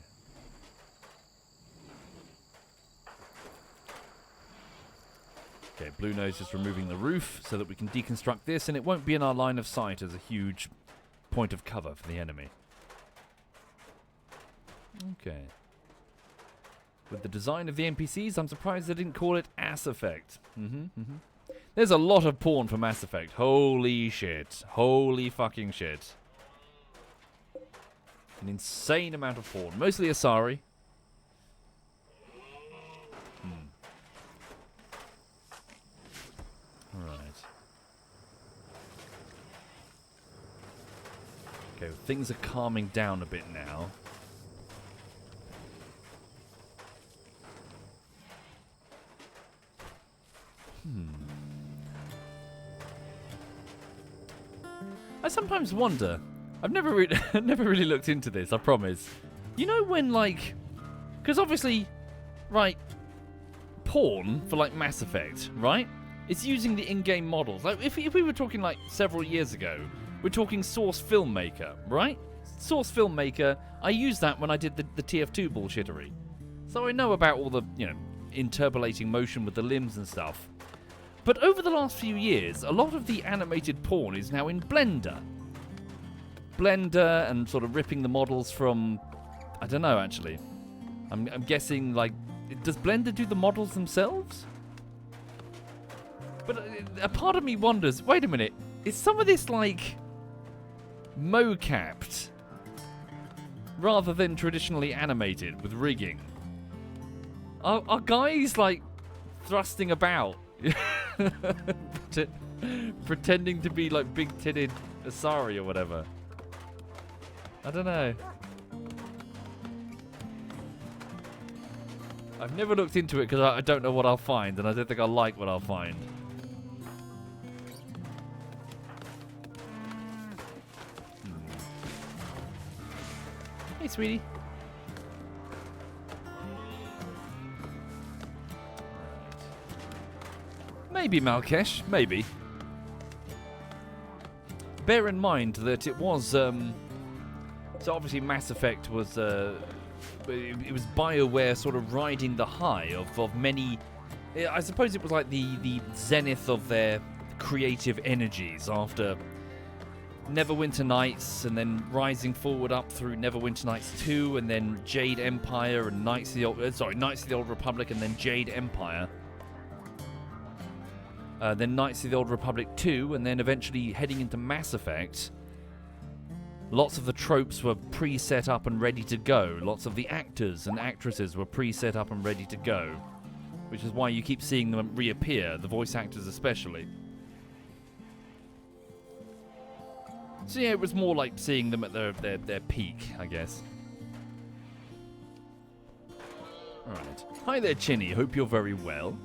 Okay, Blue Nose is removing the roof so that we can deconstruct this, and it won't be in our line of sight as a huge point of cover for the enemy. Okay. With the design of the NPCs, I'm surprised they didn't call it Ass Effect. There's a lot of porn for Mass Effect. Holy shit. Holy fucking shit. An insane amount of porn. Mostly Asari. Alright. Okay, things are calming down a bit now. I sometimes wonder. I've never really looked into this, I promise. You know when, because obviously, right, porn for, Mass Effect, right? It's using the in-game models. Like, if we were talking, several years ago, we're talking Source Filmmaker, right? Source Filmmaker, I used that when I did the TF2 bullshittery. So I know about all the, interpolating motion with the limbs and stuff. But over the last few years, a lot of the animated porn is now in Blender. Blender and sort of ripping the models from... I don't know, actually. I'm guessing, like... Does Blender do the models themselves? But a part of me wonders, wait a minute, is some of this, like, mo-capped rather than traditionally animated with rigging? Are guys, like, thrusting about, pretending to be, like, big-titted Asari or whatever? I don't know. I've never looked into it because I don't know what I'll find, and I don't think I'll like what I'll find. Hey, sweetie. Maybe, Malkesh. Maybe. Bear in mind that it was... so obviously Mass Effect was... it was BioWare sort of riding the high of many... I suppose it was like the zenith of their creative energies after Neverwinter Nights, and then rising forward up through Neverwinter Nights 2, and then Jade Empire, and Knights of the Old Republic, and then Jade Empire. Then Knights of the Old Republic 2, and then eventually heading into Mass Effect. Lots of the tropes were pre-set up and ready to go. Lots of the actors and actresses were pre-set up and ready to go. Which is why you keep seeing them reappear, the voice actors especially. So yeah, it was more like seeing them at their peak, I guess. Alright. Hi there, Chinny. Hope you're very well.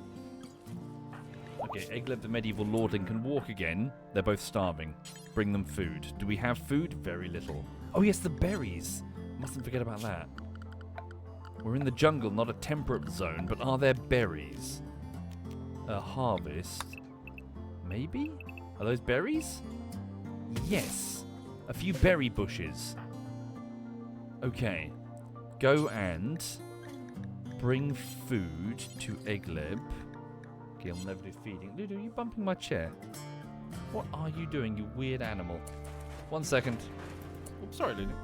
Okay, Egleb the medieval lordling can walk again. They're both starving. Bring them food. Do we have food? Very little. Oh yes, the berries. Mustn't forget about that. We're in the jungle, not a temperate zone, but are there berries? A harvest. Maybe? Are those berries? Yes. A few berry bushes. Okay. Go and bring food to Egleb. Okay, I'll never do feeding. Lulu, are you bumping my chair? What are you doing, you weird animal? 1 second. Oops, sorry, Lulu.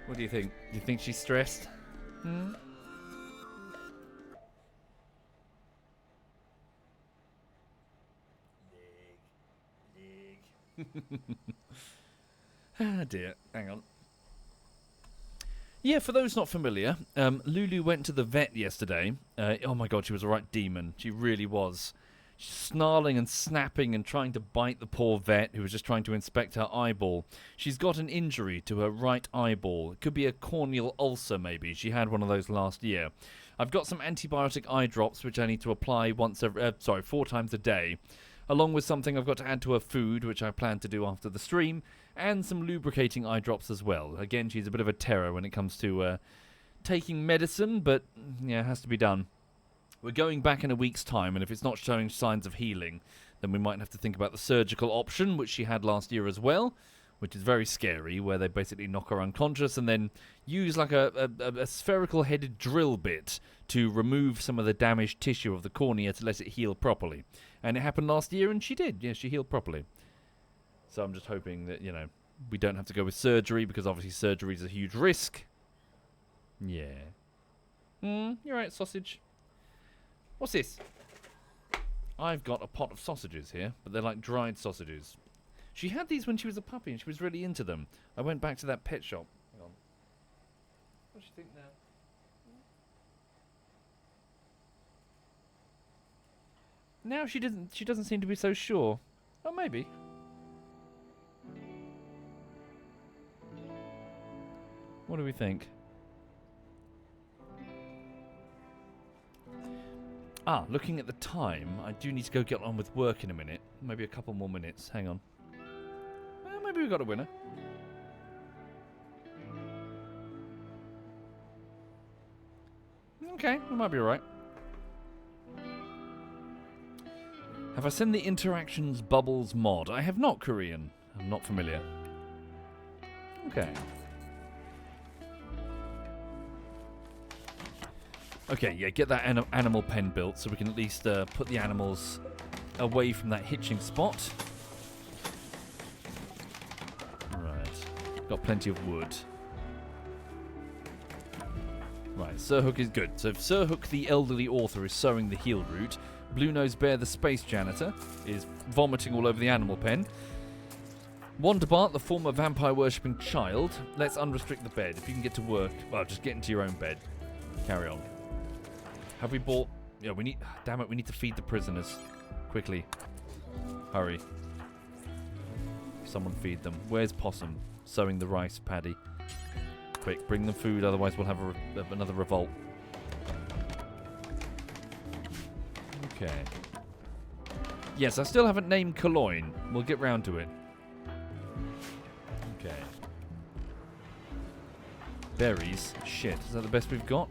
What do you think? Do you think she's stressed? Hmm? Ah dear, hang on. Yeah, for those not familiar, Lulu went to the vet yesterday. Oh my god, she was a right demon. She really was. Snarling and snapping and trying to bite the poor vet who was just trying to inspect her eyeball. She's got an injury to her right eyeball. It could be a corneal ulcer maybe. She had one of those last year. I've got some antibiotic eye drops which I need to apply 4 times a day. Along with something I've got to add to her food, which I plan to do after the stream, and some lubricating eye drops as well. Again, she's a bit of a terror when it comes to taking medicine, but yeah, it has to be done. We're going back in a week's time, and if it's not showing signs of healing, then we might have to think about the surgical option, which she had last year as well, which is very scary, where they basically knock her unconscious and then use like a spherical-headed drill bit to remove some of the damaged tissue of the cornea to let it heal properly. And it happened last year, and she did. Yeah, she healed properly. So I'm just hoping that, you know, We don't have to go with surgery because obviously surgery is a huge risk. Yeah. You're right, sausage. What's this? I've got a pot of sausages here, but they're like dried sausages. She had these when she was a puppy and she was really into them. I went back to that pet shop. Hang on. What does she think now? Now she doesn't seem to be so sure. Oh, maybe. What do we think? Looking at the time, I do need to go get on with work in a minute. Maybe a couple more minutes. Hang on. Well, maybe we got a winner. Okay, we might be alright. Have I sent the Interactions Bubbles mod? I have not, Korean. I'm not familiar. Okay. Okay, yeah, get that animal pen built so we can at least put the animals away from that hitching spot. Right. Got plenty of wood. Right, Sir Hook is good. So if Sir Hook, the elderly author, is sowing the heal root, Blue Nose Bear, the space janitor, is vomiting all over the animal pen. Wonderbart, the former vampire-worshipping child, let's unrestrict the bed. If you can get to work, well, just get into your own bed. Carry on. Have we bought... Yeah, we need... Damn it, we need to feed the prisoners. Quickly. Hurry. Someone feed them. Where's Possum? Sowing the rice paddy. Quick, bring them food, otherwise we'll have another revolt. Okay. Yes, I still haven't named Cologne. We'll get round to it. Okay. Berries. Shit, is that the best we've got?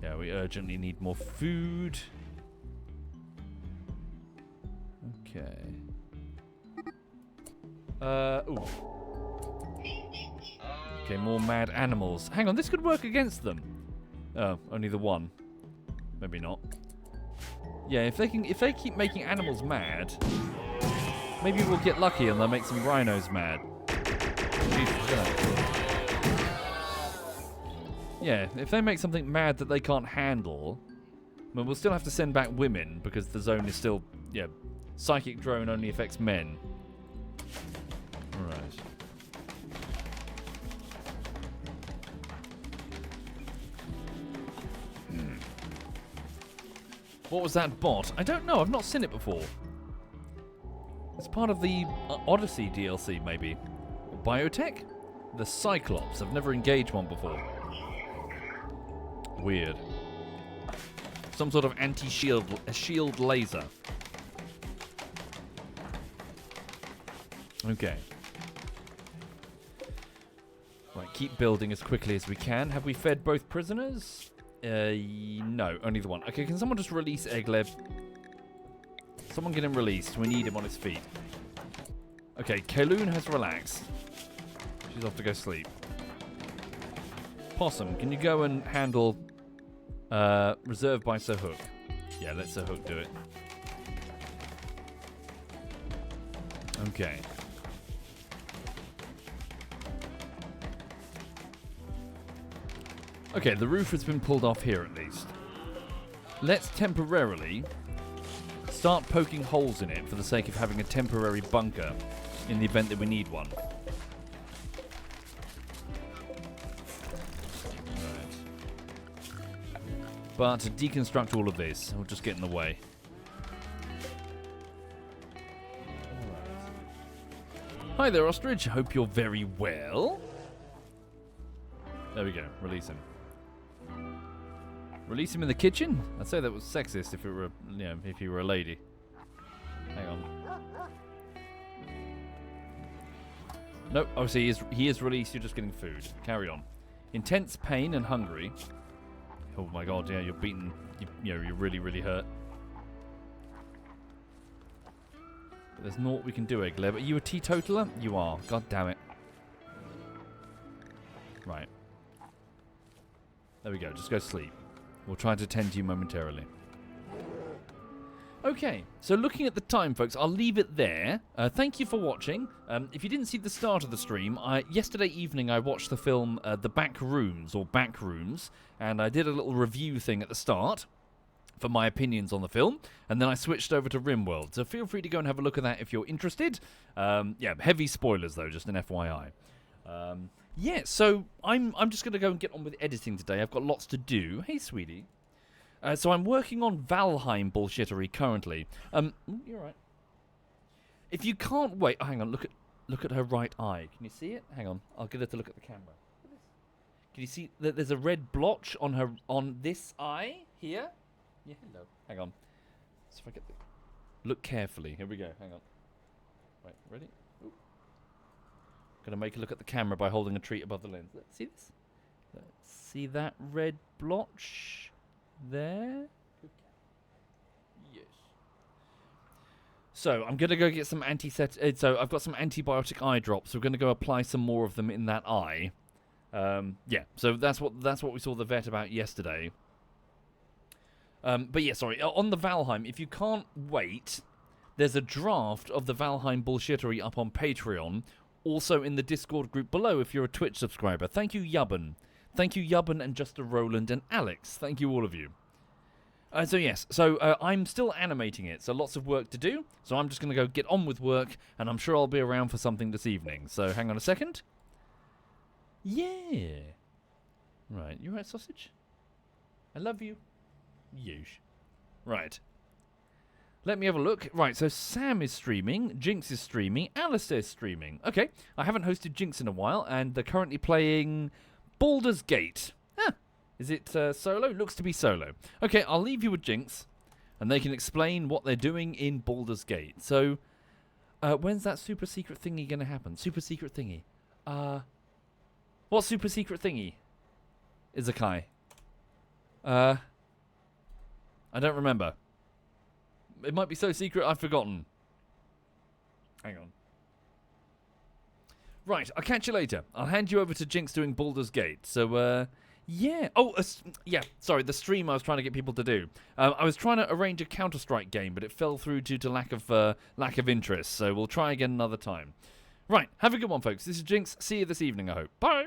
Yeah, we urgently need more food. Okay. Ooh. Okay, more mad animals. Hang on, this could work against them. Oh, only the one. Maybe not. Yeah, if they keep making animals mad, maybe we'll get lucky and they'll make some rhinos mad. Yeah, if they make something mad that they can't handle, well, we'll still have to send back women because the zone is still, yeah, psychic drone only affects men. Right. What was that bot? I don't know, I've not seen it before. It's part of the Odyssey DLC, maybe. Biotech? The Cyclops. I've never engaged one before. Weird. Some sort of anti-shield, a shield laser. Okay. Right, keep building as quickly as we can. Have we fed both prisoners? No, only the one. Okay, can someone just release Eglev? Someone get him released. We need him on his feet. Okay, Kaloon has relaxed. She's off to go sleep. Possum, can you go and handle reserved by Sir Hook? Yeah, let Sir Hook do it. Okay. Okay, the roof has been pulled off here at least. Let's temporarily start poking holes in it for the sake of having a temporary bunker in the event that we need one. Right. But to deconstruct all of this, we'll just get in the way. Hi there, Ostrich. Hope you're very well. There we go. Release him. Release him in the kitchen? I'd say that was sexist if it were, you know, if he were a lady. Hang on. Nope. Oh, see, he is released. You're just getting food. Carry on. Intense pain and hungry. Oh my God! Yeah, you're beaten. You're really, really hurt. But there's naught we can do, Eggleb. Are you a teetotaler? You are. God damn it. Right. There we go. Just go sleep. We'll try to tend to you momentarily. Okay, so looking at the time, folks, I'll leave it there. Thank you for watching. If you didn't see the start of the stream, yesterday evening I watched the film The Backrooms, or Backrooms, and I did a little review thing at the start for my opinions on the film, and then I switched over to Rimworld, so feel free to go and have a look at that if you're interested. Yeah, heavy spoilers, though, just an FYI. Yeah, so I'm just going to go and get on with editing today. I've got lots to do. Hey, sweetie. So I'm working on Valheim bullshittery currently. You're right. If you can't wait, hang on. Look at her right eye. Can you see it? Hang on. I'll get her to look at the camera. Can you see that there's a red blotch on this eye here? Yeah. Hello. Hang on. So if I get look carefully. Here we go. Hang on. Right. Ready? Ooh. Gonna make a look at the camera by holding a treat above the lens. Let's see this. Let's see that red blotch. There. Yes. So I'm gonna go get some so I've got some antibiotic eye drops. We're gonna go apply some more of them in that eye. Yeah. So that's what we saw the vet about yesterday. But yeah, sorry. On the Valheim, if you can't wait, there's a draft of the Valheim bullshittery up on Patreon. Also in the Discord group below if you're a Twitch subscriber. Thank you, Yubbin. Thank you, Yubbin and Just a Roland and Alex. Thank you, all of you. So yes, I'm still animating it, so lots of work to do. So I'm just going to go get on with work, and I'm sure I'll be around for something this evening. So hang on a second. Yeah. Right, you right, sausage? I love you. Yeesh. Right. Let me have a look. Right, so Sam is streaming, Jinx is streaming, Alistair's streaming. Okay, I haven't hosted Jinx in a while, and they're currently playing Baldur's Gate. Huh. Is it solo? Looks to be solo. Okay, I'll leave you with Jinx, and they can explain what they're doing in Baldur's Gate. So, when's that super secret thingy going to happen? Super secret thingy. What super secret thingy? Izakai. I don't remember. It might be so secret I've forgotten. Hang on. Right, I'll catch you later. I'll hand you over to Jinx doing Baldur's Gate. So, yeah. Oh, yeah, sorry, the stream I was trying to get people to do. I was trying to arrange a Counter-Strike game, but it fell through due to lack of interest. So we'll try again another time. Right, have a good one, folks. This is Jinx. See you this evening, I hope. Bye!